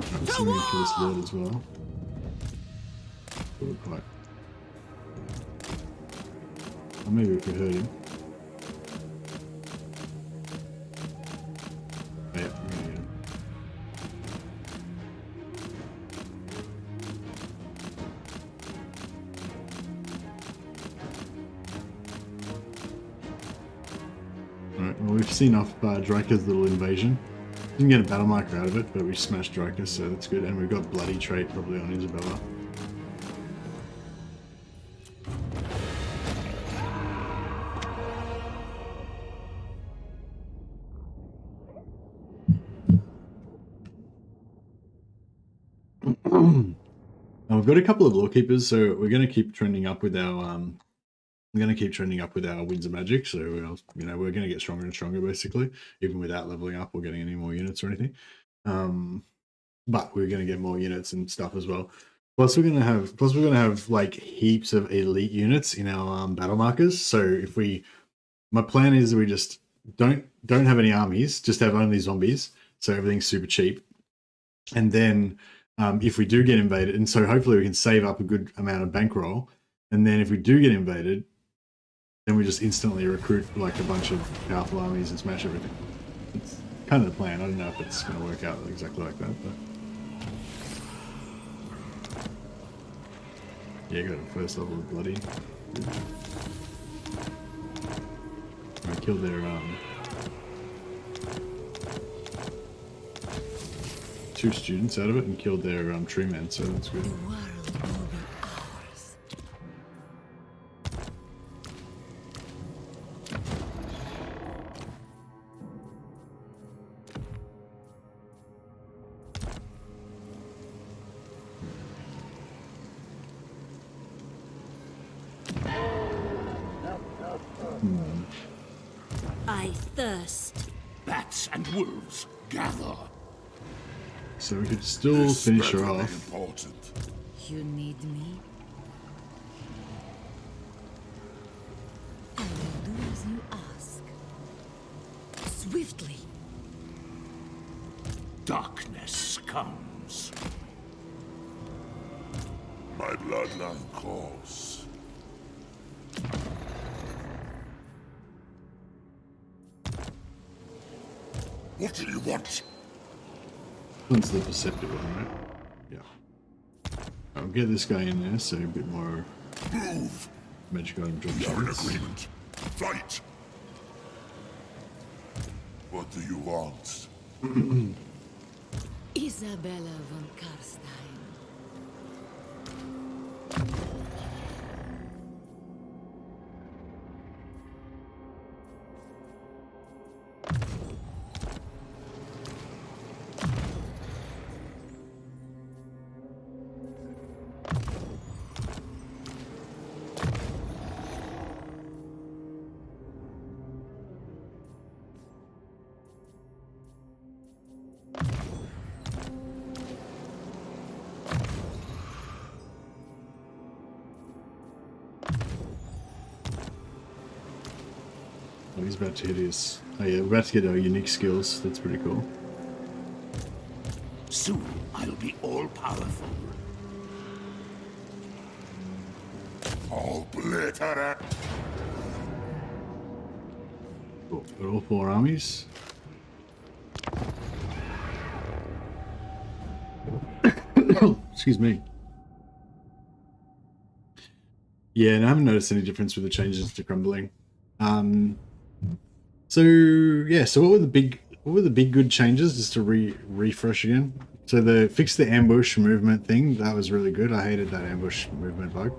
Speaker 1: I'm assuming we kill this lord as well. Good fight. Or maybe we could hurt him. Oh, yeah, we're gonna get him. Alright, well we've seen off Drake's little invasion. Didn't get a battle marker out of it, but we smashed Draken, so that's good. And we've got bloody trait probably on Isabella. Now we've got a couple of lawkeepers, so we're going to keep trending up with our Winds of Magic, so we're going to get stronger and stronger basically, even without leveling up or getting any more units or anything. But we're going to get more units and stuff as well. Plus we're going to have like heaps of elite units in our battle markers. So my plan is we just don't have any armies, just have only zombies. So everything's super cheap. And then if we do get invaded, and so hopefully we can save up a good amount of bankroll. And then if we do get invaded, then we just instantly recruit like a bunch of powerful armies and smash everything. It's kind of the plan. I don't know if it's going to work out exactly like that, but yeah, got a first level of bloody. I killed their 2 students out of it and killed their tree man, so that's good.
Speaker 8: The world will be ours. I thirst.
Speaker 4: Bats and wolves, gather.
Speaker 1: So we could still finish her off.
Speaker 4: Important.
Speaker 3: You need me?
Speaker 8: I will do as you ask. Swiftly.
Speaker 4: Darkness comes.
Speaker 6: My bloodline calls. What do you want?
Speaker 1: One's the perceptive one, right? Yeah. I'll get this guy in there, so a bit more magic item drop chance.
Speaker 6: Agreement. Fight. What do you want?
Speaker 3: Isabella von Carstein.
Speaker 1: Oh, he's about to hit his... Oh yeah, we're about to get our unique skills. That's pretty cool.
Speaker 2: Soon I'll be all-powerful.
Speaker 6: Obliterate.
Speaker 1: Cool. Got all 4 armies. Excuse me. Yeah, and I haven't noticed any difference with the changes to crumbling. So yeah, so what were the big good changes, just to refresh again? So the fix the ambush movement thing, that was really good. I hated that ambush movement bug.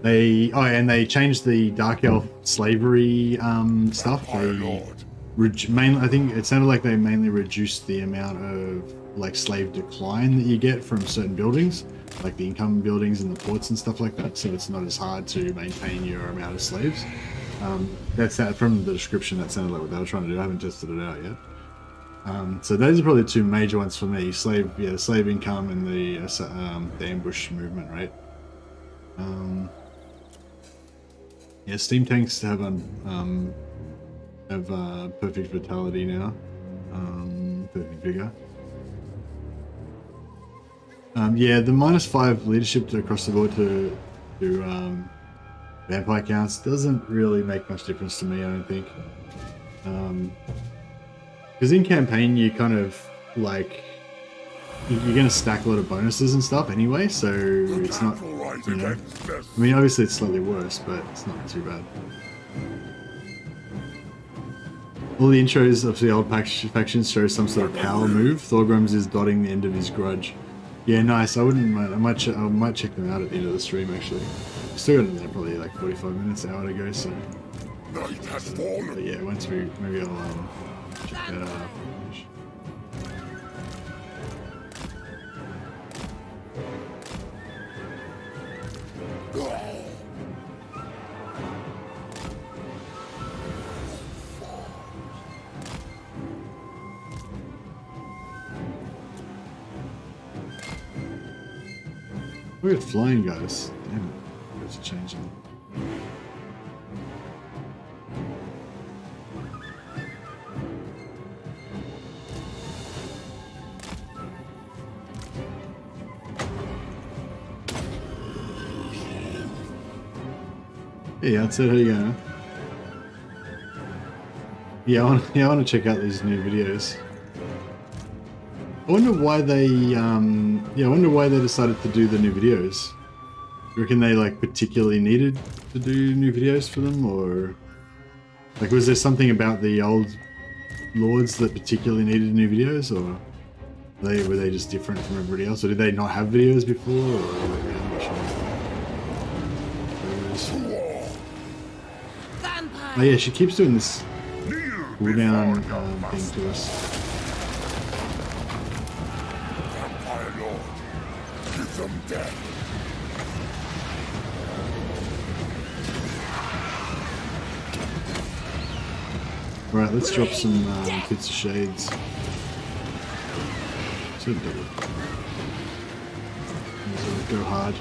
Speaker 1: They changed the Dark Elf slavery stuff. I think it sounded like they mainly reduced the amount of like slave decline that you get from certain buildings, like the income buildings and the ports and stuff like that. So it's not as hard to maintain your amount of slaves. That's that from the description. That sounded like what they were trying to do. I haven't tested it out yet. So those are probably the 2 major ones for me: the slave income and the ambush movement rate. Yeah, steam tanks have perfect vitality now, perfect vigor. Yeah, the -5 leadership across the board to vampire counts doesn't really make much difference to me, I don't think. Because in campaign, you kind of like you're going to stack a lot of bonuses and stuff anyway, so it's not. You know, I mean, obviously it's slightly worse, but it's not too bad. All the intros of the old factions show some sort of power move. Thorgrim's is dotting the end of his grudge. Yeah, nice. I wouldn't mind. I might check them out at the end of the stream, actually. Still got another probably like 45 minutes, an hour to go, so. But yeah, once maybe I'll check that out. We're at flying guys. Damn it. There's a change in. Hey, that's it. How you going? Yeah, I want to check out these new videos. I wonder why they, I wonder why they decided to do the new videos. You reckon they like particularly needed to do new videos for them, or like was there something about the old lords that particularly needed new videos, or were they just different from everybody else, or did they not have videos before, or I'm not sure. Oh yeah, she keeps doing this cooldown thing to us.
Speaker 6: Death.
Speaker 1: Right, let's drop some bits of shades. Should do it. Go hard.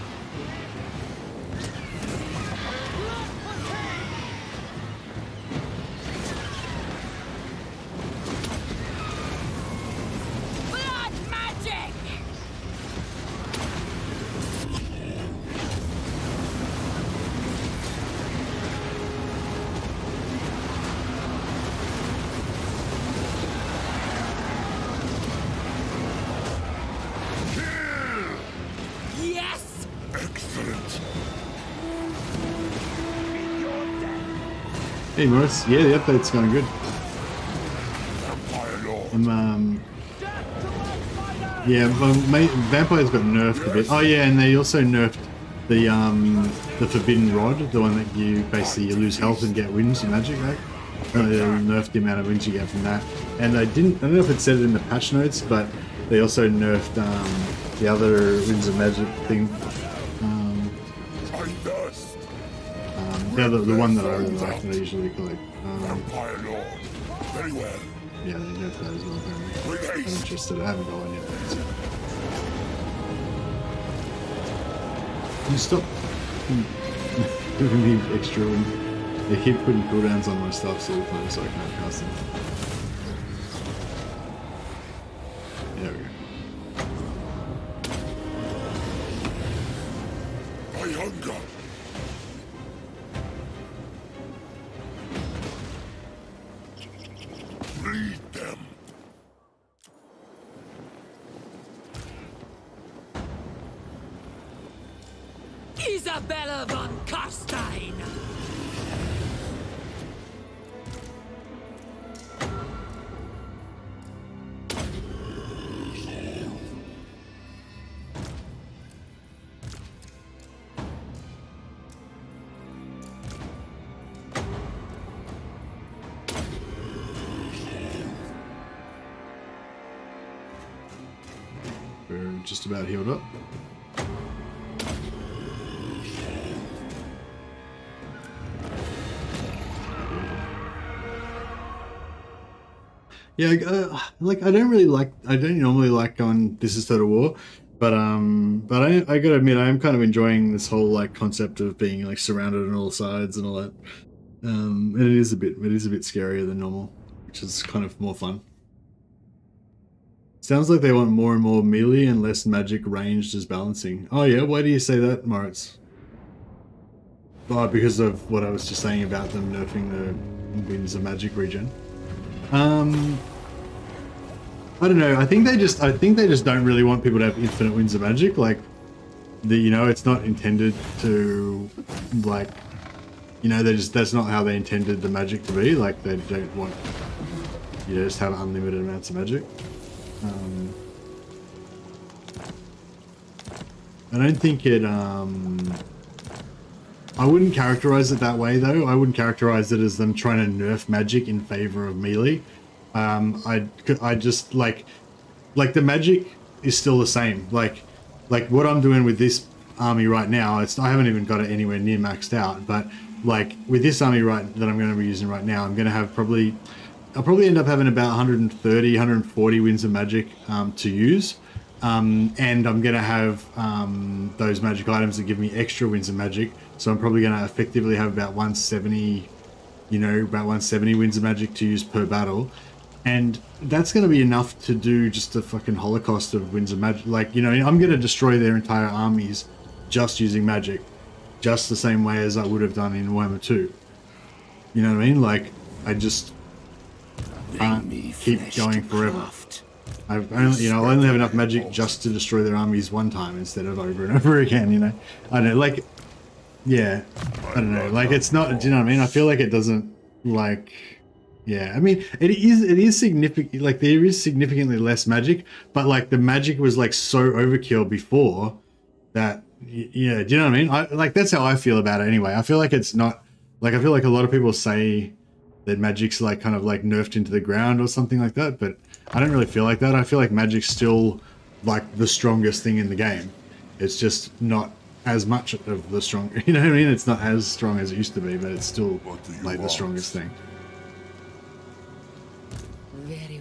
Speaker 1: Hey Morris, yeah, the update's going good. Yeah, Vampire's got nerfed a bit. Oh yeah, and they also nerfed the Forbidden Rod, the one that you basically you lose health and get wins and magic, right? They nerfed the amount of wins you get from that. And I don't know if it said it in the patch notes, but they also nerfed the other wins of magic thing. The one that I really like that I usually collect.
Speaker 6: Very well.
Speaker 1: Yeah, they nerfed that as well, apparently. I'm interested, I haven't got one yet. Can you stop giving me extra wins? They keep putting cooldowns on my stuff all the time, so I can't cast them. There we go.
Speaker 6: I hunger. Read them.
Speaker 8: Isabella von Carstein!
Speaker 1: We're just about healed up. Yeah, like I don't normally like going This Is Total War, but I gotta admit I am kind of enjoying this whole like concept of being like surrounded on all sides and all that. And it is a bit scarier than normal, which is kind of more fun. Sounds like they want more and more melee and less magic ranged as balancing. Oh yeah, why do you say that, Moritz? Oh, because of what I was just saying about them nerfing the Winds of Magic regen. I don't know. I think they just don't really want people to have infinite Winds of Magic. Like, it's not intended to, like, that's not how they intended the magic to be. Like, they don't want you to just have unlimited amounts of magic. I don't think it. I wouldn't characterize it that way, though. I wouldn't characterize it as them trying to nerf magic in favor of melee. I just like the magic is still the same. Like what I'm doing with this army right now, I haven't even got it anywhere near maxed out. But like with this army that I'm going to be using right now, I'm going to have I'll probably end up having about 130, 140 Winds of Magic to use. And I'm going to have those magic items that give me extra Winds of Magic. So I'm probably going to effectively have about 170, about 170 Winds of Magic to use per battle. And that's going to be enough to do just a fucking holocaust of Winds of Magic. Like, I'm going to destroy their entire armies just using magic. Just the same way as I would have done in Warhammer 2. You know what I mean? Like, I just can't keep going forever. I'll only have enough magic just to destroy their armies one time instead of over and over again, I don't know, like, yeah, I don't know, like, it's not, do you know what I mean? I feel like it doesn't, like, yeah, I mean, it is significant, like, there is significantly less magic, but, like, the magic was, like, so overkill before that, yeah, do you know what I mean? Like, that's how I feel about it anyway. I feel like it's not, like, I feel like a lot of people say that magic's, like, kind of, like, nerfed into the ground or something like that, but I don't really feel like that. I feel like magic's still like the strongest thing in the game. It's just not as much of the strong, you know what I mean? It's not as strong as it used to be, but it's still like the strongest thing.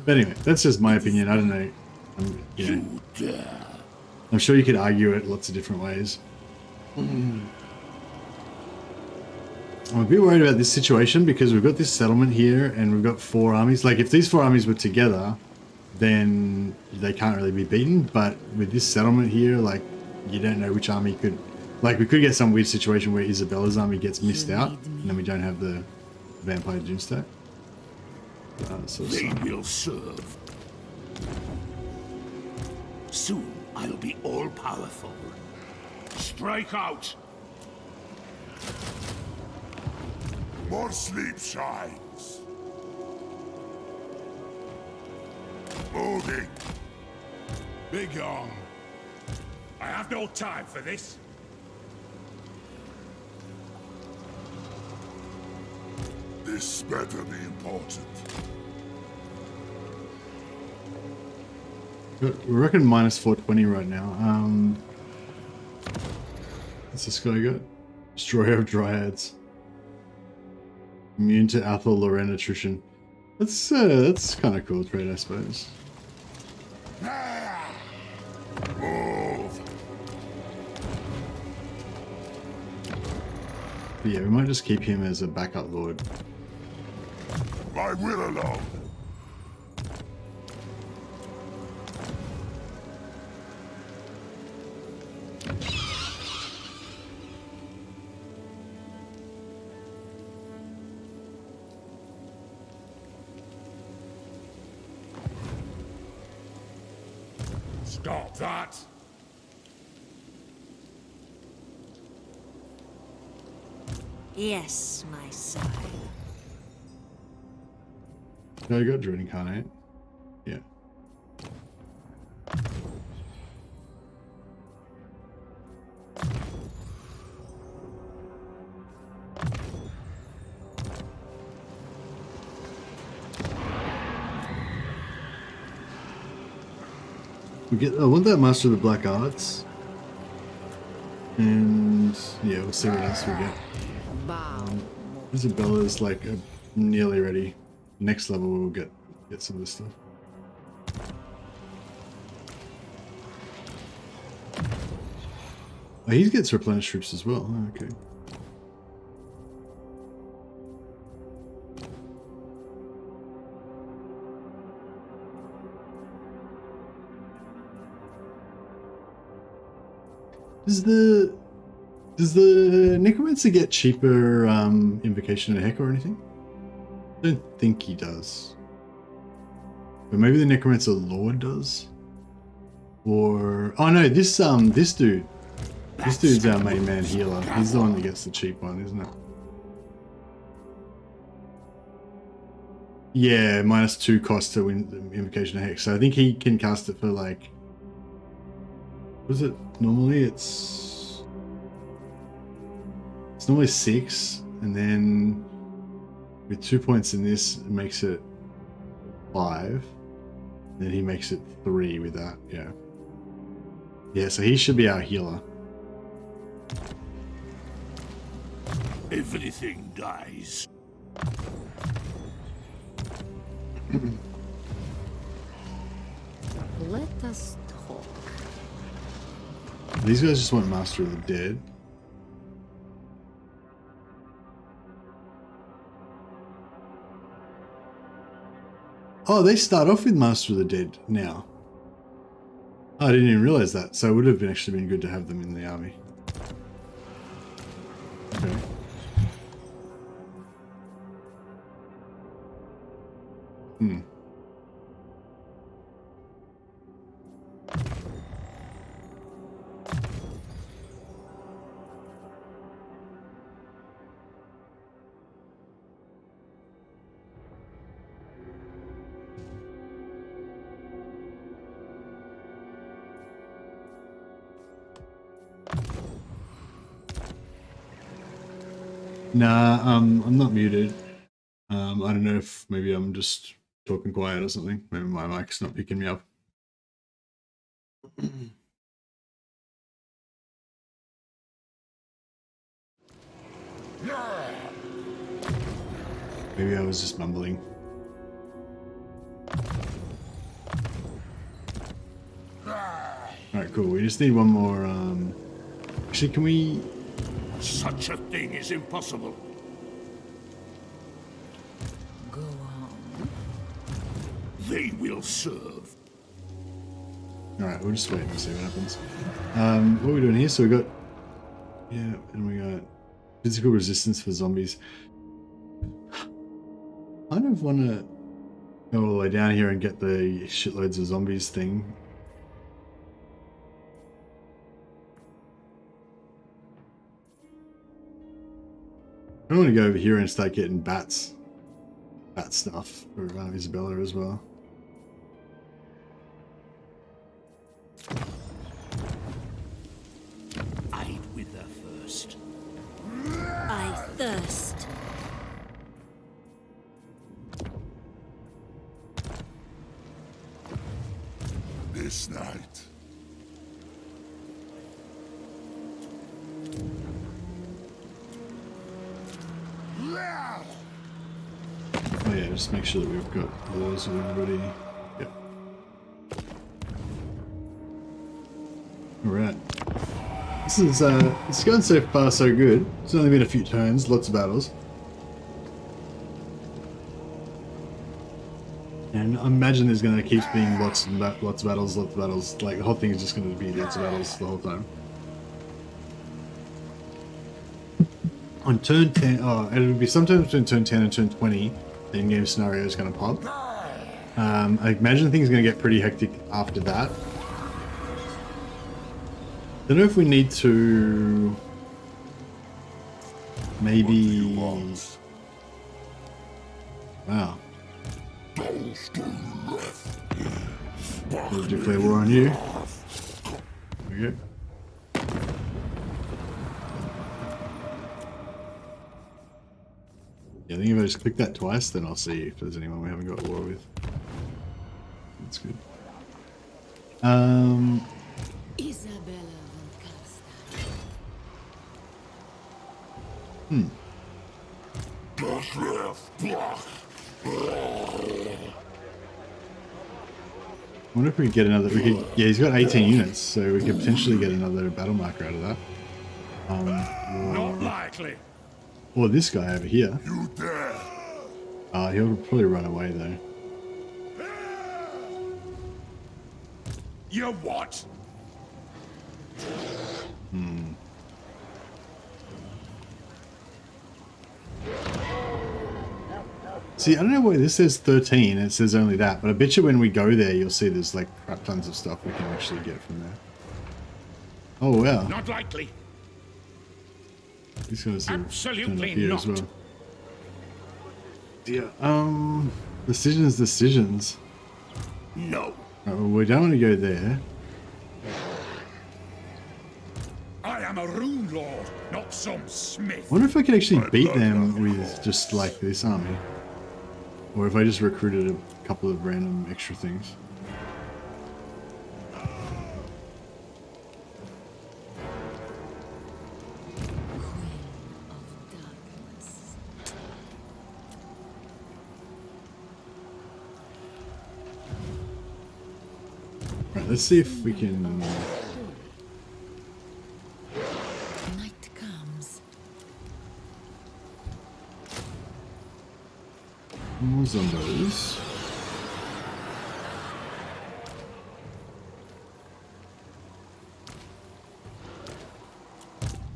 Speaker 1: But anyway, that's just my opinion. I don't know. I'm sure you could argue it lots of different ways. I'm a bit worried about this situation because we've got this settlement here and we've got 4 armies. Like, if these 4 armies were together, then they can't really be beaten. But with this settlement here, like, you don't know which army could... Like, we could get some weird situation where Isabella's army gets missed out and then we don't have the Vampire Doomstack.
Speaker 2: They will serve. Soon I'll be all-powerful. Strike out!
Speaker 6: More sleep shines. Moving.
Speaker 2: Begone. I have no time for this.
Speaker 6: This better be important.
Speaker 1: We reckon minus 420 right now. What's this guy got? Destroyer of Dryads. Immune to Athel Loren attrition. That's kind of cool trait, I suppose.
Speaker 6: Move.
Speaker 1: But yeah, we might just keep him as a backup lord.
Speaker 6: My will alone.
Speaker 2: Stop that!
Speaker 8: Yes, my sire.
Speaker 1: No, you got Druid Incarnate. Yeah. We get. I want that Master of the Black Arts. And yeah, we'll see what else we get. Isabella's like nearly ready. Next level we'll get some of this stuff. Oh, he gets replenished troops as well. Oh, okay. Does the Necromancer get cheaper Invocation and Heck or anything? I don't think he does. But maybe the Necromancer Lord does? Or... oh no, this dude. This dude's our main man healer. He's the one that gets the cheap one, isn't it? Yeah, -2 cost to win the Invocation of Heck. So I think he can cast it for like... what is it? Normally it's normally 6, and then with 2 points in this, it makes it 5. And then he makes it 3 with that, yeah. Yeah, so he should be our healer.
Speaker 2: Everything dies.
Speaker 8: Let us talk.
Speaker 1: These guys just want Master of the Dead. Oh, they start off with Master of the Dead now. Oh, I didn't even realize that. So it would have actually been good to have them in the army. Okay. Nah, I'm not muted. I don't know if maybe I'm just talking quiet or something. Maybe my mic's not picking me up. Maybe I was just mumbling. Alright, cool. We just need one more, actually, can we...
Speaker 2: Such a thing is impossible.
Speaker 8: Go on.
Speaker 2: They will serve.
Speaker 1: Alright, we'll just wait and see what happens. What are we doing here? So we got... yeah, and we got physical resistance for zombies. I kind of want to go all the way down here and get the shitloads of zombies thing. I want to go over here and start getting bat stuff for Isabella as well.
Speaker 4: I'd wither first.
Speaker 8: I thirst.
Speaker 2: This night.
Speaker 1: Oh yeah, just make sure that we've got those already. Yep. Alright. This is it's going so far so good. It's only been a few turns, lots of battles. And I imagine there's gonna keep being lots of battles. Like the whole thing is just gonna be lots of battles the whole time. On turn 10, it'll be sometime between turn 10 and turn 20, the in-game scenario is going to pop. I imagine things are going to get pretty hectic after that. Don't know if we need to... Maybe... Wow. We'll declare war on you. There we go. I think if I just click that twice, then I'll see if there's anyone we haven't got war with. That's good.
Speaker 3: Isabella
Speaker 1: Wonder if we could get another. Yeah, he's got 18 units, so we could potentially get another battle marker out of that.
Speaker 2: Not likely.
Speaker 1: Or this guy over here.
Speaker 2: You dare.
Speaker 1: He'll probably run away though.
Speaker 2: You what?
Speaker 1: See, I don't know why this says 13, it says only that, but I bet you when we go there, you'll see there's like crap tons of stuff we can actually get from there. Oh wow.
Speaker 4: Not likely.
Speaker 1: These guys are
Speaker 4: Absolutely
Speaker 1: up here
Speaker 4: not.
Speaker 1: as well. Yeah, decisions.
Speaker 4: No.
Speaker 1: Right, well, we don't want to go there.
Speaker 2: I am a rune lord, not some
Speaker 1: I
Speaker 2: smith.
Speaker 1: wonder if I could actually beat them with just like this army. Or if I just recruited a couple of random extra things. Right, let's see if we can...
Speaker 3: night comes.
Speaker 1: More zombos.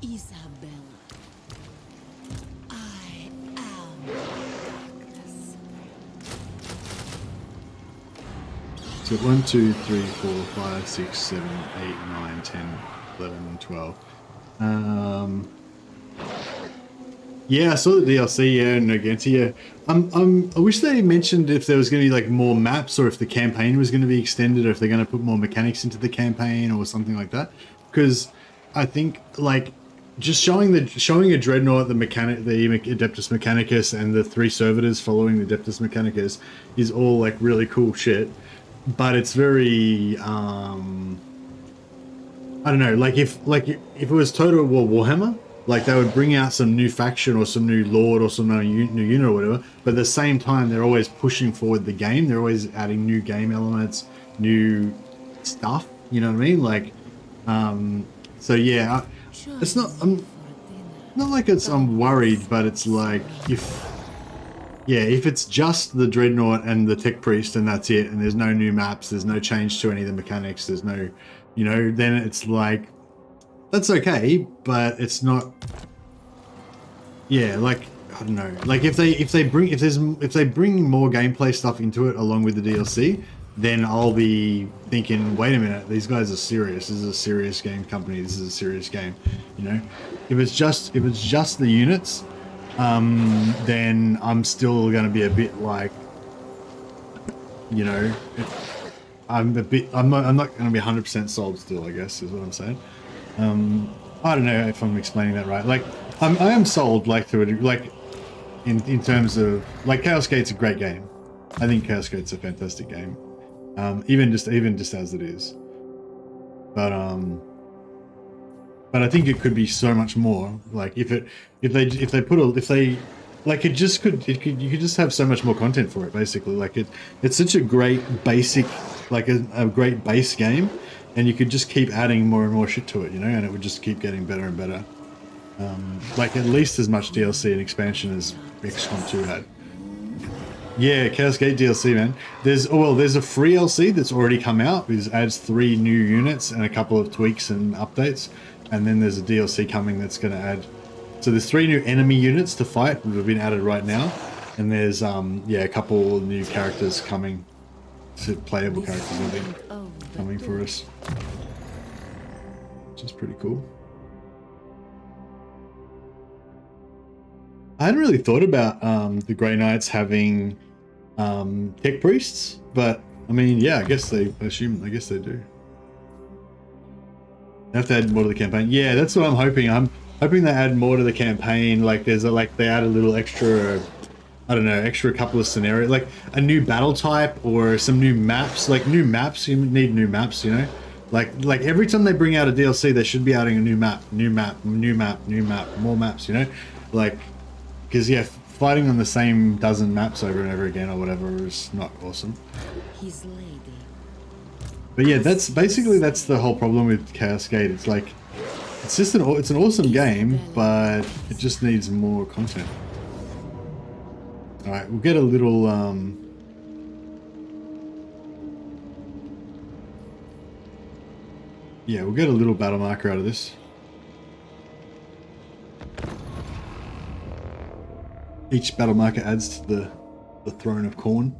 Speaker 3: Isabella. I am darkness.
Speaker 1: So 1, 2, 3, 4, 5, 6, 7, 8, 9, 10, 11, 12. Yeah, I saw the DLC, yeah, and Nogenti, yeah. I wish they mentioned if there was going to be like more maps, or if the campaign was going to be extended, or if they're going to put more mechanics into the campaign or something like that. Because I think like just showing a Dreadnought, the Adeptus Mechanicus, and the 3 servitors following the Adeptus Mechanicus is all like really cool shit. But it's very I don't know, like if it was Total War Warhammer, like they would bring out some new faction or some new lord or some new unit or whatever, but at the same time they're always pushing forward the game. They're always adding new game elements, new stuff, you know what I mean? Like so yeah, it's not not like I'm worried, but it's like if it's just the Dreadnought and the Tech Priest and that's it, and there's no new maps, there's no change to any of the mechanics, there's no, you know, then it's like, that's okay, but it's not, yeah, like, I don't know, like if they bring more gameplay stuff into it along with the DLC, then I'll be thinking, wait a minute, these guys are serious, this is a serious game company, this is a serious game, you know? If it's just the units, then I'm still going to be a bit like, you know, I'm not going to be 100% sold still, I guess, is what I'm saying. I don't know if I'm explaining that right. Like, I am sold, like, to it, like, in terms of, like, Cascade's a great game. I think Cascade's a fantastic game. Even just as it is. But I think it could be so much more. Like, you could just have so much more content for it, basically. Like, it's such a great basic, like a great base game, and you could just keep adding more and more shit to it, you know, and it would just keep getting better and better. Like, at least as much DLC and expansion as XCOM 2 had. Yeah, Cascade DLC, man. There's a free DLC that's already come out. It adds 3 new units and a couple of tweaks and updates. And then there's a DLC coming that's going to add... So there's 3 new enemy units to fight that have been added right now. And there's, yeah, a couple new characters coming. Playable characters, I think, coming for us. Which is pretty cool. I hadn't really thought about the Grey Knights having tech priests, but I mean, yeah, I guess they do. They have to add more to the campaign. Yeah, that's what I'm hoping. I'm hoping they add more to the campaign. Like there's they add a little extra, I don't know, extra couple of scenarios, like a new battle type or some new maps. Like new maps, you need new maps, you know. Like every time they bring out a DLC, they should be adding a new map, more maps, you know, like. Because, yeah, fighting on the same dozen maps over and over again or whatever is not awesome.
Speaker 8: His lady.
Speaker 1: But yeah, that's the whole problem with Cascade. It's like, it's just it's an awesome game, but it just needs more content. Alright, we'll get a little, yeah, we'll get a little battle marker out of this. Each battle marker adds to the throne of corn.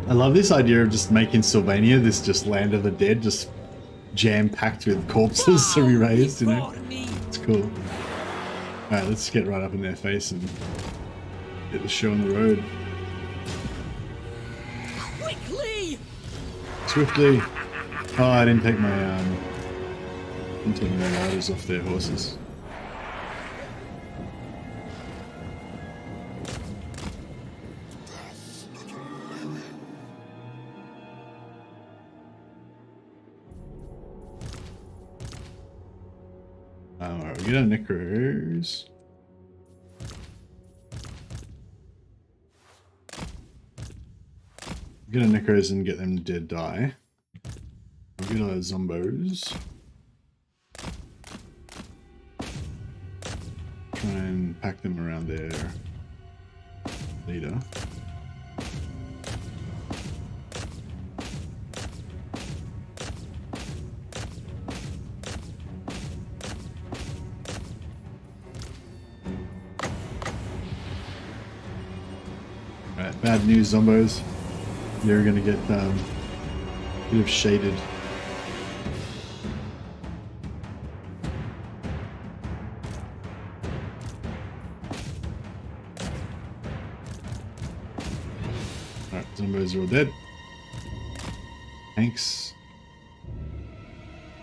Speaker 1: I love this idea of just making Sylvania this just land of the dead, just jam-packed with corpses to be raised, you know? It's cool. Alright, let's get right up in their face and get the show on the road.
Speaker 8: Quickly!
Speaker 1: Swiftly! Oh, I didn't take my riders off their horses. Alright, we get our necros. Get our necros and get them dead die. We'll get our zombos. Try and pack them around their leader. Alright, bad news, zombos. You're gonna get a bit of shaded. Alright, zombos are all dead. Tanks.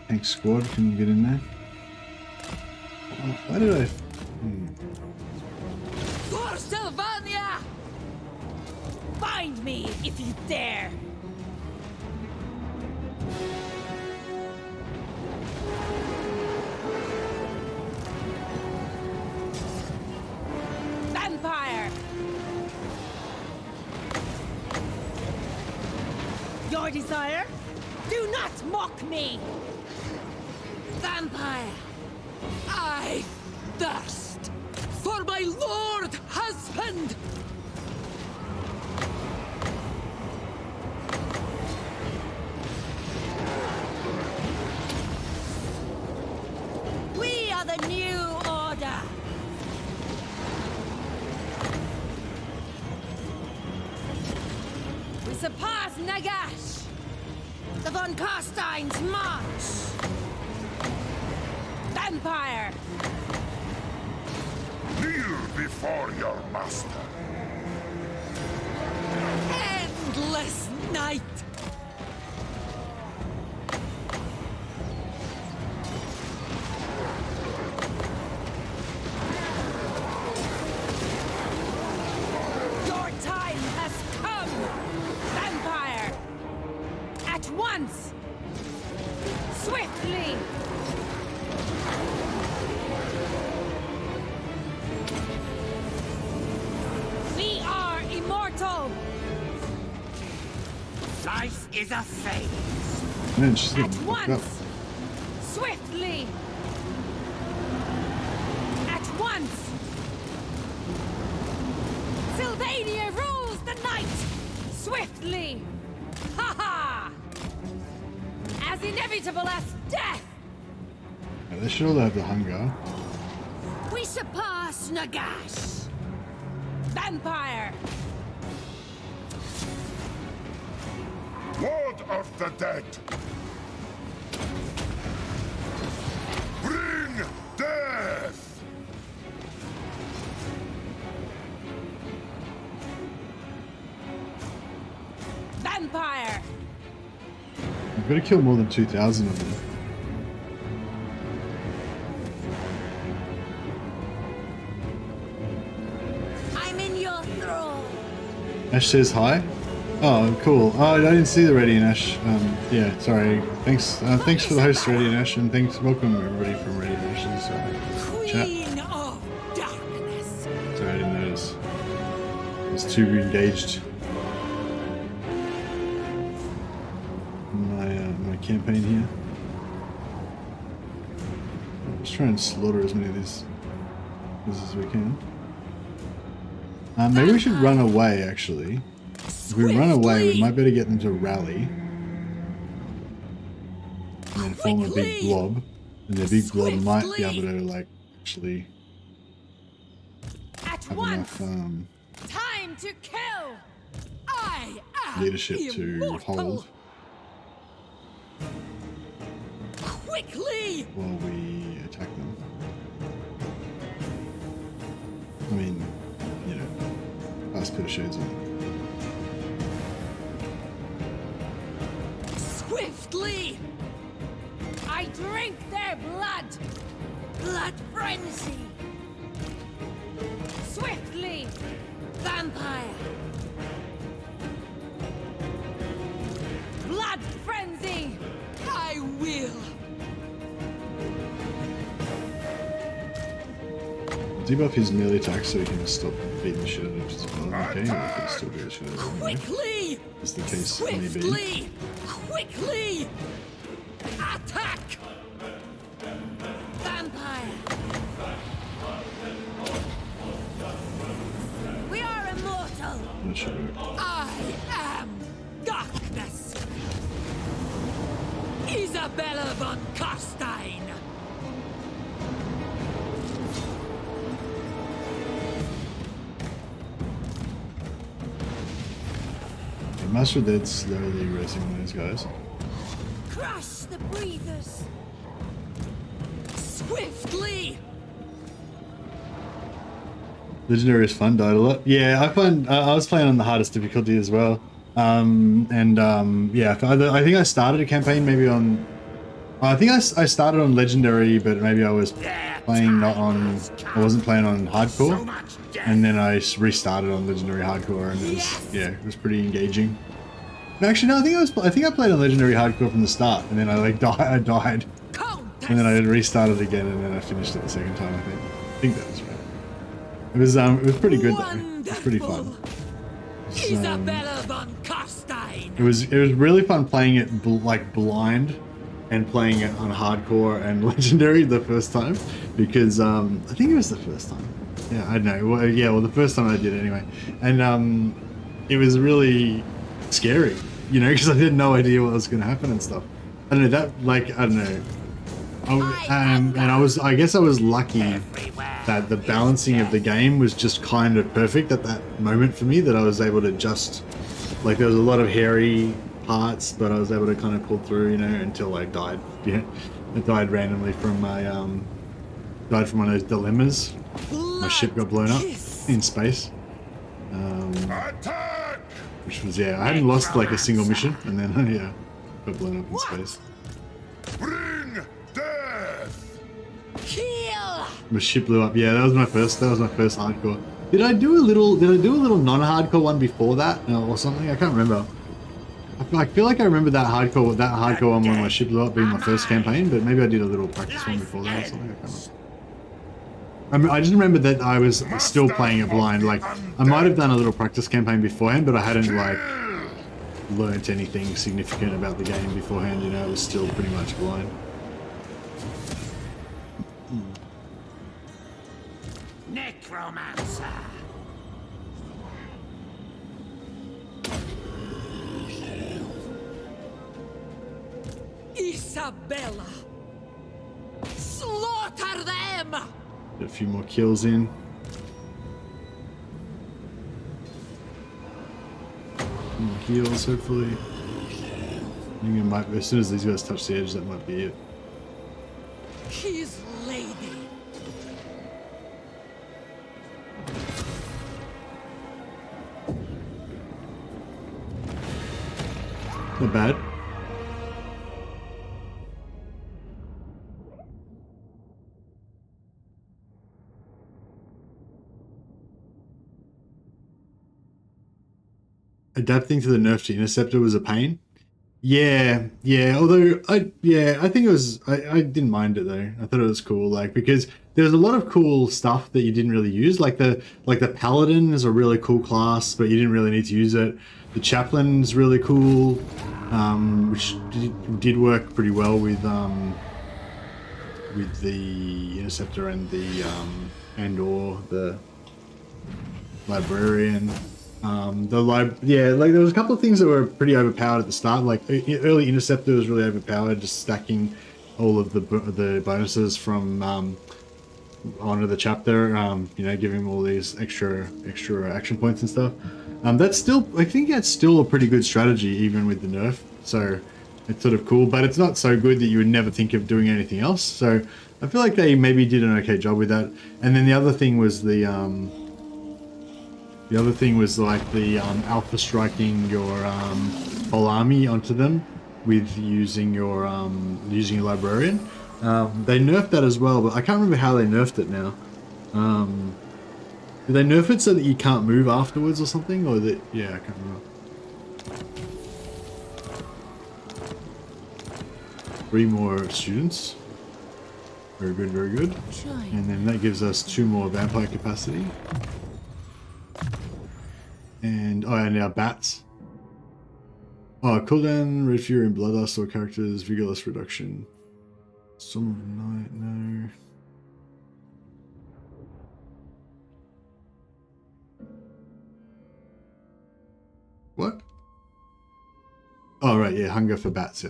Speaker 1: Tank squad, can you get in there? Oh, why did I...
Speaker 8: For Sylvania! Find me if you dare! Vampire! Your desire? Do not mock me! Vampire! I thirst for my lord husband! We are the new order! surpass Nagash! The von Carstein's march! Vampire!
Speaker 2: Kneel before your master.
Speaker 8: Endless night! Your time has come! Vampire! At once! Swiftly! We are immortal!
Speaker 4: Life is a phase.
Speaker 1: Man, she's getting
Speaker 8: At
Speaker 1: fucked up.
Speaker 8: once! Swiftly! At once! Sylvania rules the night! Swiftly! Ha ha! As inevitable as death!
Speaker 1: Yeah, they should all have the hunger.
Speaker 8: We surpass Nagash! Vampire!
Speaker 2: Lord of the dead. Bring death.
Speaker 8: Vampire!
Speaker 1: I've got to kill more than 2,000 of them.
Speaker 8: I'm in your thrall!
Speaker 1: Ash says hi. Oh, cool. Oh, I didn't see the Ready and Ash. Yeah, sorry. Thanks. Thanks for the host, Ready and Ash, and thanks. Welcome everybody from Ready and Ash's chat.
Speaker 8: Queen of darkness!
Speaker 1: Sorry, I didn't notice. I was too engaged in my campaign here. Let's try and slaughter as many of these as we can. Maybe we should run away, actually. If we run away, we might be able to get them to rally. And then form a big blob. And the big blob might be able to, like, actually
Speaker 8: At
Speaker 1: have
Speaker 8: once!
Speaker 1: enough
Speaker 8: Time to kill! I am
Speaker 1: leadership to
Speaker 8: immortal.
Speaker 1: hold
Speaker 8: Quickly!
Speaker 1: while we attack them. I mean, you know, last put of shades on.
Speaker 8: Swiftly! I drink their blood! Blood frenzy! Swiftly! Vampire! Blood frenzy! I will!
Speaker 1: Debuff his melee attack so he can stop beating the shit out of his opponent. Okay, we can still beat the shit out of him.
Speaker 8: Quickly!
Speaker 1: Is the case may be.
Speaker 8: Swiftly! Quickly! Attack! Vampire! We are immortal!
Speaker 1: That should work.
Speaker 8: I am darkness! Isabella von Carstein!
Speaker 1: The Master Dead slowly raising one of these guys.
Speaker 8: Crush the breathers! Swiftly!
Speaker 1: Legendary is fun, died a lot. Yeah, I find I was playing on the hardest difficulty as well. Yeah, I think I started a campaign maybe on. I think I started on Legendary, but maybe I was playing not on. I wasn't playing on hardcore, and then I restarted on Legendary hardcore, and it was it was pretty engaging. No, actually, no, I think I played on Legendary hardcore from the start, and then I died, and then I restarted again, and then I finished it the second time. I think that was right. It was pretty good though. It was pretty fun.
Speaker 8: Isabella von Carstein!
Speaker 1: It was really fun playing it like blind, and playing it on hardcore and Legendary the first time, because I think it was the first time. Yeah, I don't know. Well, the first time I did it anyway, and it was really scary, you know, because I had no idea what was going to happen and stuff. I don't know that, like, I don't know. And I guess I was lucky that the balancing of the game was just kind of perfect at that moment for me, that I was able to just Like there was a lot of hairy parts, but I was able to kind of pull through, you know, until I died. Yeah, I died randomly from my died from one of those dilemmas. My ship got blown up in space.
Speaker 2: Attack!
Speaker 1: Which was, yeah, I hadn't lost like a single mission, and then yeah, got blown up in space.
Speaker 2: Bring death!
Speaker 8: Kill!
Speaker 1: My ship blew up. Yeah, that was my first hardcore. Did I do a little non-hardcore one before that or something? I can't remember. I feel like I remember that hardcore one when my ship blew up being my first campaign, but maybe I did a little practice one before that or something. I can't remember. I just remember that I was still playing it blind. Like I might have done a little practice campaign beforehand, but I hadn't like learnt anything significant about the game beforehand. You know, it was still pretty much blind.
Speaker 4: Necromancer.
Speaker 8: Isabella! Slaughter them!
Speaker 1: Get a few more kills in. More heals, hopefully. I think it might, as soon as these guys touch the edge, that might be it.
Speaker 8: His lady!
Speaker 1: Not bad. Adapting to the nerf to Interceptor was a pain. Yeah. Although I think it was. I didn't mind it though. I thought it was cool, like because there's a lot of cool stuff that you didn't really use. Like the Paladin is a really cool class, but you didn't really need to use it. The Chaplain's really cool, which did work pretty well with the Interceptor and the and/or the Librarian. Like there was a couple of things that were pretty overpowered at the start. Like early Interceptor was really overpowered, just stacking all of the bonuses from onto the chapter. You know, giving him all these extra action points and stuff. That's still, I think that's still a pretty good strategy even with the nerf. So it's sort of cool, but it's not so good that you would never think of doing anything else. So I feel like they maybe did an okay job with that. And then the other thing was like the alpha striking your whole army onto them with using your librarian. They nerfed that as well, but I can't remember how they nerfed it now. Did they nerf it so that you can't move afterwards or something? Or that, yeah, I can't remember. 3 more students. Very good, very good. And then that gives us 2 more vampire capacity. And our bats. Oh, cooldown, red fury and bloodlust or characters, vigorless reduction. Some of the night, no. What? Oh right, yeah, hunger for bats, yeah.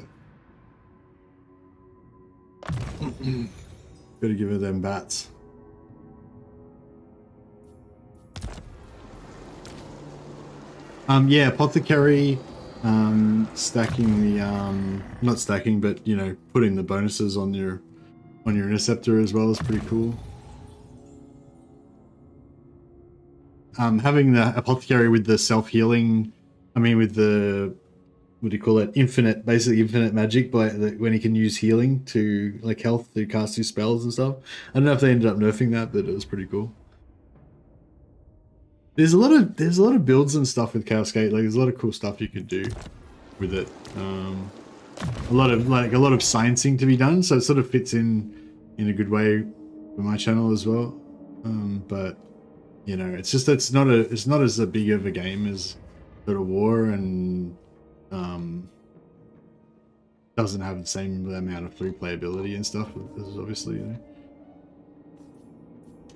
Speaker 1: Gotta give her them bats. Yeah, apothecary, stacking the not stacking, but you know, putting the bonuses on your interceptor as well is pretty cool. Having the apothecary with the self-healing, I mean with the, what do you call it, basically infinite magic, but when he can use healing to, like health, to cast his spells and stuff. I don't know if they ended up nerfing that, but it was pretty cool. There's a lot of builds and stuff with Cascade. Like there's a lot of cool stuff you could do with it. A lot of sciencing to be done, so it sort of fits in a good way for my channel as well. But you know, it's not as big of a game as God of War, and doesn't have the same amount of free playability and stuff. As obviously, you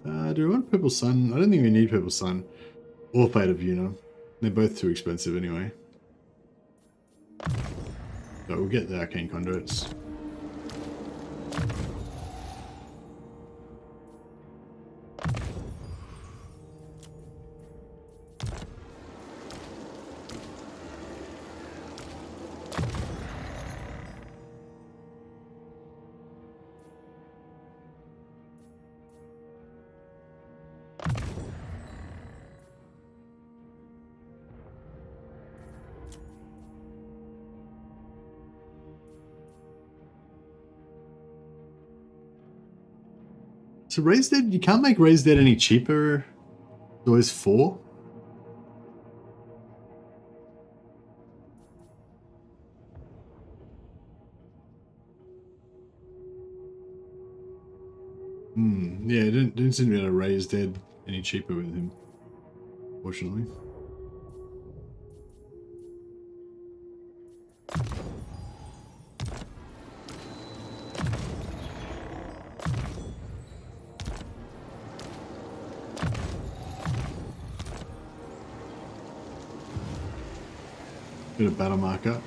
Speaker 1: know. Do we want Purple Sun? I don't think we need Purple Sun. Or Fate of Yuna. They're both too expensive anyway. So we'll get the Arcane Conduits. So Raised Dead, you can't make Raised Dead any cheaper. It's always 4. Yeah, it didn't seem to be able to Raised Dead any cheaper with him, fortunately. Bit of battle marker.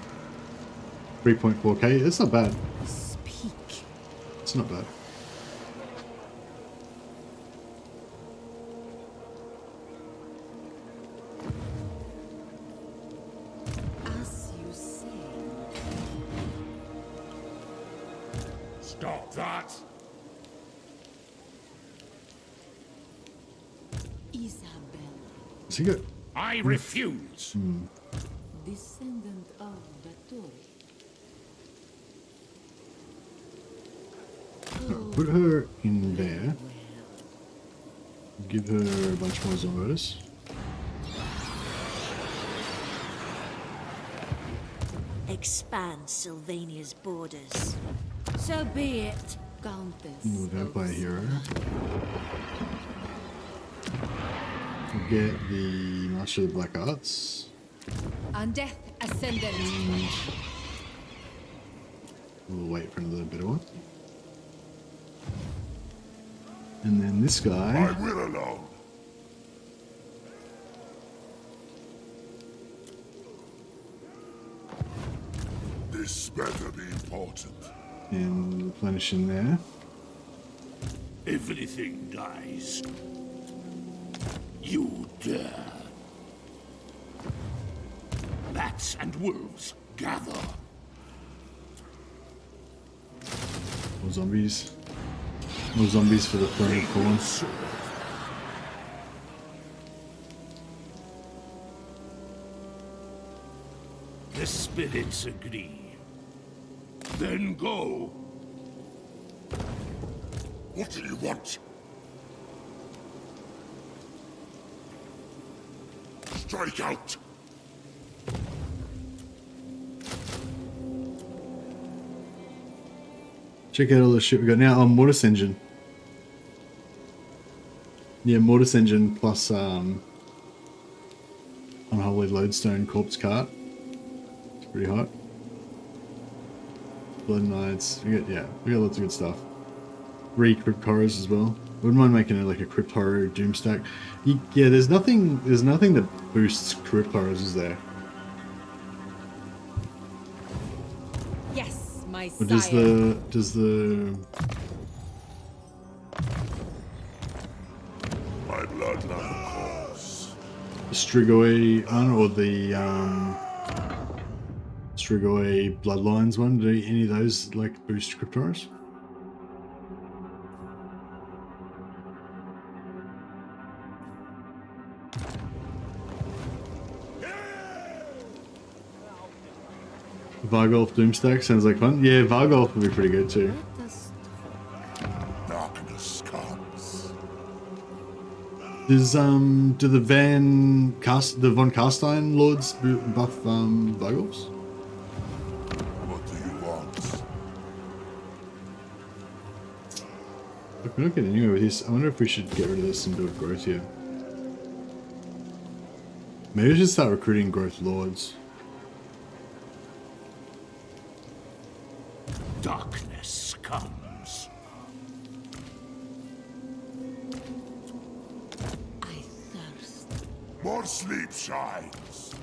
Speaker 1: 3.4k. It's not bad.
Speaker 3: Speak.
Speaker 1: It's not bad.
Speaker 3: As you say.
Speaker 2: Stop that!
Speaker 3: Isabella,
Speaker 1: Is he good?
Speaker 4: I refuse.
Speaker 3: descendant of Bathory.
Speaker 1: Put her in there. Give her a bunch more Zombies.
Speaker 8: Expand Sylvania's borders.
Speaker 3: So be it, Countess.
Speaker 1: Ooh, Vampire Hero. Get the Master of the Black Arts.
Speaker 3: Undeath Ascendant.
Speaker 1: We'll wait for another better one. And then this guy.
Speaker 2: I will alone. This better be important.
Speaker 1: And replenish in there.
Speaker 2: Everything dies. You dare. Bats and wolves, gather.
Speaker 1: More zombies. More zombies for the throne of corn.
Speaker 2: The spirits agree. Then go. What do you want? Strike out.
Speaker 1: Check out all the shit we got now. Oh, Mortis Engine. Yeah, Mortis Engine plus Unholy Lodestone Corpse Cart. It's pretty hot. Blood Knights. We got lots of good stuff. 3 Crypt Horrors as well. Wouldn't mind making it like a Crypt Horror Doom stack. Yeah, there's nothing that boosts Crypt Horrors, is there?
Speaker 3: Yes, my
Speaker 1: Or
Speaker 3: sire.
Speaker 1: does the
Speaker 2: My bloodline calls.
Speaker 1: Strigoi one or the Strigoi Bloodlines one, do any of those like boost Crypt Horrors? Vargolf Doomstack sounds like fun. Yeah, Vargolf would be pretty good too.
Speaker 3: Let us
Speaker 2: Darkness comes.
Speaker 1: Does do the von Carstein lords buff Vargolfs?
Speaker 2: What do you want?
Speaker 1: Look, we're not getting anywhere with this. I wonder if we should get rid of this and build growth here. Maybe we should start recruiting growth lords.
Speaker 2: Darkness comes.
Speaker 3: I thirst.
Speaker 2: More sleep shines.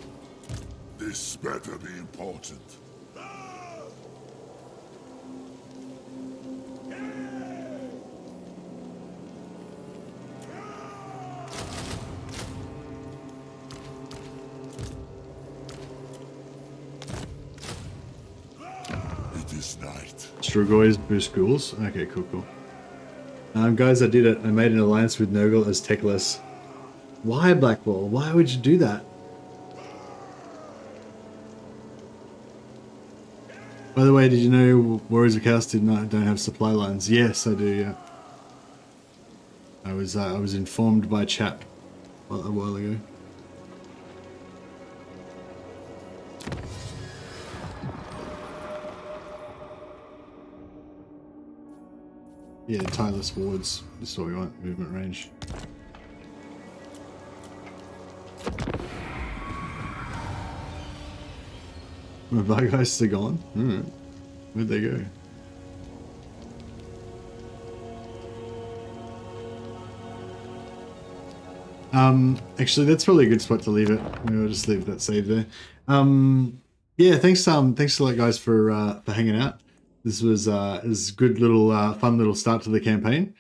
Speaker 2: This better be important. It is night.
Speaker 1: Strugoy's boost ghouls. Okay, cool. Guys, I did it. I made an alliance with Nurgle as Techless. Why, Blackwall? Why would you do that? By the way, did you know Warriors of Chaos don't have supply lines? Yes, I do, yeah. I was informed by chat a while ago. Yeah, tireless wards. This is what we want. Movement range. My Vargheists are gone. Alright. Where'd they go? Actually, that's probably a good spot to leave it. Maybe I'll just leave that save there. Yeah, thanks a lot, guys, for hanging out. This was a good little fun little start to the campaign.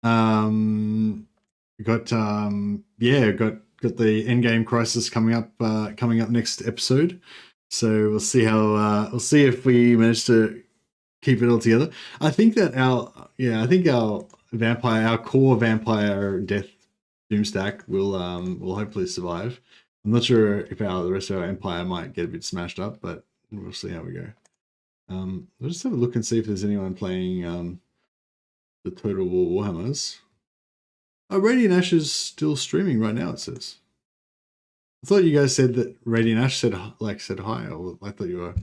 Speaker 1: Got the endgame crisis coming up next episode. So we'll see how if we manage to keep it all together. I think that our core vampire death doom stack will hopefully survive. I'm not sure if the rest of our empire might get a bit smashed up, but we'll see how we go. We'll just have a look and see if there's anyone playing the Total War Warhammers. Oh, Radiant Ash is still streaming right now, it says. I thought you guys said that Radiant Ash said hi, or I thought you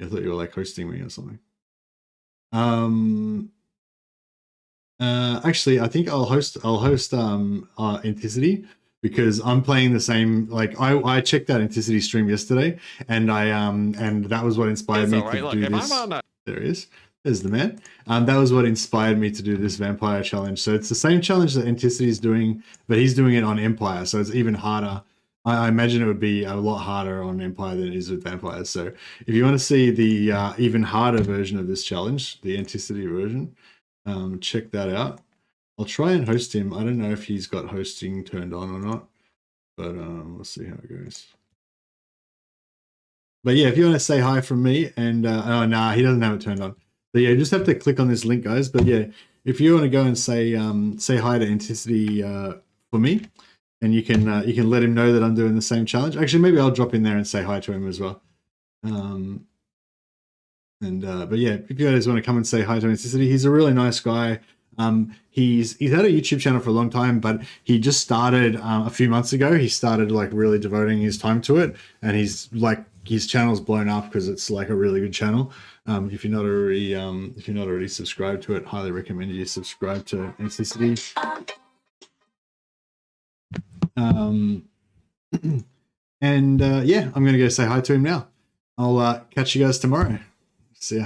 Speaker 1: were like hosting me or something. Actually, I think I'll host Anticity, because I'm playing the same. Like I checked out Anticity stream yesterday, and and that was what inspired me to do this. There he is. There's the man. That was what inspired me to do this vampire challenge. So it's the same challenge that Anticity is doing, but he's doing it on Empire, so it's even harder. I imagine it would be a lot harder on Empire than it is with vampires. So if you want to see the even harder version of this challenge, the Anticity version, check that out. I'll try and host him. I don't know if he's got hosting turned on or not, but we'll see how it goes. But yeah, if you want to say hi from me, and oh nah, he doesn't have it turned on. But yeah, you just have to click on this link, guys. But yeah, if you want to go and say hi to Anticity for me, and you can let him know that I'm doing the same challenge. Actually, maybe I'll drop in there and say hi to him as well. But yeah, if you guys want to come and say hi to Anticity, he's a really nice guy. He's had a YouTube channel for a long time, but he just started a few months ago. He started like really devoting his time to it, and he's like, his channel's blown up because it's like a really good channel. If you're not already subscribed to it, highly recommend you subscribe to Anticity. Yeah, I'm gonna go say hi to him now. I'll catch you guys tomorrow.